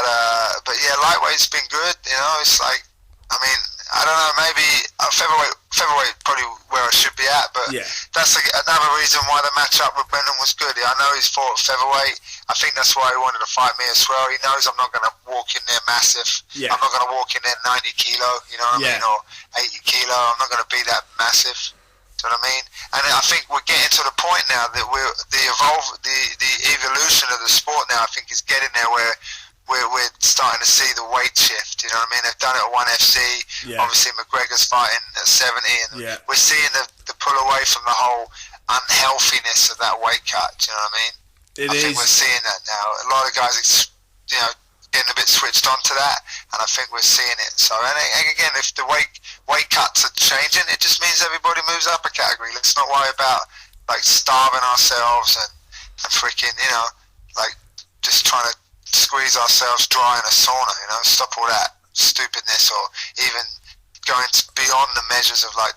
yeah, lightweight's been good. It's like I mean, I don't know, maybe featherweight probably where I should be at, but that's another reason why the matchup with Brendan was good. I know he's fought at featherweight. I think that's why he wanted to fight me as well. He knows I'm not going to walk in there massive. I'm not going to walk in there 90 kilo, you know what I mean, or 80 kilo. I'm not going to be that massive. Do you know what I mean? And I think we're getting to the point now that the evolution of the sport now, I think, is getting there where we're starting to see the weight shift. You know what I mean? They've done it at 1FC. Obviously, McGregor's fighting at 70, and we're seeing the pull away from the whole unhealthiness of that weight cut. Do you know what I mean? I think we're seeing that now. A lot of guys, getting a bit switched on to that, and I think we're seeing it. So, and again, if the weight cuts are changing, it just means everybody moves up a category. Let's not worry about like starving ourselves and freaking, like just trying to squeeze ourselves dry in a sauna. Stop all that stupidness, or even going beyond the measures of like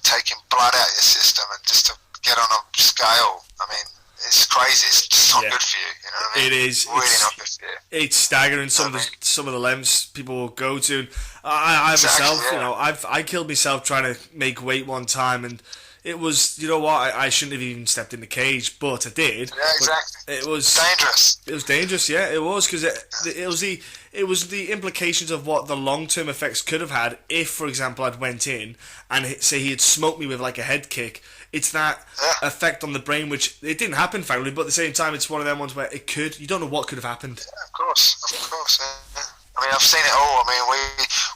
taking blood out of your system and just to get on a scale. I mean, it's crazy. It's just not good for you. You know what I mean? It is really not good for you. It's staggering some of the lengths people will go to. I myself, I killed myself trying to make weight one time, and it was, I shouldn't have even stepped in the cage, but I did. Yeah, exactly. It was dangerous. It was dangerous, yeah. It was, because it was the implications of what the long-term effects could have had if, for example, I'd went in and say he had smoked me with like a head kick. It's that effect on the brain, which it didn't happen, frankly, but at the same time, it's one of them ones where it could. You don't know what could have happened. Yeah, of course. Yeah. I mean, I've seen it all. I mean,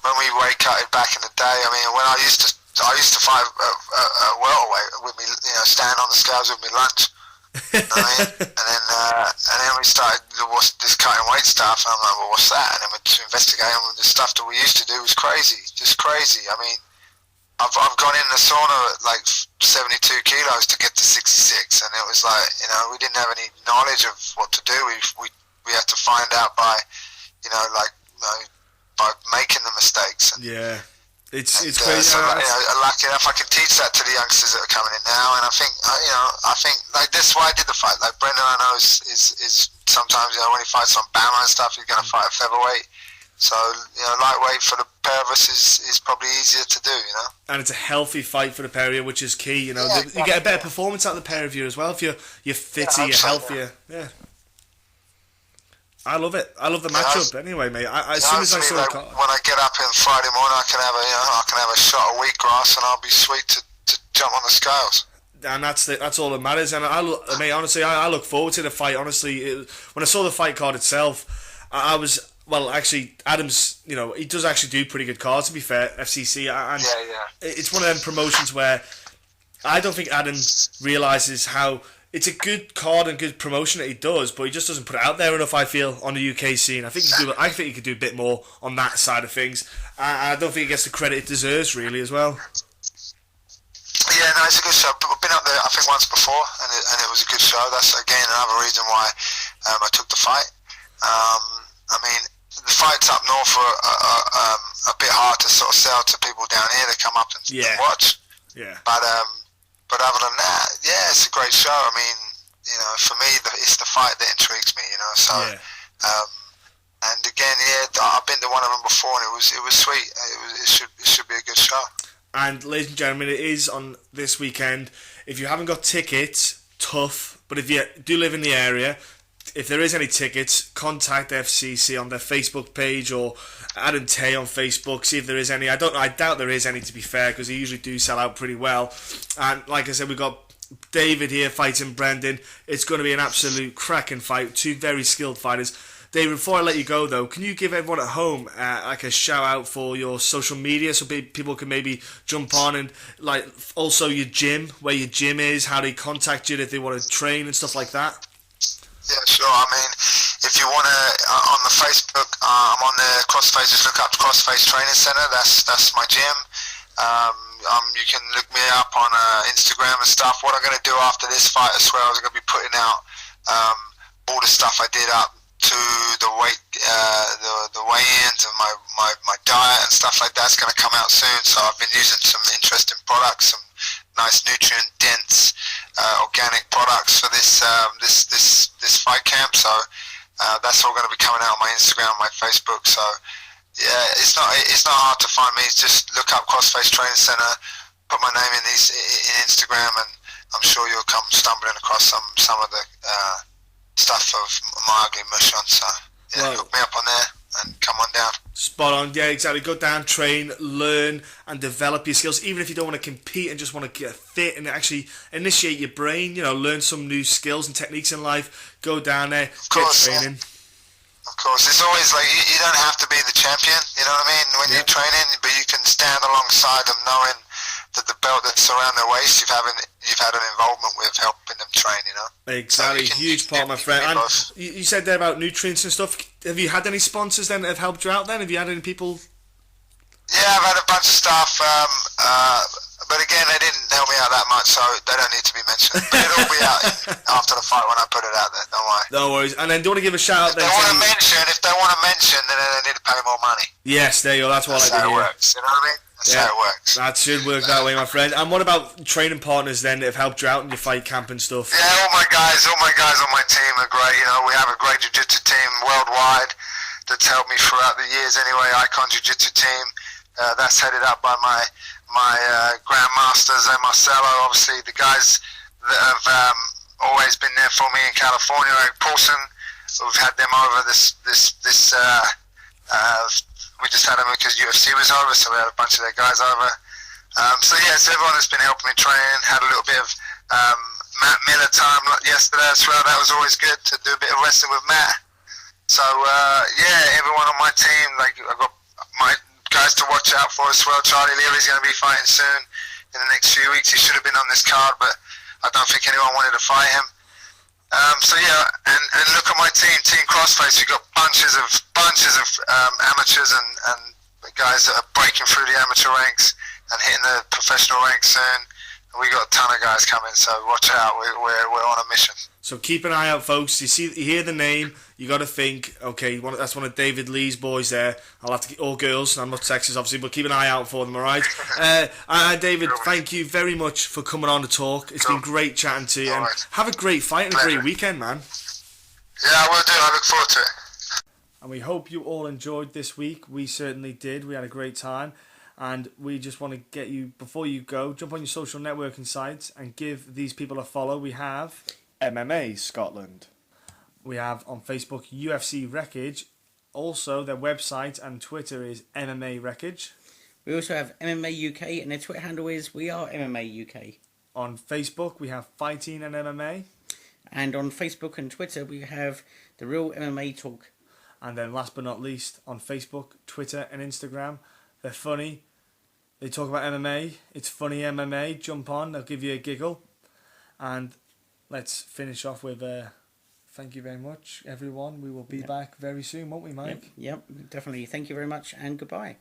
when we weight cutted back in the day. I mean, when I used to fight welterweight with me, stand on the scales with me lunch. You know what I mean? and then we started this cutting weight stuff, and I'm like, well, what's that? And then we investigate, and the stuff that we used to do was crazy, just crazy. I mean, I've gone in the sauna at like 72 kilos to get to 66, and it was like, we didn't have any knowledge of what to do. We had to find out by, by making the mistakes. And, it's crazy. So, lucky enough, I can teach that to the youngsters that are coming in now, and I think, like that's why I did the fight. Like Brendan, I know is sometimes when he fights on BAMMA and stuff, he's going to fight at featherweight. So, lightweight for the pair of us is probably easier to do, And it's a healthy fight for the pair of you, which is key, you get a better performance out of the pair of you as well if you're fitter, you're healthier. Yeah. I love it. I love the matchup anyway, mate. As soon as I saw the card, when I get up on Friday morning, I can have a shot of wheatgrass, and I'll be sweet to jump on the scales. And that's all that matters. And honestly, I look forward to the fight. Honestly, when I saw the fight card itself, I was. Well, actually, Adam's, he does actually do pretty good cards, to be fair, FCC. And it's one of them promotions where I don't think Adam realises how it's a good card and good promotion that he does, but he just doesn't put it out there enough, I feel, on the UK scene. I think he could do a bit more on that side of things. I don't think he gets the credit it deserves, really, as well. Yeah, no, it's a good show. I've been up there, I think, once before, and it was a good show. That's, again, another reason why I took the fight. I mean, the fights up north are a bit hard to sort of sell to people down here that come up and watch. Yeah. But other than that, it's a great show. I mean, for me, it's the fight that intrigues me. So, and again, I've been to one of them before, and it was sweet. It should be a good show. And ladies and gentlemen, it is on this weekend. If you haven't got tickets, tough. But if you do live in the area, if there is any tickets, contact FCC on their Facebook page or Adam Tay on Facebook, see if there is any. I doubt there is any, to be fair, because they usually do sell out pretty well. And like I said, we've got David here fighting Brendan. It's going to be an absolute cracking fight. Two very skilled fighters. David, before I let you go, though, can you give everyone at home like a shout out for your social media so people can maybe jump on, and like also your gym, where your gym is, how they contact you if they want to train and stuff like that? Yeah, sure. I mean, if you want to, on the Facebook, I'm on the CrossFace. Just look up CrossFace Training Center. That's my gym. You can look me up on Instagram and stuff. What I'm going to do after this fight as well is I'm going to be putting out all the stuff I did up to the the weigh-ins and my diet and stuff like that's going to come out soon. So I've been using some interesting products, some nice nutrient dense organic products for this fight camp. So that's all going to be coming out on my Instagram, my Facebook. So Yeah, it's not hard to find me. Just look up Crossface Training Center, put my name in Instagram, and I'm sure you'll come stumbling across some of the stuff of my ugly mush on. So hook me up on there and come on down. Spot on, yeah, exactly. Go down, train, learn, and develop your skills. Even if you don't want to compete and just want to get fit and actually initiate your brain, learn some new skills and techniques in life. Go down there, get training. Of course, it's always like you don't have to be the champion, you know what I mean, when you're training, but you can stand alongside them knowing that the belt that's around their waist you've had an involvement with helping them train, Exactly, so huge part, my friend. And you said there about nutrients and stuff. Have you had any sponsors then that have helped you out then? Have you had any people? Yeah, I've had a bunch of stuff, but again, they didn't help me out that much, so they don't need to be mentioned. But it'll be out after the fight when I put it out there, don't worry. No worries. And then do you want to give a shout out then? If they want to mention, then they need to pay more money. Yes, there you go, that's what I like to hear. That's how it works, you know what I mean? That's how it works. That should work that way, my friend. And what about training partners then that have helped you out in your fight camp and stuff? Yeah, all my guys on my team are great. We have a great jiu-jitsu team worldwide that's helped me throughout the years anyway. Icon Jiu-Jitsu team. That's headed up by my grandmasters and Marcelo, obviously the guys that have always been there for me in California. Like Paulson, we've had them over this we just had them because UFC was over, so we had a bunch of their guys over. So everyone has been helping me train. Had a little bit of Matt Miller time yesterday as well. That was always good to do a bit of wrestling with Matt. So everyone on my team, like I've got my guys to watch out for as well. Charlie Leary's going to be fighting soon in the next few weeks. He should have been on this card, but I don't think anyone wanted to fight him. And look at my team Crossface. We've got bunches of amateurs and guys that are breaking through the amateur ranks and hitting the professional ranks soon. And we got a ton of guys coming, so watch out. We're on a mission. So keep an eye out, folks. You hear the name, you got to think, okay, that's one of David Lee's boys there. I'll have to get all girls. I'm not sexist, obviously, but keep an eye out for them, all right? David, thank you very much for coming on to talk. It's been great chatting to you. And have a great fight and a great weekend, man. Yeah, I will do. I look forward to it. And we hope you all enjoyed this week. We certainly did. We had a great time. And we just want to get you, before you go, jump on your social networking sites and give these people a follow. We have MMA Scotland. We have on Facebook UFC Wreckage. Also, their website and Twitter is MMA Wreckage. We also have MMA UK, and their Twitter handle is We Are MMA UK. On Facebook, we have Fighting and MMA. And on Facebook and Twitter, we have The Real MMA Talk. And then last but not least, on Facebook, Twitter and Instagram, they're funny. They talk about MMA. It's funny MMA. Jump on. They'll give you a giggle. And let's finish off with thank you very much, everyone. We will be back very soon, won't we, Mike? Yep, definitely. Thank you very much and goodbye.